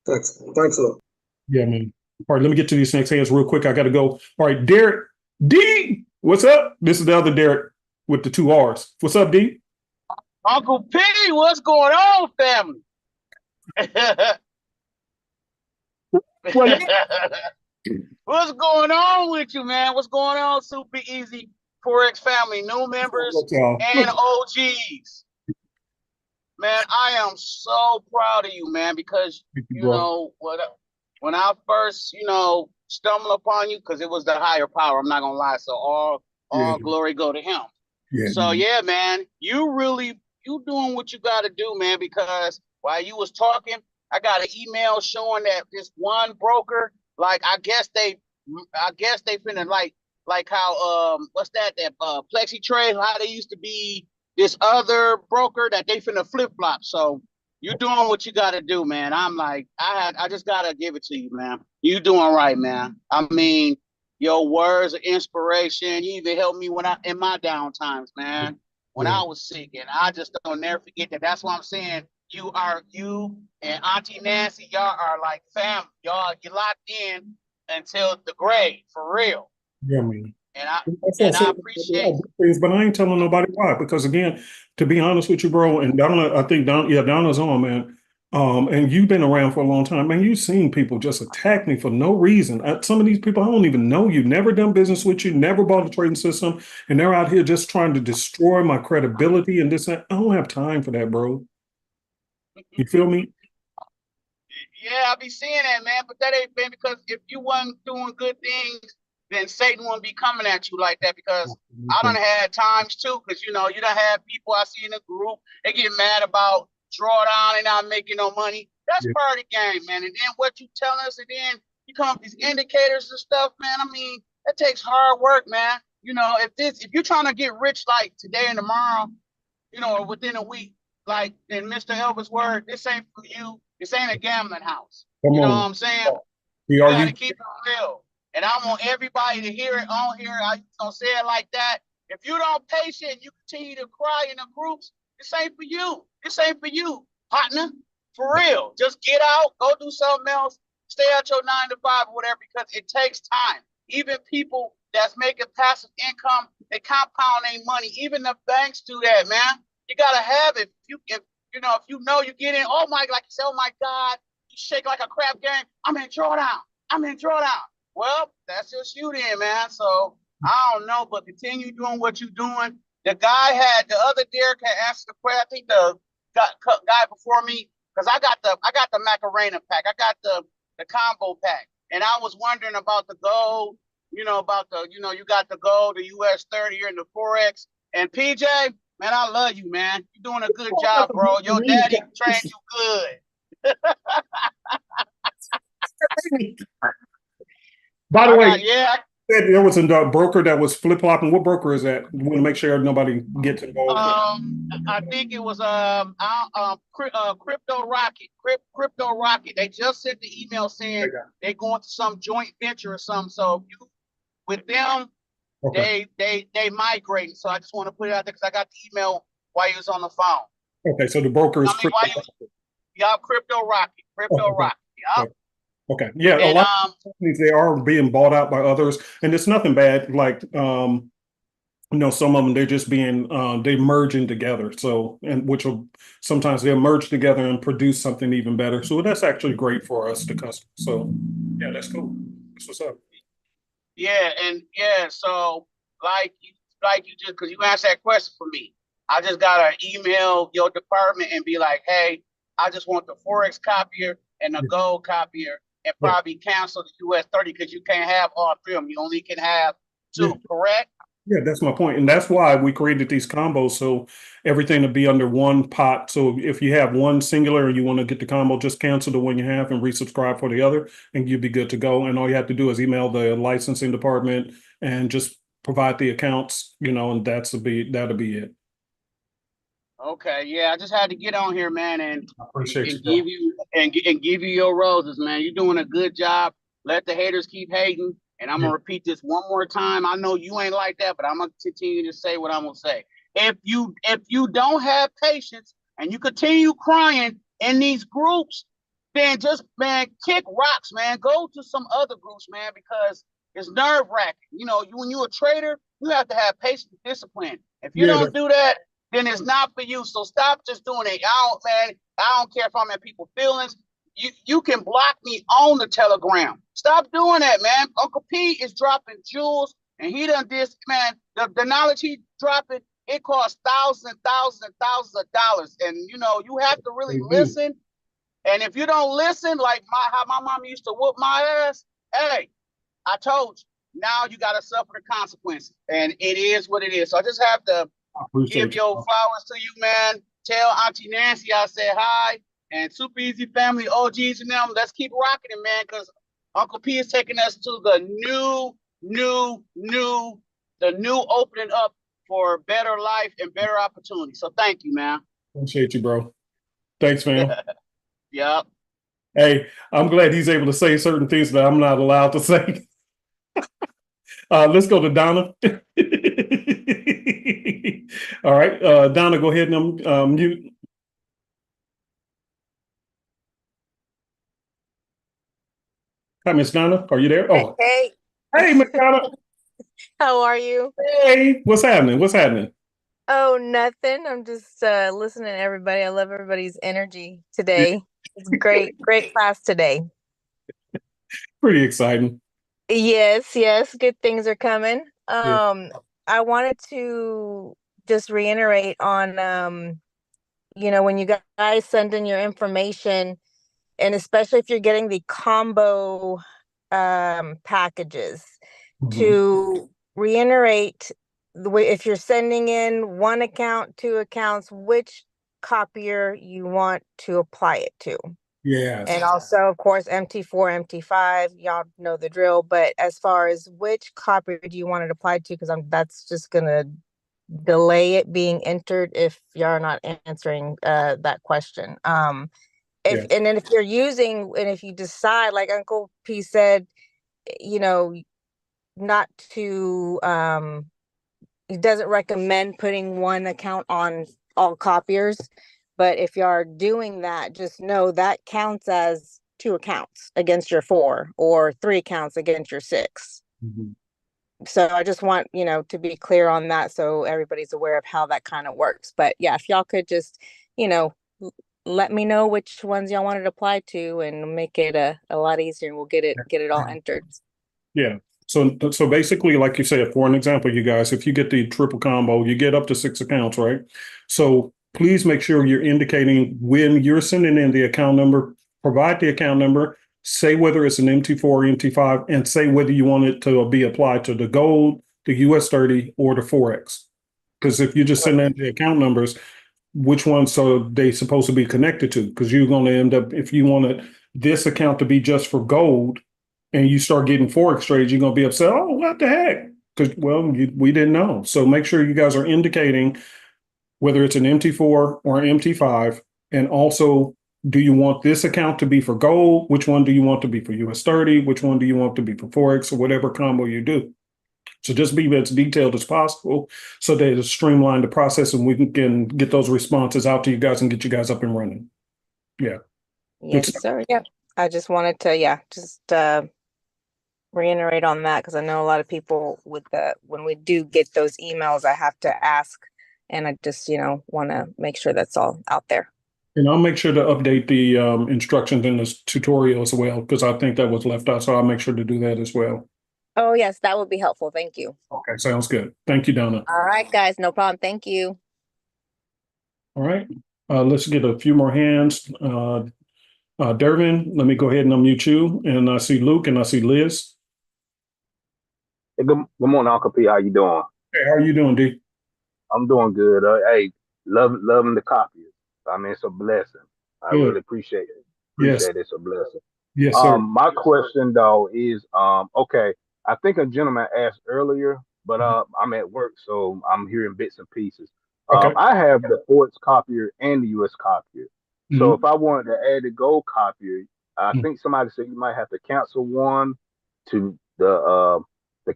Thanks a lot. Yeah, man. All right, let me get to these next hands real quick. I got to go. All right, Derek D, what's up? This is the other Derek with the 2 R's. What's up, D? Uncle P, what's going on, family? What's going on with you, man? What's going on, Super Easy Forex family, new members and OGs? Man, I am so proud of you, man, because you know when I first, stumbled upon you, because it was the higher power. I'm not gonna lie. So all glory go to him. Yeah, so yeah, man, you doing what you got to do, man, because while you was talking, I got an email showing that this one broker, like I guess they finna like how what's that Plexi Trade, how they used to be this other broker that they finna flip flop. So you doing what you got to do, man. I'm like, I just gotta give it to you, man. You doing right, man. I mean, your words of inspiration. You even helped me in my down times, man. When I was sick, and I just don't never forget that. That's why I'm saying you and Auntie Nancy, y'all are like family. You locked in until the grave, for real. Yeah, man. And I appreciate things, but I ain't telling nobody why. Because again, to be honest with you, bro, and Donna, I think Donna's on, man. And you've been around for a long time, man. You've seen people just attack me for no reason. Some of these people, I don't even know you, never done business with you, never bought a trading system, and they're out here just trying to destroy my credibility and this. I don't have time for that, bro. You feel me? Yeah, I be seeing that, man. But that ain't been because if you wasn't doing good things, then Satan won't be coming at you like that. Because I done had times too, because you done have people I see in the group, they get mad about drawdown and not making no money. That's part of the game, man. And then what you tell us, and then you come up with these indicators and stuff, man. I mean, that takes hard work, man. If you're trying to get rich like today and tomorrow, or within a week, like in Mr. Elvis' word, this ain't for you. This ain't a gambling house. You know what I'm saying? You gotta keep it real. And I want everybody to hear it on here. I don't say it like that. If you don't patient, you continue to cry in the groups, this ain't for you. This ain't for you, partner. For real. Just get out, go do something else, stay at your 9 to 5 or whatever, because it takes time. Even people that's making passive income, they compound their money. Even the banks do that, man. You gotta have it. If you get in, oh my God, you shake like a crap game. I'm in drawdown. Well, that's just you then, man. So I don't know, but continue doing what you're doing. The other Derek had asked the question. I think the guy before me, because I got the Macarena pack. I got the combo pack. And I was wondering about the gold, you got the gold, the US 30 here in the Forex. And PJ, man, I love you, man. You're doing a good job, bro. Your daddy trained you good. By the way, there was a broker that was flip-flopping. What broker is that? We want to make sure nobody gets involved. I think it was Crypto Rocket. Crypto Rocket. They just sent the email saying they're going to some joint venture or something. So you with them, they migrating. So I just want to put it out there because I got the email while you was on the phone. Okay, so the broker is Crypto Rocket. Crypto Rocket. Yep. Okay. Yeah. A And lot of companies, they are being bought out by others, and it's nothing bad. Like, some of them, they're just being, they're merging together. So, and which will sometimes they'll merge together and produce something even better. So that's actually great for us, the customer. So yeah, that's cool. That's what's up. So like you just, because you asked that question for me, I just gotta email your department and be like, hey, I just want the Forex copier and the gold copier, and probably cancel the US 30 because you can't have all three of them. You only can have two, correct? Yeah, that's my point. And that's why we created these combos. So everything to be under one pot. So if you have one singular and you want to get the combo, just cancel the one you have and resubscribe for the other, and you'll be good to go. And all you have to do is email the licensing department and just provide the accounts, and that'll be it. Okay, yeah, I just had to get on here, man, and give you your roses, man. You're doing a good job. Let the haters keep hating. And I'm gonna repeat this one more time. I know you ain't like that, but I'm gonna continue to say what I'm gonna say. If you don't have patience and you continue crying in these groups, then just, man, kick rocks, man. Go to some other groups, man, because it's nerve-wracking. When you're a trader, you have to have patience and discipline. If you don't do that, then it's not for you. So stop just doing it. I don't care if I'm in people's feelings. You can block me on the Telegram. Stop doing that, man. Uncle P is dropping jewels, and he done this, man. The knowledge he dropping, it costs thousands of dollars. And you have to really listen. And if you don't listen, like how my mom used to whoop my ass, hey, I told you, now you gotta suffer the consequences. And it is what it is. So I just have to give your flowers to you, man. Tell Auntie Nancy I said hi. And Super Easy Family, OGs and them, let's keep rocking it, man, because Uncle P is taking us to the new opening up for better life and better opportunity. So thank you, man. Appreciate you, bro. Thanks, man. Yep. Hey, I'm glad he's able to say certain things that I'm not allowed to say. Let's go to Donna. All right, Donna, go ahead and mute. Hi, Miss Donna. Are you there? Oh, hey, Miss Donna. how are you? Hey, what's happening? What's happening? Oh, nothing. I'm just listening to everybody. I love everybody's energy today. It's great class today. Pretty exciting. Yes, good things are coming. I wanted to just reiterate on when you guys send in your information, and especially if you're getting the combo packages, to reiterate the way, if you're sending in one account, two accounts, which copier you want to apply it to. Yes. And also, of course, MT4, MT5, y'all know the drill. But as far as which copier do you want it applied to, because that's just gonna delay it being entered if you're not answering that question. And then if you're using, and if you decide, like Uncle P said, not to, he doesn't recommend putting one account on all copiers. But if you are doing that, just know that counts as 2 accounts against your 4, or 3 accounts against your 6. So I just want, to be clear on that, so everybody's aware of how that kind of works. But yeah, if y'all could just, let me know which ones y'all want it applied to, and make it a lot easier, and we'll get it all entered. Yeah. So basically, like you said, for an example, you guys, if you get the triple combo, you get up to 6 accounts, right? So please make sure you're indicating when you're sending in the account number, provide the account number, say whether it's an MT4 or MT5, and say whether you want it to be applied to the gold, the US 30, or the Forex. Because if you just send in the account numbers, which ones are they supposed to be connected to? Because you're going to end up, if you wanted this account to be just for gold and you start getting Forex trades, you're going to be upset. Oh, what the heck? Because, we didn't know. So make sure you guys are indicating whether it's an MT4 or an MT5, and also, do you want this account to be for gold? Which one do you want to be for US 30? Which one do you want to be for Forex, or whatever combo you do? So just be as detailed as possible so that it'll streamline the process, and we can get those responses out to you guys and get you guys up and running. Yeah. Yes, sir. Yeah. I just wanted to, reiterate on that because I know a lot of people when we do get those emails, I have to ask, and I just, want to make sure that's all out there. And I'll make sure to update the instructions in this tutorial as well, because I think that was left out. So I'll make sure to do that as well. Oh, yes, that would be helpful. Thank you. Okay, sounds good. Thank you, Donna. All right, guys, no problem. Thank you. All right, let's get a few more hands. Dervin, let me go ahead and unmute you. And I see Luke and I see Liz. Hey, good morning, Uncle P. How you doing? Hey, how are you doing, D? I'm doing good. Hey, loving the copies. I mean, it's a blessing. I really appreciate it. Yes. It's a blessing. Yes, sir. My question though is, okay, I think a gentleman asked earlier, but I'm at work, so I'm hearing bits and pieces. Okay. I have the Ford's copier and the US copier. So if I wanted to add the gold copier, I think somebody said you might have to cancel one to the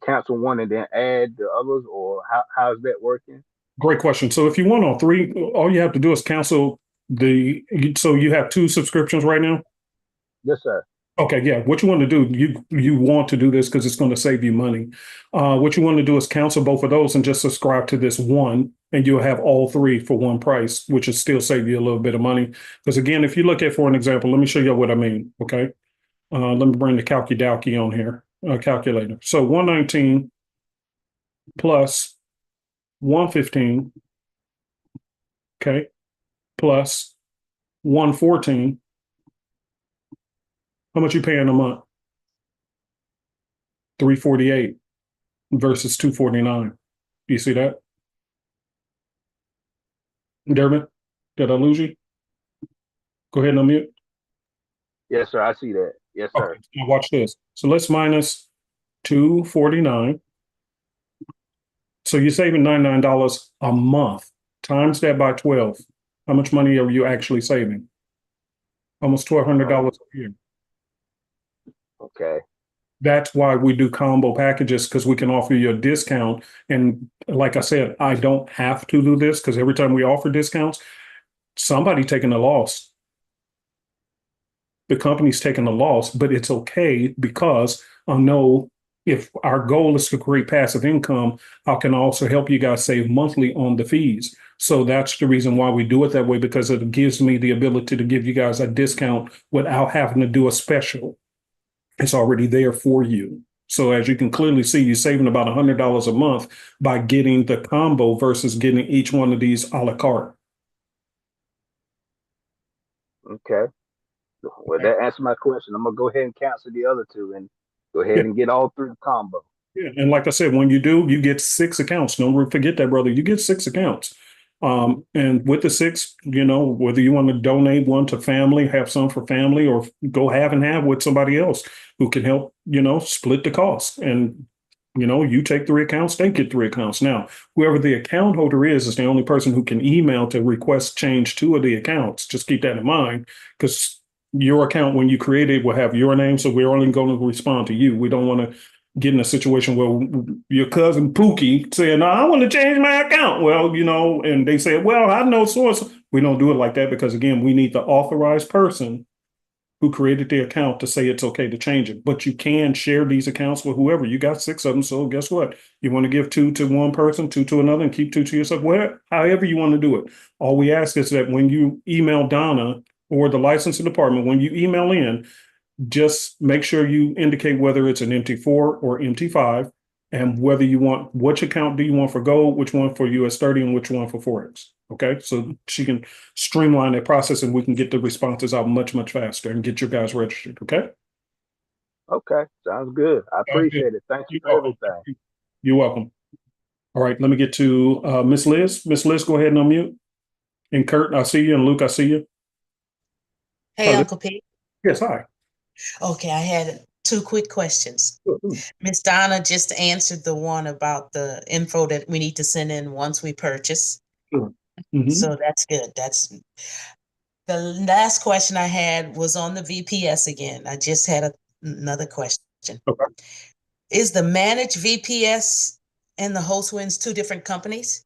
cancel one and then add the others, or how is that working? Great question. So if you want all three, all you have to do is cancel so you have 2 subscriptions right now? Yes, sir. Okay, yeah. What you want to do, you want to do this because it's going to save you money. What you want to do is cancel both of those and just subscribe to this one, and you'll have all 3 for one price, which will still save you a little bit of money. Because again, if you look at, for an example, let me show you what I mean. Okay. Let me bring the calculator on here. Calculator. So 119 plus 115, okay, plus 114. How much you paying a month? $348 versus $249. Do you see that? Dermot, did I lose you? Go ahead and unmute. Yes, sir. I see that. Yes, sir. Okay, now watch this. So let's minus $249. So you're saving $99 a month. Times that by 12. How much money are you actually saving? Almost $1,200 a year. Okay. That's why we do combo packages, because we can offer you a discount. And like I said, I don't have to do this because every time we offer discounts, somebody taking a loss. The company's taking a loss, but it's okay because I know if our goal is to create passive income, I can also help you guys save monthly on the fees. So that's the reason why we do it that way, because it gives me the ability to give you guys a discount without having to do a special. It's already there for you. So as you can clearly see, you're saving about $100 a month by getting the combo versus getting each one of these a la carte. Okay. Well, that answered my question. I'm gonna go ahead and cancel the other 2 and go ahead and get all 3 combo. Yeah, and like I said, when you do, you get 6 accounts. Don't forget that, brother. You get 6 accounts. And with the 6, whether you want to donate one to family, have some for family, or go half and half with somebody else who can help, split the cost. And, you take 3 accounts, they get 3 accounts. Now, whoever the account holder is the only person who can email to request change 2 of the accounts. Just keep that in mind, because your account, when you create it, will have your name. So we're only going to respond to you. We don't want to get in a situation where your cousin Pookie saying, no, I want to change my account. Well, and they say, well, I know source. We don't do it like that because, again, we need the authorized person who created the account to say it's okay to change it. But you can share these accounts with whoever. You got 6 of them. So guess what? You want to give 2 to one person, 2 to another, and keep 2 to yourself. However you want to do it. All we ask is that when you email Donna or the licensing department, when you email in, just make sure you indicate whether it's an MT4 or MT5 and whether you want, which account do you want for gold, which one for US 30 and which one for Forex. Okay. So she can streamline that process and we can get the responses out much, much faster and get you guys registered. Okay. Okay. Sounds good. I appreciate it. Thank you for everything. You're welcome. All right. Let me get to Miss Liz. Miss Liz, go ahead and unmute. And Kurt, I see you. And Luke, I see you. Hey, Uncle Pete. Yes, hi. Okay, I had 2 quick questions. Miss Donna just answered the one about the info that we need to send in once we purchase. Sure. So that's good. That's the last question I had was on the VPS again. I just had another question. Okay. Is the managed VPS and the HostWinds 2 different companies?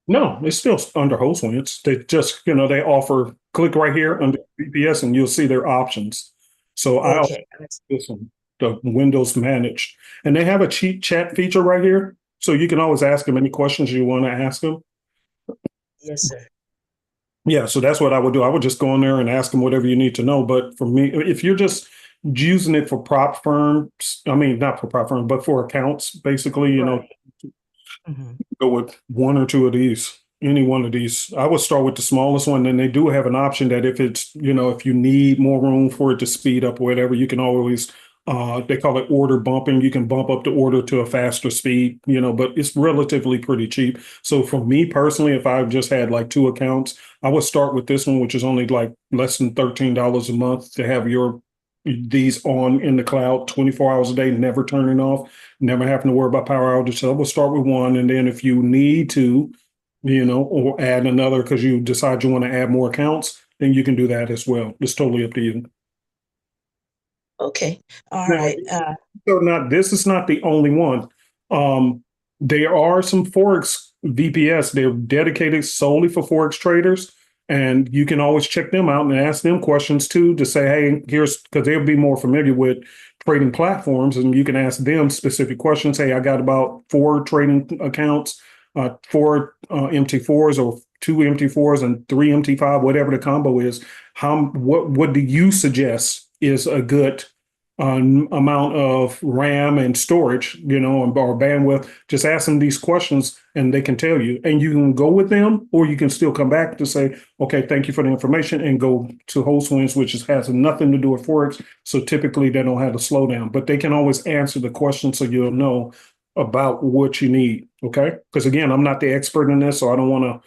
No, it's still under HostWinds. They just, they offer, click right here under VPS and you'll see their options. So I also Okay. this one, the Windows Managed, and they have a cheat chat feature right here, so you can always ask them any questions you want to ask them. Yes, sir. Yeah, so that's what I would do. I would just go in there and ask them whatever you need to know. But for me, if you're just using it for prop firms, I mean, not for prop firms, but for accounts, basically, you know, Mhm. go with one or two of these, any one of these. I would start with the smallest one. And they do have an option that if it's, you know, if you need more room for it to speed up or whatever, you can always, they call it order bumping. You can bump up the order to a faster speed, you know, but it's relatively pretty cheap. So for me personally, if I just had like two accounts, I would start with this one, which is only like less than $13 a month to have these on in the cloud 24 hours a day, never turning off, never having to worry about power outages. So we'll start with one. And then if you need to, you know, or add another because you decide you want to add more accounts, then you can do that as well. It's totally up to you. Okay. All Now, right. this is not the only one. There are some Forex VPS. They're dedicated solely for Forex traders. And you can always check them out and ask them questions too to say, hey, here's because they'll be more familiar with trading platforms. And you can ask them specific questions. Hey, I got about 4 trading accounts, 4 MT4s or 2 MT4s and 3 MT5, whatever the combo is. What do you suggest is a good amount of RAM and storage, you know, or bandwidth? Just ask them these questions and they can tell you. And you can go with them, or you can still come back to say, okay, thank you for the information, and go to Wholeswinds, which has nothing to do with Forex. So typically they don't have the slowdown, but they can always answer the question so you'll know about what you need. Okay. Because again, I'm not the expert in this, so I don't want to,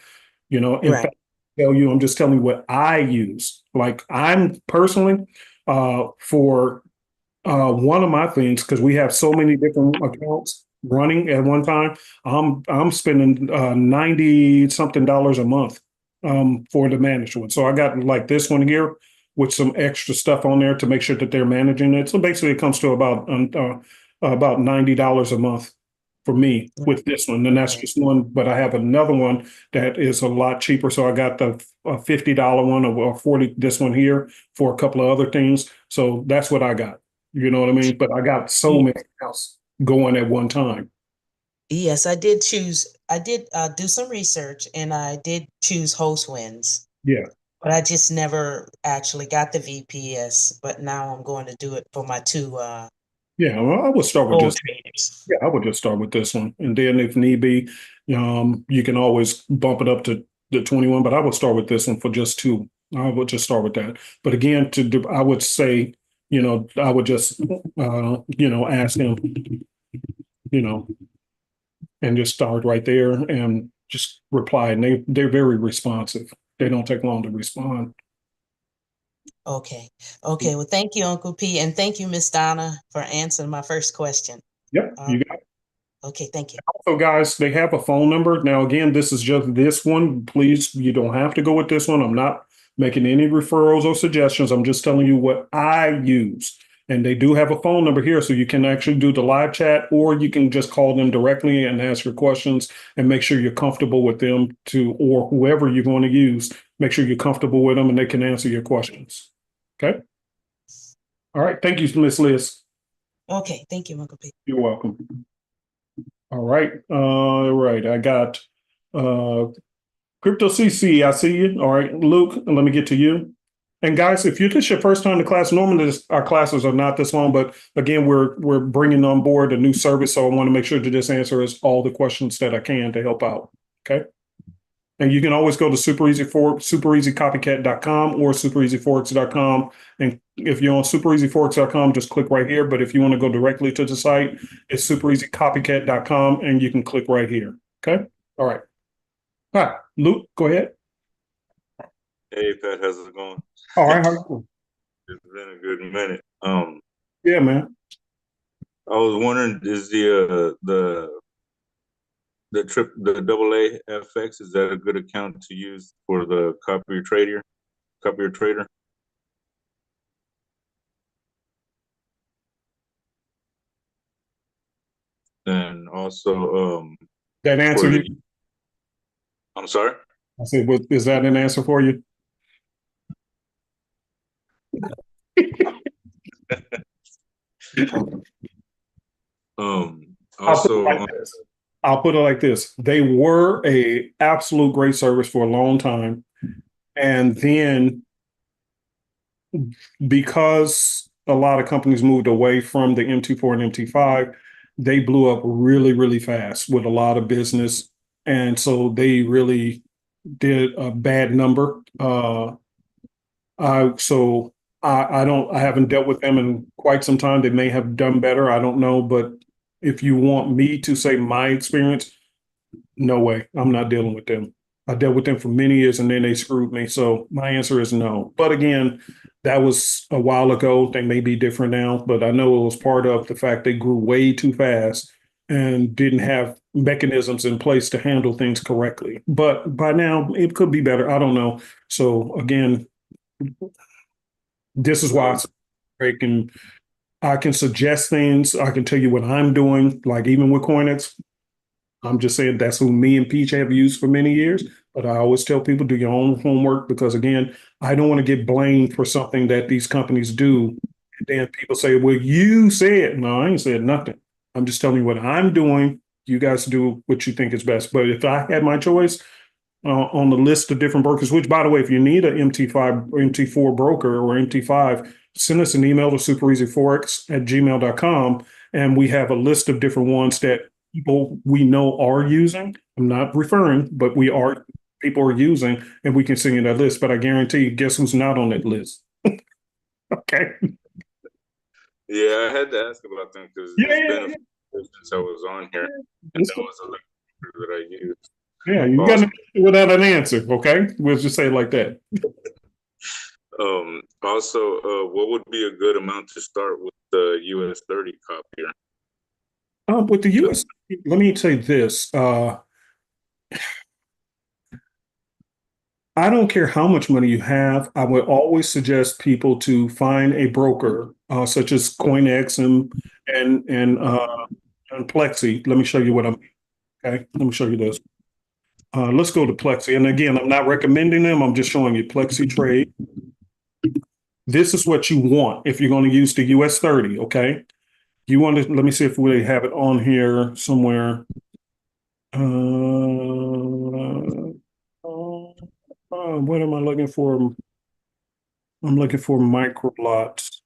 you know, in fact, tell you, I'm just telling you what I use. Like I'm personally, for one of my things, because we have so many different accounts running at one time, I'm spending 90 something dollars a month for the managed one. So I got like this one here with some extra stuff on there to make sure that they're managing it. So basically it comes to about $90 a month for me with this one. And that's just one, but I have another one that is a lot cheaper. So I got the $50 one or 40, this one here for a couple of other things. So that's what I got. You know what I mean? But I got so many else going at one time. Yes, I did do some research, and I did choose Wholeswinds. Yeah. But I just never actually got the VPS, but now I'm going to do it for my 2 Yeah, well, I would start with traders. Yeah, I would just start with this one. And then if need be, you can always bump it up to the 21, but I would start with this one for just 2. I would just start with that. But again, I would say, you know, I would just, you know, ask them, you know, and just start right there and just reply. And they're very responsive. They don't take long to respond. Okay. Okay. Well, thank you, Uncle P. And thank you, Miss Donna, for answering my first question. Yep, you got it. Okay, thank you. Also, guys, they have a phone number. Now, again, this is just this one. Please, you don't have to go with this one. I'm not making any referrals or suggestions. I'm just telling you what I use. And they do have a phone number here, so you can actually do the live chat, or you can just call them directly and ask your questions and make sure you're comfortable with them or whoever you're going to use, make sure you're comfortable with them and they can answer your questions. Okay? All right. Thank you, Miss Liz. Okay, thank you, Uncle P. You're welcome. All right. All right. I got Crypto CC. I see you. All right, Luke, let me get to you. And guys, if this is your first time to class, normally our classes are not this long, but again, we're bringing on board a new service. So I want to make sure to just answer all the questions that I can to help out. Okay. And you can always go to supereasycopycat.com or supereasyforex.com. And if you're on supereasyforex.com, just click right here. But if you want to go directly to the site, it's supereasycopycat.com and you can click right here. Okay. All right. All right. Luke, go ahead. Hey, Pat, how's it going? All right. How are you? It's been a good minute. Yeah, man. I was wondering, is the AA FX, is that a good account to use for the copier trader? And also, that answer you? I'm sorry? I said, is that an answer for you? Also, I'll put it like this. They were a absolute great service for a long time. And then because a lot of companies moved away from the MT4 and MT5, they blew up really, really fast with a lot of business. And so they really did a bad number. I haven't dealt with them in quite some time. They may have done better. I don't know. But if you want me to say my experience, no way. I'm not dealing with them. I dealt with them for many years and then they screwed me. So my answer is no. But again, that was a while ago. They may be different now, but I know it was part of the fact they grew way too fast and didn't have mechanisms in place to handle things correctly. But by now, it could be better. I don't know. So again, this is why I can suggest things. I can tell you what I'm doing, like even with CoinEx. I'm just saying that's who me and Peach have used for many years. But I always tell people, do your own homework, because again, I don't want to get blamed for something that these companies do. And then people say, well, you said, no, I ain't said nothing. I'm just telling you what I'm doing. You guys do what you think is best. But if I had my choice on the list of different brokers, which by the way, if you need an MT5 or MT4 broker or MT5, send us an email to supereasyforex@gmail.com. And we have a list of different ones that people we know are using. I'm not referring, but people are using, and we can send you that list. But I guarantee, guess who's not on that list? Okay. Yeah, I had to ask about them because it's been a few years since I was on here, and that was a that I used. Yeah, you got to without an answer. Okay, we'll just say it like that. Also, what would be a good amount to start with the US 30 copier? With the US, let me say this. I don't care how much money you have. I would always suggest people to find a broker, such as CoinEx and Plexi. Let me show you what I'm. Okay, let me show you this. Let's go to Plexi. And again, I'm not recommending them. I'm just showing you Plexi Trade. This is what you want if you're going to use the US 30. Okay, you want to. Let me see if we have it on here somewhere. What am I looking for? I'm looking for micro lots.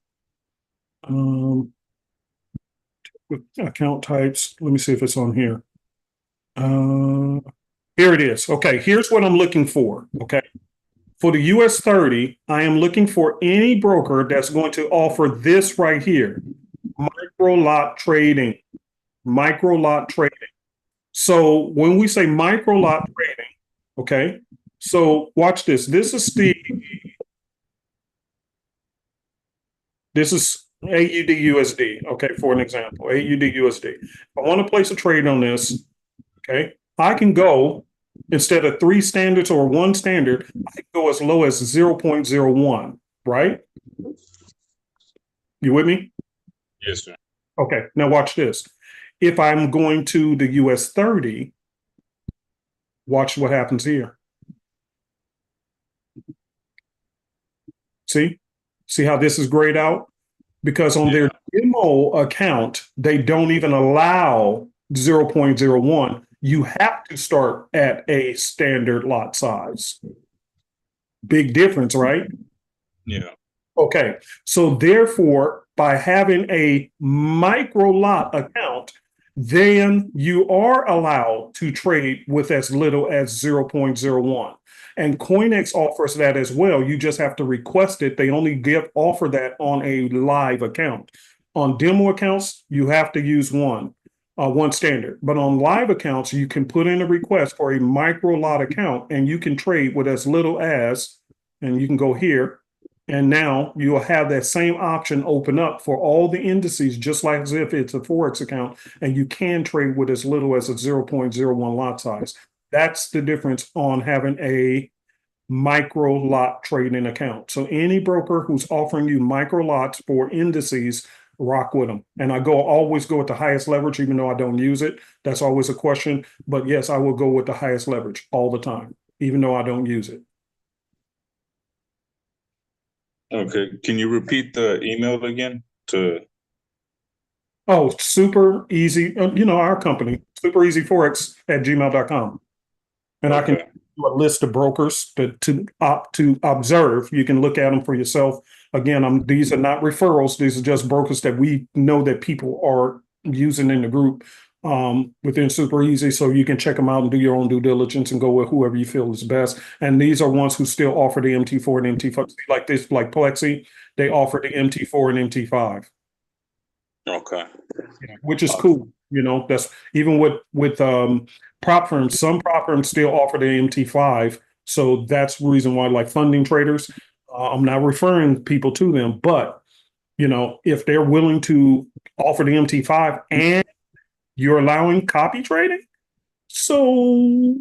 Account types. Let me see if it's on here. Here it is. Okay, here's what I'm looking for. Okay. For the US 30, I am looking for any broker that's going to offer this right here. Micro lot trading. Micro lot trading. So when we say micro lot trading, okay, so watch this. This is AUD USD, okay, for an example, AUD USD. If I want to place a trade on this, okay, I can go, instead of 3 standards or 1 standard, I can go as low as 0.01, right? You with me? Yes, sir. Okay, now watch this. If I'm going to the US 30, watch what happens here. See how this is grayed out? Because on their demo account, they don't even allow 0.01. You have to start at a standard lot size. Big difference, right? Yeah. Okay. So therefore, by having a micro lot account, then you are allowed to trade with as little as 0.01. And CoinEx offers that as well. You just have to request it. They only offer that on a live account. On demo accounts, you have to use one standard. But on live accounts, you can put in a request for a micro lot account and you can trade with as little as, and you can go here, and now you'll have that same option open up for all the indices, just like as if it's a Forex account, and you can trade with as little as a 0.01 lot size. That's the difference on having a micro lot trading account. So any broker who's offering you micro lots for indices, rock with them. And I always go with the highest leverage, even though I don't use it. That's always a question. But yes, I will go with the highest leverage all the time, even though I don't use it. Okay, can you repeat the email again? Oh, super easy. Our company, supereasyforex@gmail.com. And I can Okay. do a list of brokers to observe. You can look at them for yourself. Again, these are not referrals. These are just brokers that we know that people are using in the group within Super Easy. So you can check them out and do your own due diligence and go with whoever you feel is best. And these are ones who still offer the MT4 and MT5. Like this, like Plexi, they offer the MT4 and MT5. Okay. Which is cool. That's even with prop firms. Some prop firms still offer the MT5. So that's the reason why, like funding traders, I'm not referring people to them, but if they're willing to offer the MT5 and you're allowing copy trading, so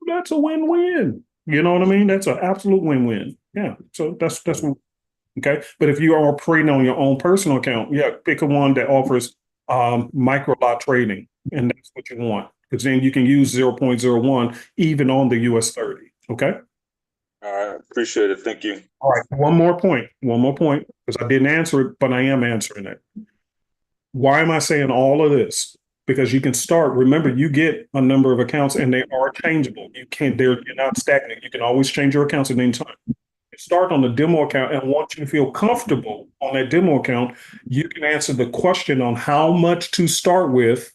that's a win-win. You know what I mean? That's an absolute win-win. Yeah. So that's okay. But if you are trading on your own personal account, pick a one that offers micro lot trading, and that's what you want, because then you can use 0.01 even on the US 30. Okay. All right. Appreciate it. Thank you. All right. One more point, because I didn't answer it, but I am answering it. Why am I saying all of this? Because you can start. Remember, you get a number of accounts, and they are changeable. You're not stagnant. You can always change your accounts at any time. Start on the demo account, and once you feel comfortable on that demo account, you can answer the question on how much to start with.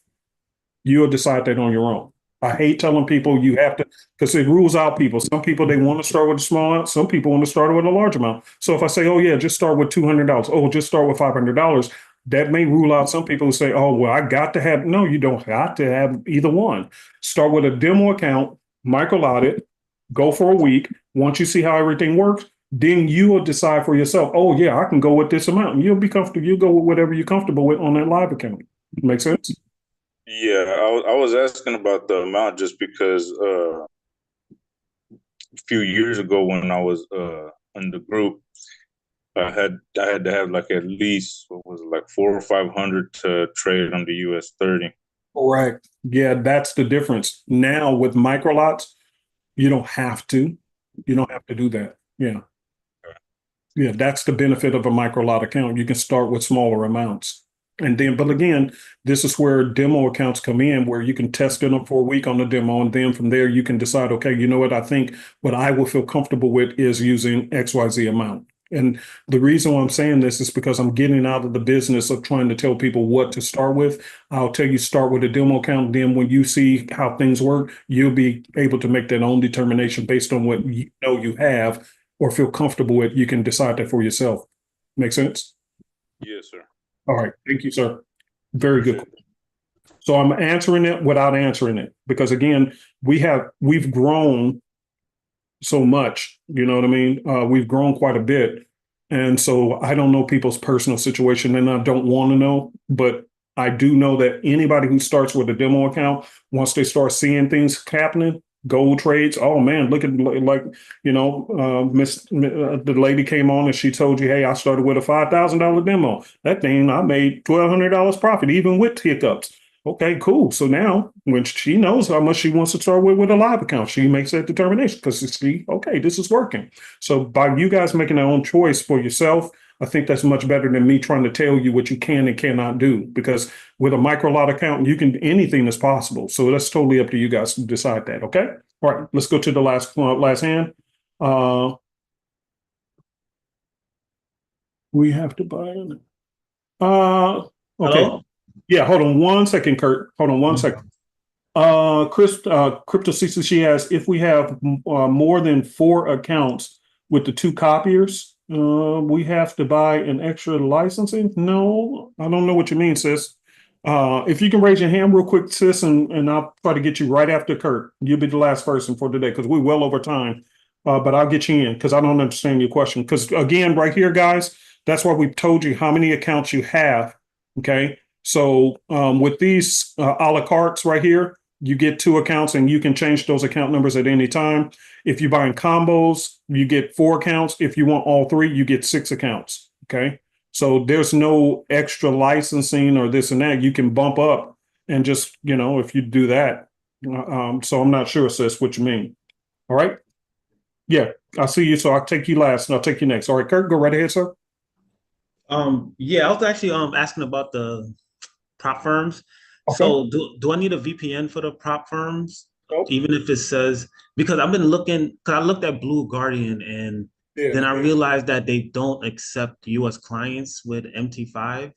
You'll decide that on your own. I hate telling people you have to, because it rules out people. Some people, they want to start with a small amount. Some people want to start with a large amount. So if I say, oh yeah, just start with $200. Oh, just start with $500. That may rule out some people who say, oh, well, I got to have, no, you don't have to have either one. Start with a demo account, micro lot it, go for a week. Once you see how everything works, then you will decide for yourself, oh yeah, I can go with this amount. And you'll be comfortable. You'll go with whatever you're comfortable with on that live account. Make sense? Yeah, I was asking about the amount just because a few years ago when I was in the group, I had to have like at least, what was it, like 400 or 500 to trade on the US 30. Correct. Yeah, that's the difference. Now with micro lots, you don't have to. You don't have to do that. Yeah. Yeah, that's the benefit of a micro lot account. You can start with smaller amounts. And then, but again, this is where demo accounts come in, where you can test it up for a week on the demo. And then from there, you can decide, okay, you know what? I think what I will feel comfortable with is using XYZ amount. And the reason why I'm saying this is because I'm getting out of the business of trying to tell people what to start with. I'll tell you, start with a demo account. Then when you see how things work, you'll be able to make that own determination based on what you know you have or feel comfortable with. You can decide that for yourself. Make sense? Yes, sir. All right. Thank you, sir. Very good. So I'm answering it without answering it, because again, we've grown so much, you know what I mean? We've grown quite a bit. And so I don't know people's personal situation, and I don't want to know, but I do know that anybody who starts with a demo account, once they start seeing things happening, gold trades, oh man, look at, like, the lady came on and she told you, hey, I started with a $5,000 demo. That thing, I made $1,200 profit, even with hiccups. Okay, cool. So now when she knows how much she wants to start with a live account, she makes that determination because she, okay, this is working. So by you guys making their own choice for yourself, I think that's much better than me trying to tell you what you can and cannot do, because with a micro lot account, anything is possible. So that's totally up to you guys to decide that. Okay. All right. Let's go to the last hand. We have to buy it. Okay. Hello? Yeah. Hold on 1 second, Kurt. Hold on 1 second. Crypto CC, she asks if we have more than 4 accounts with the 2 copiers, we have to buy an extra licensing. No, I don't know what you mean, sis. If you can raise your hand real quick, sis, and I'll try to get you right after Kurt. You'll be the last person for today because we're well over time. But I'll get you in because I don't understand your question. Because again, right here, guys, that's why we've told you how many accounts you have. Okay. So with these a la cartes right here, you get 2 accounts and you can change those account numbers at any time. If you're buying combos, you get 4 accounts. If you want all 3, you get 6 accounts. Okay. So there's no extra licensing or this and that. You can bump up and just, if you do that. So I'm not sure, sis, what you mean. All right. Yeah, I see you. So I'll take you last and I'll take you next. All right, Kurt, go right ahead, sir. Yeah, I was actually asking about prop firms. Okay. So do I need a VPN for the prop firms? Nope. Even if it says, because I've been looking, because I looked at Blue Guardian and Yeah. then I realized that they don't accept US clients with MT5.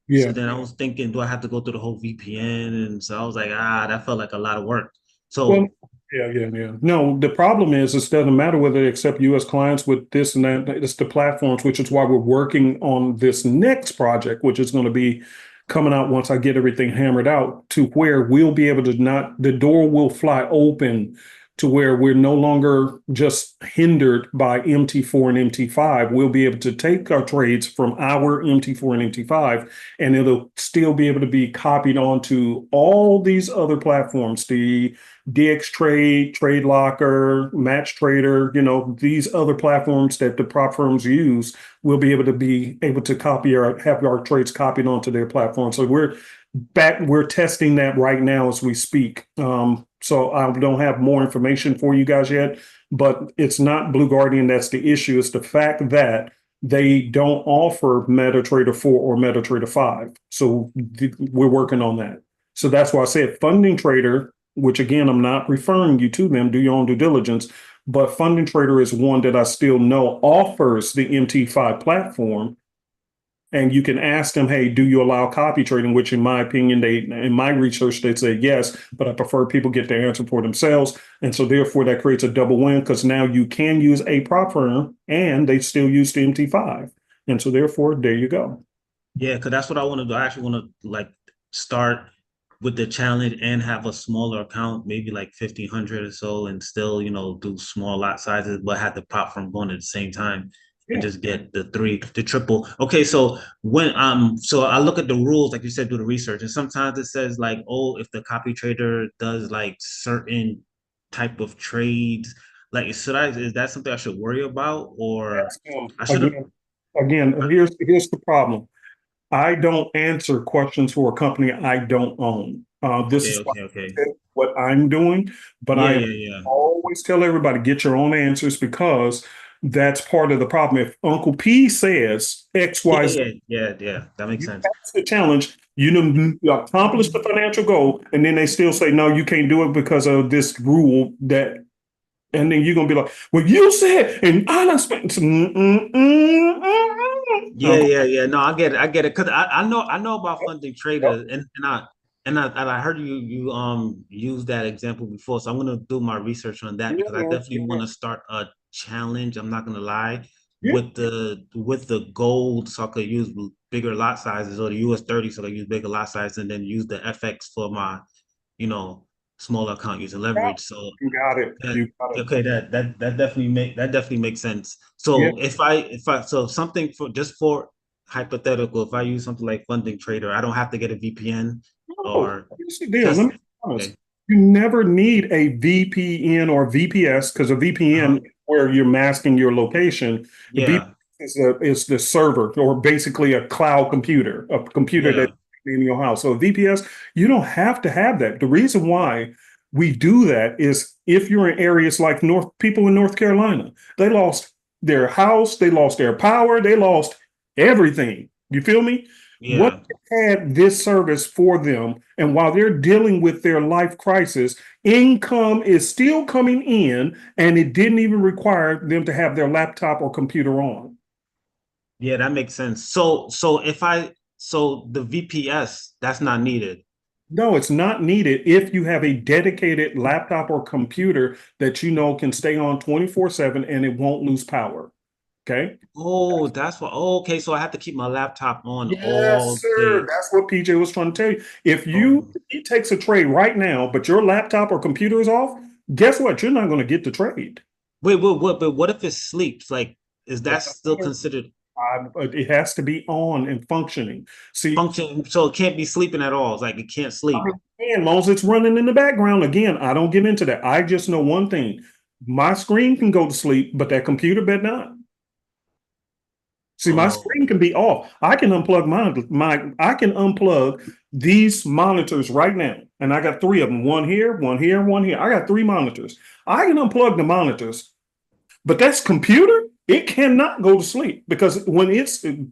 Yeah. So then I was thinking, do I have to go through the whole VPN? And so I was like, that felt like a lot of work. So Well, yeah. No, the problem is it doesn't matter whether they accept U.S. clients with this and that. It's the platforms, which is why we're working on this next project, which is going to be coming out once I get everything hammered out, to where we'll be able to the door will fly open to where we're no longer just hindered by MT4 and MT5. We'll be able to take our trades from our MT4 and MT5, and it'll still be able to be copied onto all these other platforms, the DXTrade, Trade Locker, Match Trader, these other platforms that the prop firms use. We'll be able to have our trades copied onto their platform. So we're testing that right now as we speak. So I don't have more information for you guys yet, but it's not Blue Guardian that's the issue. It's the fact that they don't offer MetaTrader 4 or MetaTrader 5. So we're working on that. So that's why I said Funding Trader, which again, I'm not referring you to them, do your own due diligence, but Funding Trader is one that I still know offers the MT5 platform. And you can ask them, hey, do you allow copy trading? Which in my opinion, in my research, they say yes, but I prefer people get the answer for themselves. And so therefore that creates a double win, because now you can use a prop firm and they still use the MT5. And so therefore, there you go. Yeah, because that's what I want to do. I actually want to start with the challenge and have a smaller account, maybe like 1,500 or so, and still, do small lot sizes, but have the prop firm going at the same time. And just get the triple. Okay, so so I look at the rules, like you said, do the research, and sometimes it says if the copy trader does certain type of trades, is that something I should worry about, or I should? Again, here's the problem. I don't answer questions for a company I don't own. This is what I'm doing, but I always tell everybody, get your own answers, because that's part of the problem. If Uncle P says X, Y, Z, that makes sense. That's the challenge. You accomplish the financial goal, and then they still say, no, you can't do it because of this rule and then you're gonna be like, well, you said, and I done spent No, I get it. Cause I know about Funding Trader, and I heard you use that example before. So I'm gonna do my research on that, because I definitely want to start a challenge. I'm not gonna lie, with the gold, so I could use bigger lot sizes, or the US 30, so I use bigger lot sizes, and then use the FX for my, smaller account using leverage. So you got it. Okay, that definitely makes sense. So if something for hypothetical, if I use something like Funding Trader, I don't have to get a VPN, or let me be honest. You never need a VPN or VPS, because a VPN where you're masking your location. VPS is the server, or basically a cloud computer, a computer that's in your house. So a VPS, you don't have to have that. The reason why we do that is if you're in areas like people in North Carolina, they lost their house, they lost their power, they lost everything. You feel me? Yeah. What had this service for them, and while they're dealing with their life crisis, income is still coming in, and it didn't even require them to have their laptop or computer on. Yeah, that makes sense. So the VPS, that's not needed. No, it's not needed if you have a dedicated laptop or computer that can stay on 24/7 and it won't lose power. Okay. Oh, that's what. Oh, okay, so I have to keep my laptop on all Yes, sir. day. That's what PJ was trying to tell you. If he takes a trade right now, but your laptop or computer is off, guess what? You're not going to get the trade. Wait, but what if it sleeps? Is that still considered? It has to be on and functioning. Function, so it can't be sleeping at all. It's it can't sleep. As long as it's running in the background. Again, I don't get into that. I just know one thing: my screen can go to sleep, but that computer better not. My screen can be off. I can unplug I can unplug these monitors right now, and I got 3 of them. One here, one here, one here. I got 3 monitors. I can unplug the monitors, but that's computer. It cannot go to sleep, because when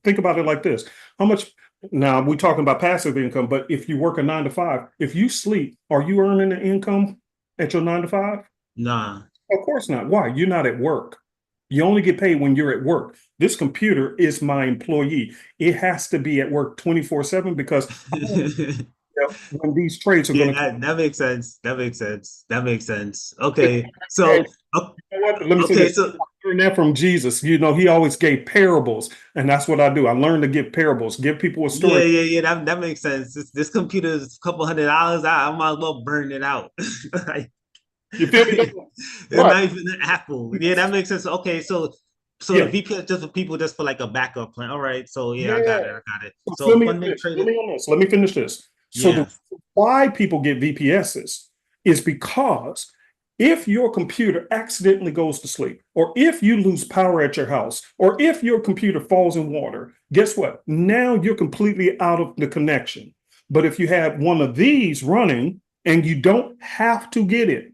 think about it like this: how much Now we're talking about passive income, but if you work a 9 to 5, if you sleep, are you earning an income at your 9 to 5? Nah. Of course not. Why? You're not at work. You only get paid when you're at work. This computer is my employee. It has to be at work 24/7 because when these trades are going to. That makes sense. That makes sense. That makes sense. Okay. So, Hey, you know what? Let me say okay. this. So, I learned that from Jesus. You know, he always gave parables, and that's what I do. I learned to give parables, give people a story. yeah. That makes sense. This computer is a couple $100. I might as well burn it out. Like, You feel me? it's not even an Apple. Yeah, that makes sense. Okay, so Yeah. the VPS just for people just for like a backup plan. All right. So Yeah. I got it. So So let me funding finish. Let me trading. on this. Let me finish this. So Yeah. why people get VPSs is because if your computer accidentally goes to sleep, or if you lose power at your house, or if your computer falls in water, guess what? Now you're completely out of the connection. But if you have one of these running and you don't have to get it,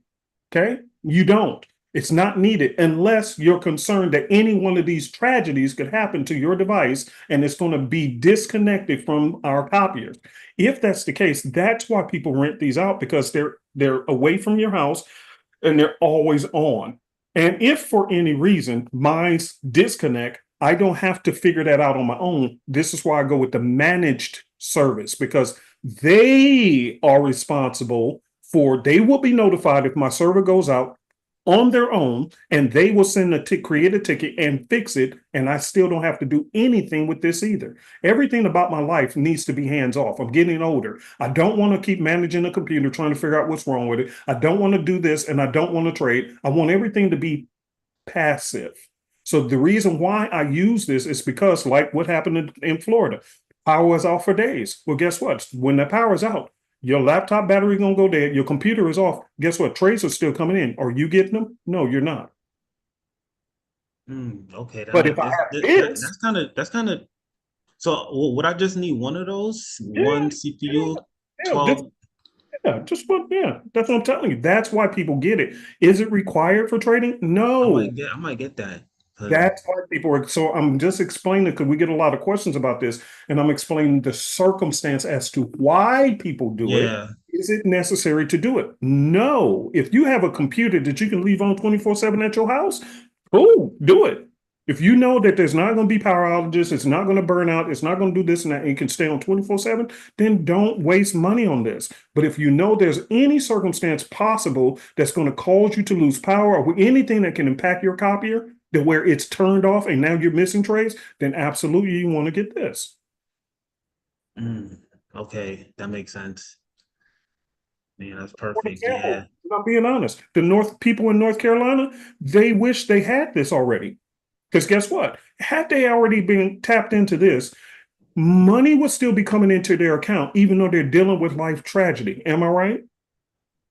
okay? You don't. It's not needed unless you're concerned that any one of these tragedies could happen to your device and it's going to be disconnected from our copiers. If that's the case, that's why people rent these out, because they're away from your house and they're always on. And if for any reason mine's disconnect, I don't have to figure that out on my own. This is why I go with the managed service, because they are responsible for, they will be notified if my server goes out on their own, and they will create a ticket and fix it. And I still don't have to do anything with this either. Everything about my life needs to be hands off. I'm getting older. I don't want to keep managing a computer, trying to figure out what's wrong with it. I don't want to do this, and I don't want to trade. I want everything to be passive. So the reason why I use this is because, like what happened in Florida, power was out for days. Well, guess what? When the power is out, your laptop battery gonna go dead. Your computer is off. Guess what? Trades are still coming in. Are you getting them? No, you're not. Okay. But if I have this, That's kind of. So would I just need one of those? One CPU, 12. that's what I'm telling you. That's why people get it. Is it required for trading? No. I might get that. That's why people are. So I'm just explaining, because we get a lot of questions about this, and I'm explaining the circumstance as to why people do it. Is it necessary to do it? No. If you have a computer that you can leave on 24/7 at your house, cool, do it. If you know that there's not going to be power outages, it's not going to burn out, it's not going to do this and that, and it can stay on 24/7, then don't waste money on this. But if you know there's any circumstance possible that's going to cause you to lose power, or anything that can impact your copier, to where it's turned off and now you're missing trades, then absolutely you want to get this. Okay, that makes sense. Man, that's perfect. Yeah. I'm being honest. The people in North Carolina, they wish they had this already. Because guess what? Had they already been tapped into this, money would still be coming into their account, even though they're dealing with life tragedy. Am I right?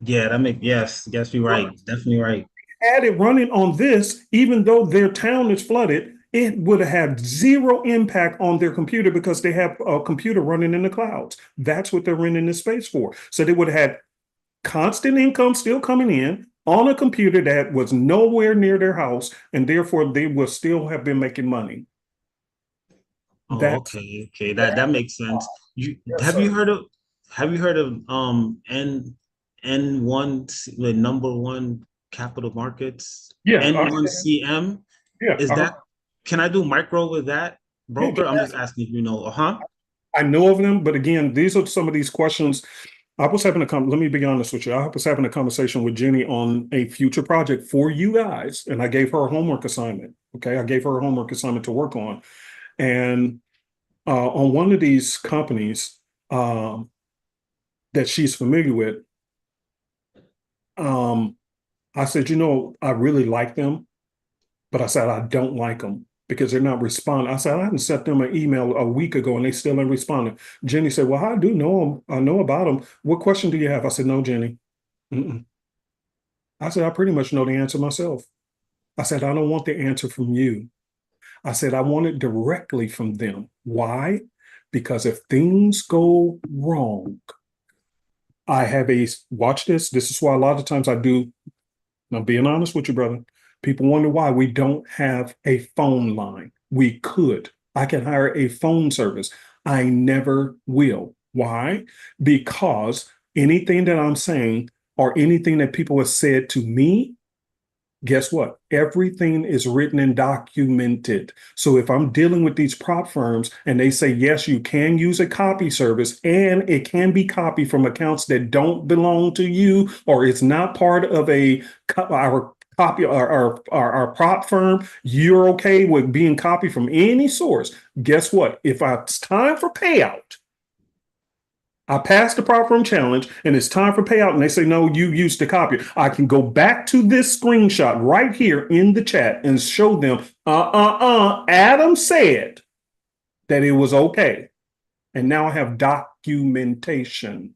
Yeah, yes, you're right. Definitely right. Had it running on this, even though their town is flooded, it would have had zero impact on their computer, because they have a computer running in the clouds. That's what they're renting this space for. So they would have had constant income still coming in on a computer that was nowhere near their house, and therefore they will still have been making money. Okay, that makes sense. Have you heard of N1, the number one capital markets? Yeah. N1CM. Yeah. Is that, can I do micro with that broker? I'm just asking if you know. I know of them, but again, these are some of these questions. I was having let me be honest with you. I was having a conversation with Jenny on a future project for you guys, and I gave her a homework assignment. Okay. I gave her a homework assignment to work on. And on one of these companies that she's familiar with, I said, I really like them, but I said, I don't like them because they're not responding. I said, I hadn't sent them an email a week ago and they still ain't responding. Jenny said, well, I do know them. I know about them. What question do you have? I said, no, Jenny. I said, I pretty much know the answer myself. I said, I don't want the answer from you. I said, I want it directly from them. Why? Because if things go wrong, I have watch this. This is why a lot of times I'm being honest with you, brother. People wonder why we don't have a phone line. We could. I can hire a phone service. I never will. Why? Because anything that I'm saying or anything that people have said to me, guess what? Everything is written and documented. So if I'm dealing with these prop firms and they say, yes, you can use a copy service and it can be copied from accounts that don't belong to you or it's not part of our copy our prop firm, you're okay with being copied from any source. Guess what? If it's time for payout, I passed the prop firm challenge and it's time for payout and they say, no, you used the copier. I can go back to this screenshot right here in the chat and show them, Adam said that it was okay. And now I have documentation.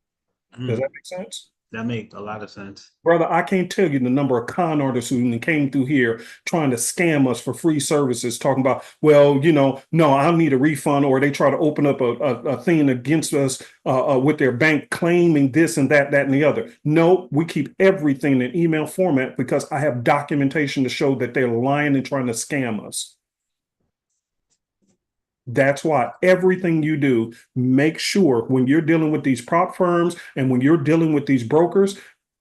Does that make sense? That makes a lot of sense. Brother, I can't tell you the number of con artists who came through here trying to scam us for free services, talking about, well, no, I need a refund, or they try to open up a thing against us with their bank claiming this and that and the other. No, we keep everything in email format because I have documentation to show that they're lying and trying to scam us. That's why everything you do, make sure when you're dealing with these prop firms and when you're dealing with these brokers,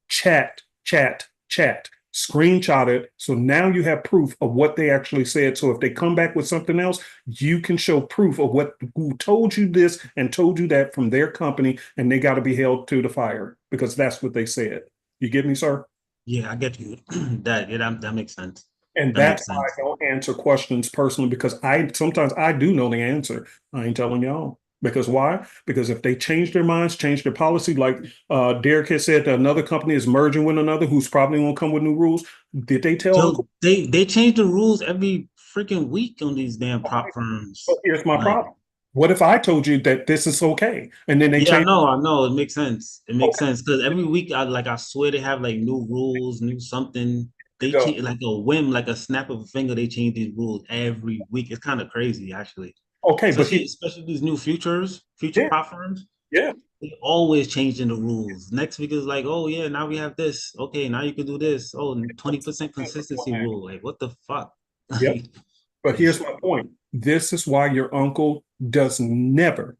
chat, screenshot it. So now you have proof of what they actually said. So if they come back with something else, you can show proof of who told you this and told you that from their company, and they got to be held to the fire because that's what they said. You get me, sir? Yeah, I get you. That makes sense. And that's why I don't answer questions personally, because sometimes I do know the answer. I ain't telling y'all. Because why? Because if they change their minds, change their policy, like Derek has said, that another company is merging with another who's probably going to come with new rules. Did they tell? So they change the rules every freaking week on these damn prop firms. But here's my problem. What if I told you that this is okay, and then they change? I know. It makes sense. It makes sense because every week, I swear they have like new rules, new something. They change like a whim, like a snap of a finger. They change these rules every week. It's kind of crazy, actually. Okay, especially these new future prop firms. Yeah, they always changing the rules. Next week is like, oh yeah, now we have this. Okay, now you can do this. Oh, 20% consistency rule. Like, what the fuck? Yeah. But here's my point. This is why your uncle does never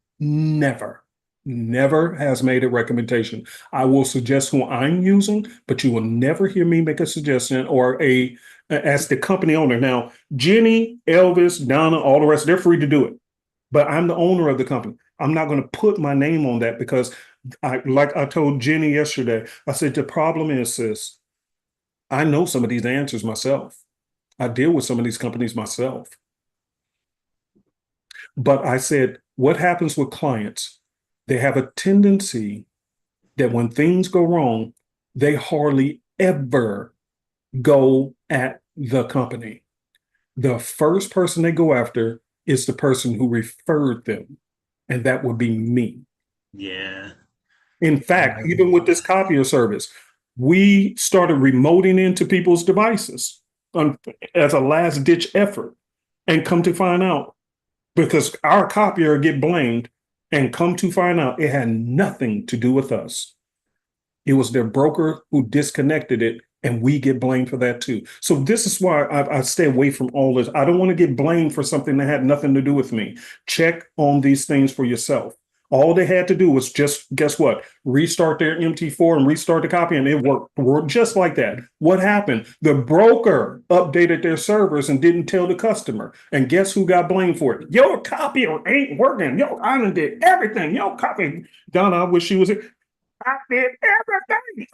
has made a recommendation. I will suggest who I'm using, but you will never hear me make a suggestion or as the company owner. Now, Jenny, Elvis, Donna, all the rest, they're free to do it. But I'm the owner of the company. I'm not going to put my name on that because like I told Jenny yesterday, I said, the problem is, sis, I know some of these answers myself. I deal with some of these companies myself. But I said, what happens with clients? They have a tendency that when things go wrong, they hardly ever go at the company. The first person they go after is the person who referred them, and that would be me. Yeah. In fact, even with this copier service, we started remoting into people's devices as a last-ditch effort, and come to find out, because our copier get blamed, and come to find out it had nothing to do with us. It was their broker who disconnected it, and we get blamed for that too. So this is why I stay away from all this. I don't want to get blamed for something that had nothing to do with me. Check on these things for yourself. All they had to do was just, guess what? Restart their MT4 and restart the copy, and it worked just like that. What happened? The broker updated their servers and didn't tell the customer. And guess who got blamed for it? Your copier ain't working. Yo, I done did everything. Your copy. Donna, I wish she was here. I did everything.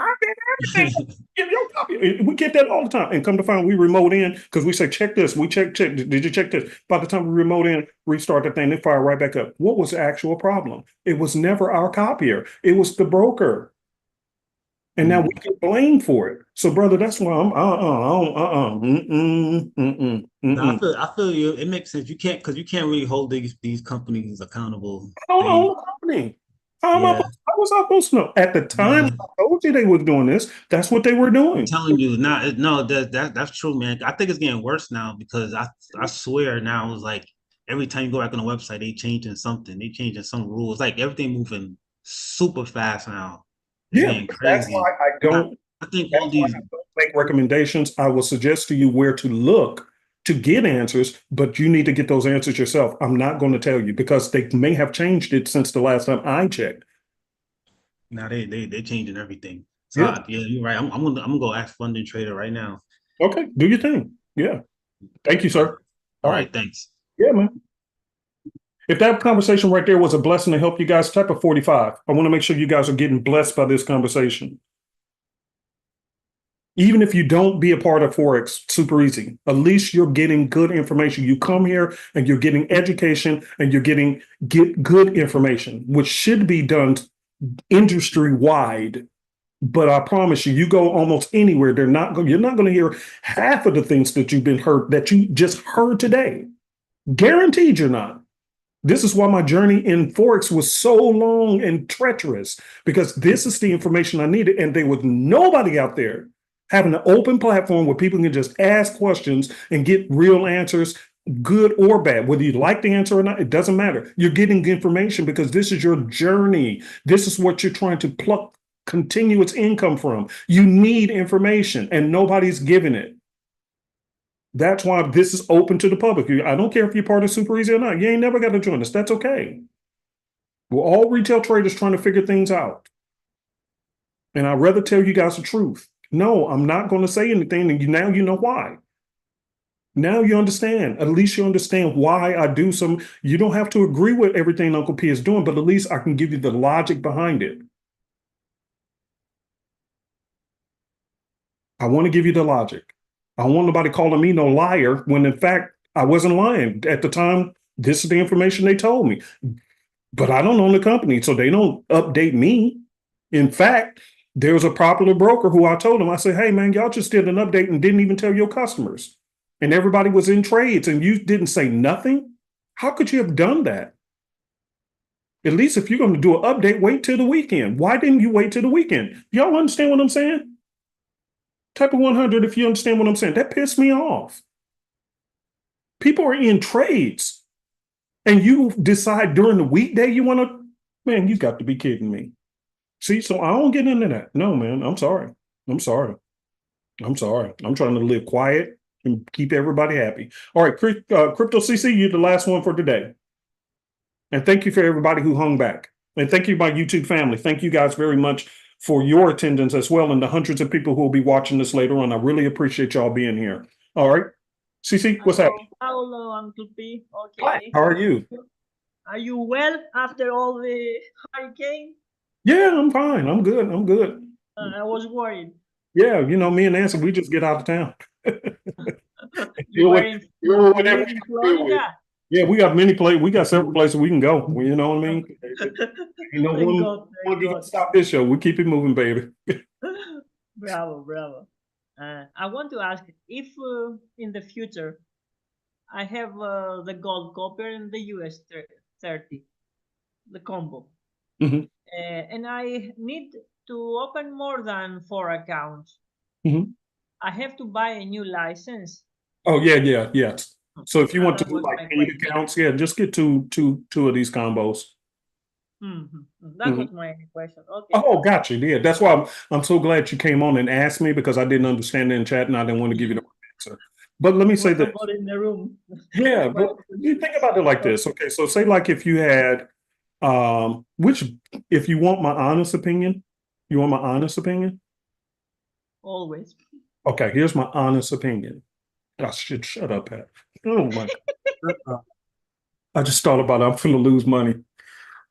Give your copy. We get that all the time. And come to find, we remote in because we say, check this. We check. Did you check this? By the time we remote in, restart the thing, they fire right back up. What was the actual problem? It was never our copier. It was the broker. And now we get blamed for it. So, brother, that's why I'm No, I feel you. It makes sense. You can't really hold these companies accountable. I don't own the company. How was I supposed to know? At the time I told you they were doing this, that's what they were doing. I'm telling you, that's true, man. I think it's getting worse now because I swear now it's like every time you go back on the website, they changing something. They changing some rules. Like everything moving super fast now. It's crazy. That's why I think all these make recommendations. I will suggest to you where to look to get answers, but you need to get those answers yourself. I'm not going to tell you because they may have changed it since the last time I checked. Now they changing everything. So Yeah. you're right. I'm gonna go ask Funding Trader right now. Okay, do your thing. Yeah. Thank you, sir. All right, thanks. Yeah, man. If that conversation right there was a blessing to help you guys, type of 45. I want to make sure you guys are getting blessed by this conversation. Even if you don't be a part of Forex, super easy. At least you're getting good information. You come here and you're getting education and you're getting good information, which should be done industry wide. But I promise you, you go almost anywhere, you're not going to hear half of the things that you just heard today. Guaranteed you're not. This is why my journey in Forex was so long and treacherous, because this is the information I needed. And there was nobody out there having an open platform where people can just ask questions and get real answers, good or bad. Whether you like the answer or not, it doesn't matter. You're getting the information because this is your journey. This is what you're trying to pluck continuous income from. You need information and nobody's giving it. That's why this is open to the public. I don't care if you're part of Super Easy or not. You ain't never got to join us. That's okay. We're all retail traders trying to figure things out. And I'd rather tell you guys the truth. No, I'm not going to say anything. And now you know why. Now you understand. At least you understand why I do some. You don't have to agree with everything Uncle P is doing, but at least I can give you the logic behind it. I want to give you the logic. I don't want nobody calling me no liar when in fact I wasn't lying. At the time, this is the information they told me. But I don't own the company, so they don't update me. In fact, there was a popular broker who I told him, I said, hey man, y'all just did an update and didn't even tell your customers. And everybody was in trades and you didn't say nothing. How could you have done that? At least if you're going to do an update, wait till the weekend. Why didn't you wait till the weekend? Y'all understand what I'm saying? Type of 100 if you understand what I'm saying. That pissed me off. People are in trades and you decide during the weekday you want to, man, you got to be kidding me. See, so I don't get into that. No, man, I'm sorry. I'm sorry. I'm sorry. I'm trying to live quiet and keep everybody happy. All right, Crypto CC, you're the last one for today. And thank you for everybody who hung back. And thank you, my YouTube family. Thank you guys very much for your attendance as well and the hundreds of people who will be watching this later on. I really appreciate y'all being here. All right. CC, what's happening? Hello, Uncle P. Okay. Hi, how are you? Are you well after all the hurricane? Yeah, I'm fine. I'm good. I'm good. I was worried. Yeah, you know, me and Nancy, we just get out of town. You were in Florida? Yeah, we got many places. We got several places we can go. You know what I mean? You know, when stop this show, we keep it moving, baby. Bravo, bravo. I want to ask if in the future I have the gold copper and the US 30, the combo. Mm-hmm. And I need to open more than 4 accounts. Mm-hmm. I have to buy a new license. Oh, yeah. So if you want to do like 8 accounts, yeah, just get two of these combos. That was my question. Okay. Oh, gotcha. Yeah, that's why I'm so glad you came on and asked me because I didn't understand it in chat and I didn't want to give you the answer. But let me say that. In the room. Yeah, but you think about it like this. Okay, so say like if you had, if you want my honest opinion, Always. Okay, here's my honest opinion. I should shut up, Pat. Oh my God. I just thought about it. I'm finna lose money.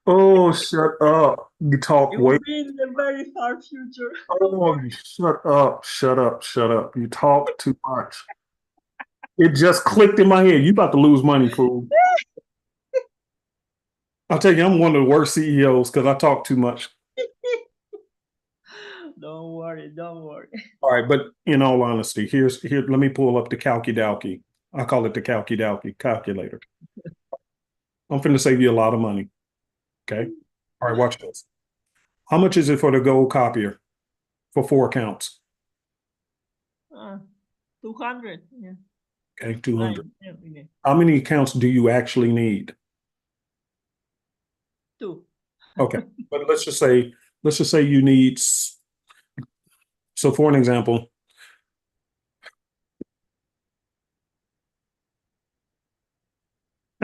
Oh, shut up. You talk way. You'll be in the very far future. Oh, shut up. You talk too much. It just clicked in my head. You about to lose money, fool. I'll tell you, I'm one of the worst CEOs because I talk too much. Don't worry. All right, but in all honesty, here, let me pull up the Calci-Dalki. I call it the Calci-Dalki calculator. I'm finna save you a lot of money. Okay. All right, watch this. How much is it for the gold copier for 4 accounts? 200. Yeah. Okay, 200. Yeah. How many accounts do you actually need? 2. Okay, but let's just say you need. So for an example,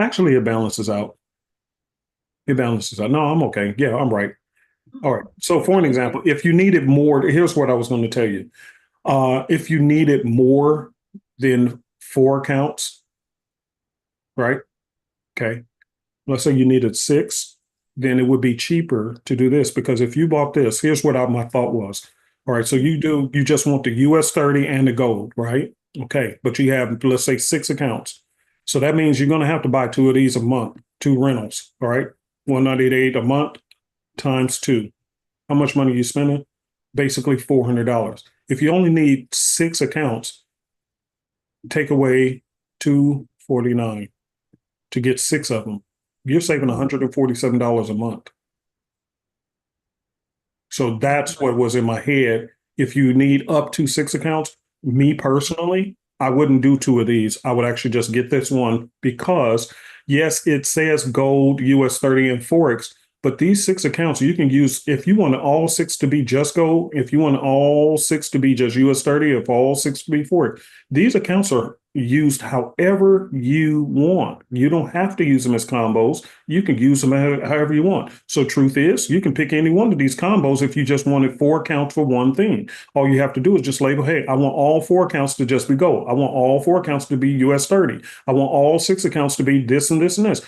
Actually, it balances out. It balances out. No, I'm okay. Yeah, I'm right. All right. So for an example, if you needed more, here's what I was going to tell you. If you needed more than 4 accounts, right? Okay. Let's say you needed 6, then it would be cheaper to do this, because if you bought this, here's what my thought was. All right. So you just want the US 30 and the gold, right? Okay. But you have, let's say, 6 accounts. So that means you're going to have to buy 2 of these a month, 2 rentals. All right. 198 a month times 2. How much money are you spending? Basically $400. If you only need 6 accounts, take away $249 to get 6 of them. You're saving $147 a month. So that's what was in my head. If you need up to 6 accounts, me personally, I wouldn't do 2 of these. I would actually just get this one, because yes, it says gold, US 30 and Forex, but these 6 accounts you can use if you want all 6 to be just gold, if you want all 6 to be just US 30, if all 6 to be Forex. These accounts are used however you want. You don't have to use them as combos. You can use them however you want. So truth is, you can pick any one of these combos if you just wanted 4 accounts for one thing. All you have to do is just label, hey, I want all 4 accounts to just be gold. I want all 4 accounts to be US 30. I want all 6 accounts to be this and this and this.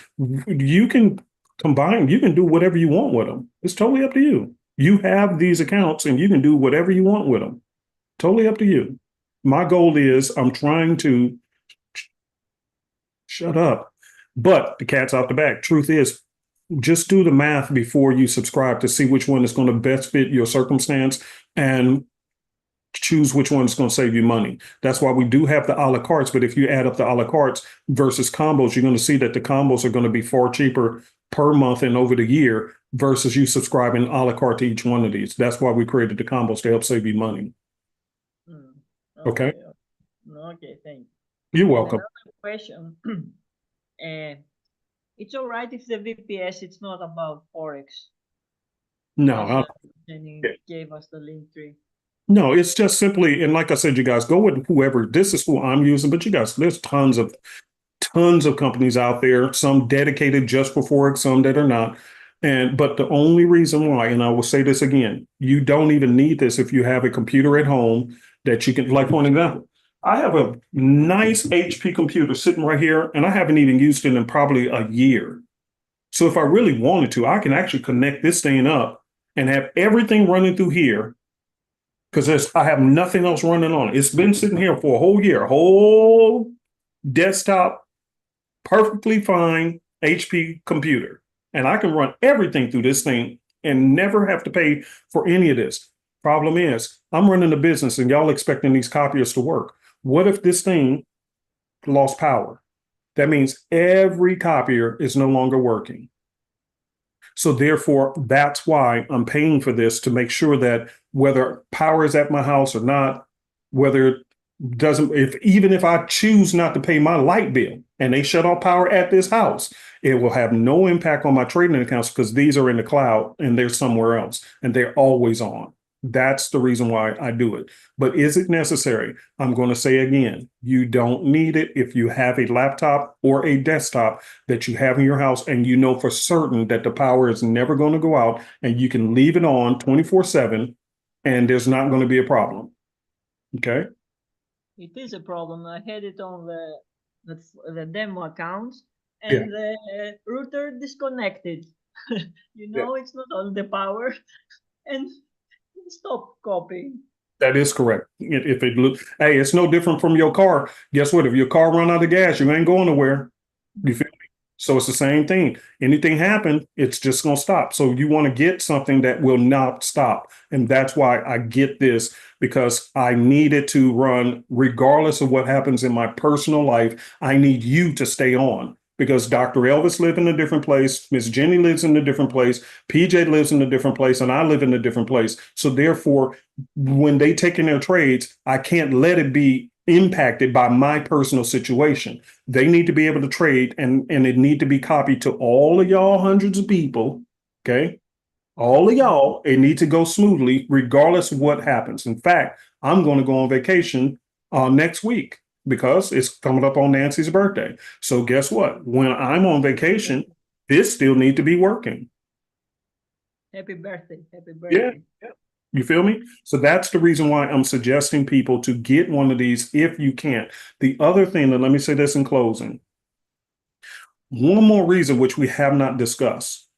You can combine, you can do whatever you want with them. It's totally up to you. You have these accounts and you can do whatever you want with them. Totally up to you. My goal is I'm trying to shut up, but the cat's out the bag. Truth is, just do the math before you subscribe to see which one is going to best fit your circumstance and choose which one is going to save you money. That's why we do have the a la cartes, but if you add up the a la cartes versus combos, you're going to see that the combos are going to be far cheaper per month and over the year versus you subscribing a la carte to each one of these. That's why we created the combos, to help save you money. Okay. Okay, thank you. You're welcome. Another question. It's all right if the VPS, it's not about Forex. No, Jenny gave us the link tree. No, it's just simply, and like I said, you guys go with whoever. This is who I'm using, but you guys, there's tons of companies out there, some dedicated just for Forex, some that are not. But the only reason why, and I will say this again, you don't even need this if you have a computer at home that you can, like for an example, I have a nice HP computer sitting right here, and I haven't even used it in probably a year. So if I really wanted to, I can actually connect this thing up and have everything running through here, because I have nothing else running on it. It's been sitting here for a whole year, whole desktop, perfectly fine HP computer. And I can run everything through this thing and never have to pay for any of this. Problem is, I'm running a business and y'all expecting these copiers to work. What if this thing lost power? That means every copier is no longer working. So therefore, that's why I'm paying for this, to make sure that whether power is at my house or not, whether it doesn't, even if I choose not to pay my light bill and they shut off power at this house, it will have no impact on my trading accounts, because these are in the cloud and they're somewhere else and they're always on. That's the reason why I do it. But is it necessary? I'm going to say again, you don't need it if you have a laptop or a desktop that you have in your house and you know for certain that the power is never going to go out and you can leave it on 24/7 and there's not going to be a problem. Okay? It is a problem. I had it on the demo account, and the router disconnected. It's not on the power, and stop copying. That is correct. If it looks, hey, it's no different from your car. Guess what? If your car run out of gas, you ain't going nowhere. You feel me? So it's the same thing. Anything happen, it's just going to stop. So you want to get something that will not stop. And that's why I get this, because I need it to run regardless of what happens in my personal life. I need you to stay on, because Dr. Elvis lives in a different place. Miss Jenny lives in a different place. PJ lives in a different place, and I live in a different place. So therefore, when they take in their trades, I can't let it be impacted by my personal situation. They need to be able to trade, and it need to be copied to all of y'all, hundreds of people. Okay. All of y'all, it needs to go smoothly regardless of what happens. In fact, I'm going to go on vacation next week. because it's coming up on Nancy's birthday. So guess what? When I'm on vacation, this still need to be working. Happy birthday. Happy Yeah. birthday. You feel me? So that's the reason why I'm suggesting people to get one of these if you can't. The other thing, and let me say this in closing. One more reason which we have not discussed.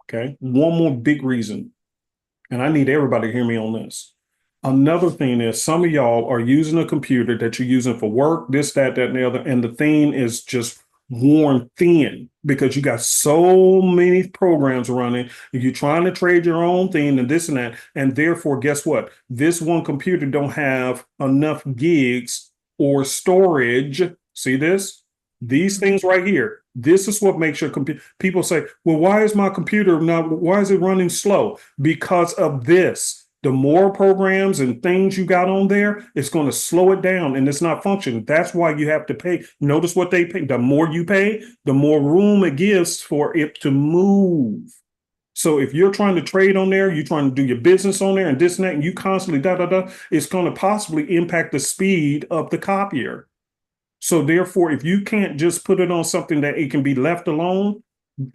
Okay. One more big reason. And I need everybody to hear me on this. Another thing is some of y'all are using a computer that you're using for work, this, that, and the other, and the thing is just worn thin because you got so many programs running and you're trying to trade your own thing and this and that. And therefore, guess what? This one computer don't have enough gigs or storage. See this? These things right here. This is what makes your computer. People say, well, why is my computer not, why is it running slow? Because of this. The more programs and things you got on there, it's going to slow it down and it's not functioning. That's why you have to pay. Notice what they pay. The more you pay, the more room it gives for it to move. So if you're trying to trade on there, you're trying to do your business on there and this and that, and you constantly it's going to possibly impact the speed of the copier. So therefore, if you can't just put it on something that it can be left alone,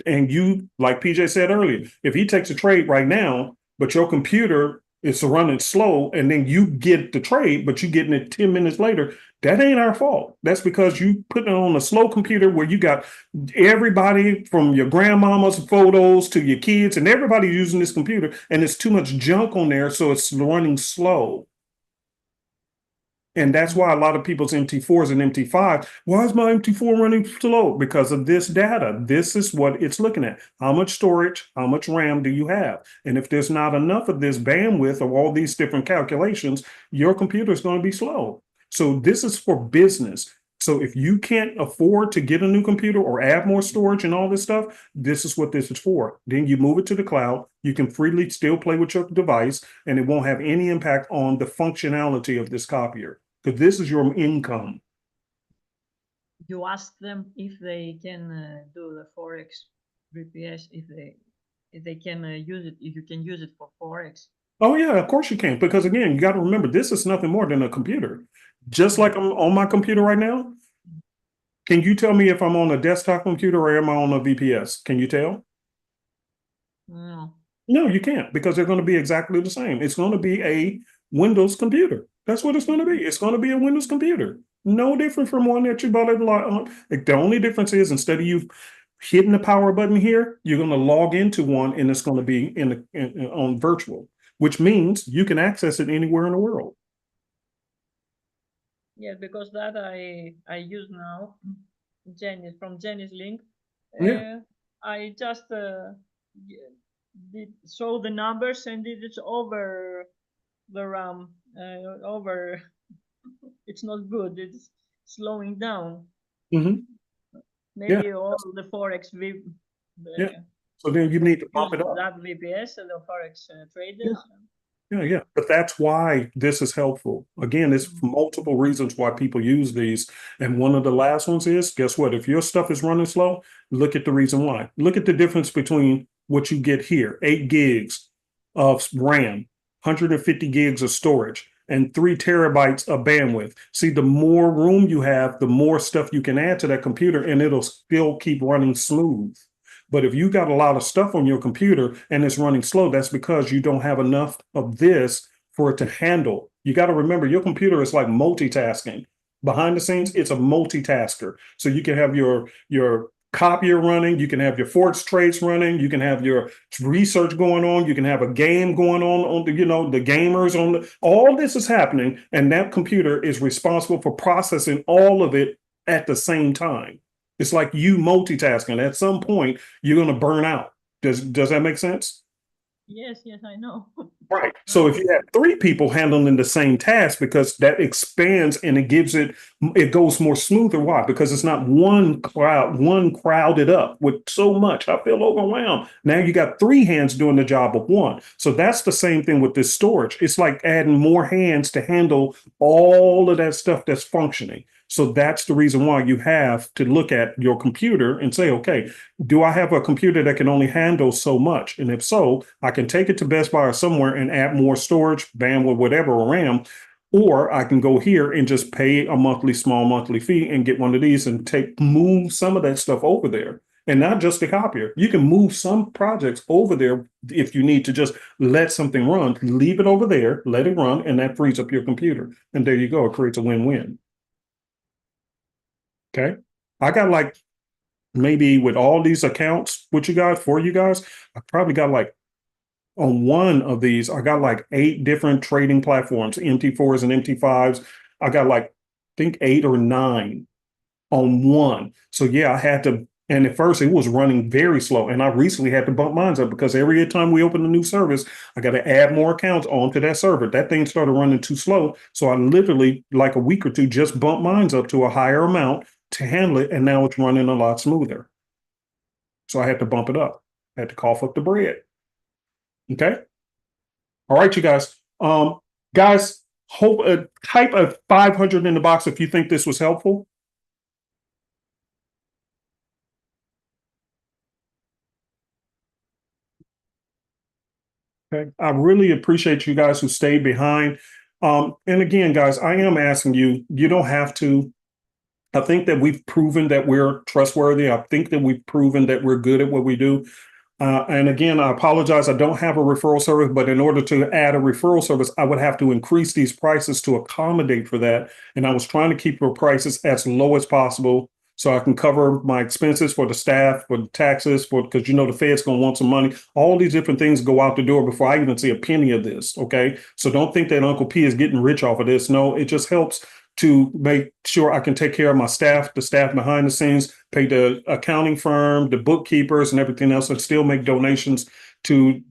and you, like PJ said earlier, if he takes a trade right now, but your computer is running slow, and then you get the trade, but you're getting it 10 minutes later, that ain't our fault. That's because you put it on a slow computer where you got everybody from your grandmama's photos to your kids and everybody using this computer, and it's too much junk on there, so it's running slow. And that's why a lot of people's MT4s and MT5, why is my MT4 running slow? Because of this data. This is what it's looking at. How much storage, how much RAM do you have? And if there's not enough of this bandwidth of all these different calculations, your computer is going to be slow. So this is for business. So if you can't afford to get a new computer or add more storage and all this stuff, this is what this is for. Then you move it to the cloud. You can freely still play with your device, and it won't have any impact on the functionality of this copier. Because this is your income. You ask them if they can do the Forex VPS, if they can use it, if you can use it for Forex. Oh yeah, of course you can. Because again, you got to remember, this is nothing more than a computer. Just like I'm on my computer right now. Can you tell me if I'm on a desktop computer or am I on a VPS? Can you tell? No. No, you can't, because they're going to be exactly the same. It's going to be a Windows computer. That's what it's going to be. It's going to be a Windows computer. No different from one that you bought it on. The only difference is instead of you hitting the power button here, you're going to log into one and it's going to be on virtual, which means you can access it anywhere in the world. Yeah, because that I use now Genesis from Genesis Link. Yeah. I just show the numbers and it is over the RAM over. It's not good. It's slowing down. Mm-hmm. Maybe all the Forex yeah. So then you need to bump it up. That VPS and the Forex traders. Yeah. But that's why this is helpful. Again, there's multiple reasons why people use these. And one of the last ones is, guess what? If your stuff is running slow, look at the reason why. Look at the difference between what you get here, 8 gigs of RAM, 150 gigs of storage, and 3 terabytes of bandwidth. See, the more room you have, the more stuff you can add to that computer, and it'll still keep running smooth. But if you got a lot of stuff on your computer and it's running slow, that's because you don't have enough of this for it to handle. You got to remember, your computer is like multitasking. Behind the scenes, it's a multitasker. So you can have your copier running, you can have your Forex trades running, you can have your research going on, you can have a game going on the, the gamers on the, all this is happening, and that computer is responsible for processing all of it at the same time. It's like you multitasking. At some point, you're going to burn out. Does that make sense? Yes, I know. Right. So if you have 3 people handling the same task, because that expands and it goes more smoother. Why? Because it's not one crowded up with so much. I feel overwhelmed. Now you got 3 hands doing the job of 1. So that's the same thing with this storage. It's like adding more hands to handle all of that stuff that's functioning. So that's the reason why you have to look at your computer and say, okay, do I have a computer that can only handle so much? And if so, I can take it to Best Buy or somewhere and add more storage, bandwidth, whatever, or RAM. Or I can go here and just pay a small monthly fee and get one of these and move some of that stuff over there. And not just the copier. You can move some projects over there if you need to just let something run, leave it over there, let it run, and that frees up your computer. And there you go. It creates a win-win. Okay. I got like, maybe with all these accounts with you guys, for you guys, I probably got like, on one of these, I got like 8 different trading platforms, MT4s and MT5s. I got like, I think 8 or 9 on one. So yeah, I had to, and at first it was running very slow. And I recently had to bump mine up because every time we open a new service, I got to add more accounts onto that server. That thing started running too slow. So I literally, like a week or two, just bumped mine up to a higher amount to handle it. And now it's running a lot smoother. So I had to bump it up. I had to cough up the bread. Okay. All right, you guys. Guys, type a 500 in the box if you think this was helpful. Okay. I really appreciate you guys who stayed behind. And again, guys, I am asking you, you don't have to. I think that we've proven that we're trustworthy. I think that we've proven that we're good at what we do. And again, I apologize. I don't have a referral service, but in order to add a referral service, I would have to increase these prices to accommodate for that. And I was trying to keep the prices as low as possible so I can cover my expenses for the staff, for the taxes, because you know the Fed's going to want some money. All these different things go out the door before I even see a penny of this. Okay, so don't think that Uncle P is getting rich off of this. No, it just helps to make sure I can take care of my staff, the staff behind the scenes, pay the accounting firm, the bookkeepers, and everything else, and still make donations to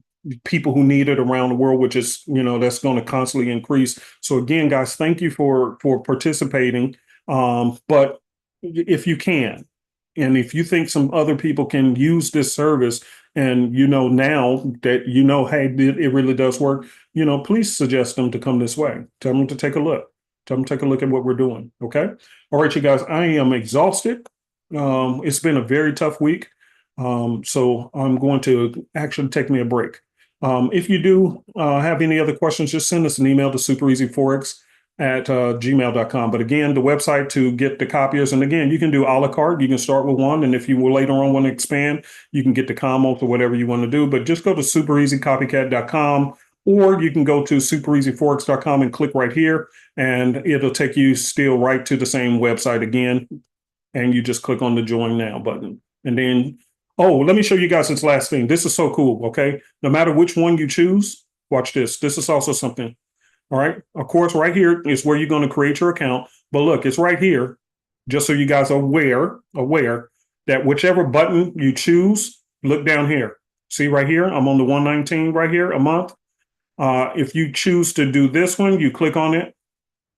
people who need it around the world, which is, you know, that's going to constantly increase. So again, guys, thank you for participating. But if you can, and if you think some other people can use this service, and you know now that you know, hey, it really does work, you know, please suggest them to come this way. Tell them to take a look. Tell them to take a look at what we're doing. Okay. All right, you guys, I am exhausted. It's been a very tough week. So I'm going to actually take me a break. If you do have any other questions, just send us an email to supereasyforex@gmail.com. But again, the website to get the copiers, and again, you can do a la carte. You can start with one, and if you will later on want to expand, you can get the combos or whatever you want to do. But just go to supereasycopycat.com, or you can go to supereasyforex.com and click right here, and it'll take you still right to the same website again. And you just click on the join now button. And then, oh, let me show you guys this last thing. This is so cool. Okay. No matter which one you choose, watch this. This is also something. All right. Of course, right here is where you're going to create your account. But look, it's right here. Just so you guys are aware that whichever button you choose, look down here. See right here, I'm on the 119 right here a month. If you choose to do this one, you click on it,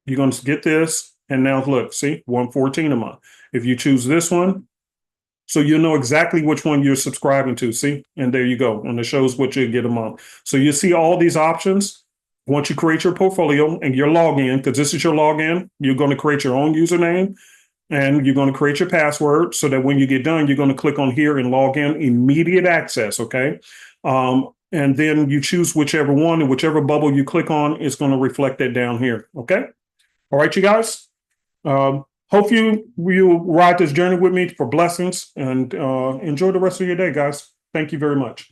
you're going to get this. And now look, see, 114 a month. If you choose this one, so you know exactly which one you're subscribing to, see? And there you go. And it shows what you get a month. So you see all these options. Once you create your portfolio and your login, because this is your login, you're going to create your own username and you're going to create your password so that when you get done, you're going to click on here and log in, immediate access, okay? And then you choose whichever one, and whichever bubble you click on is going to reflect that down here, okay? All right, you guys. Hope you ride this journey with me for blessings, and enjoy the rest of your day, guys. Thank you very much.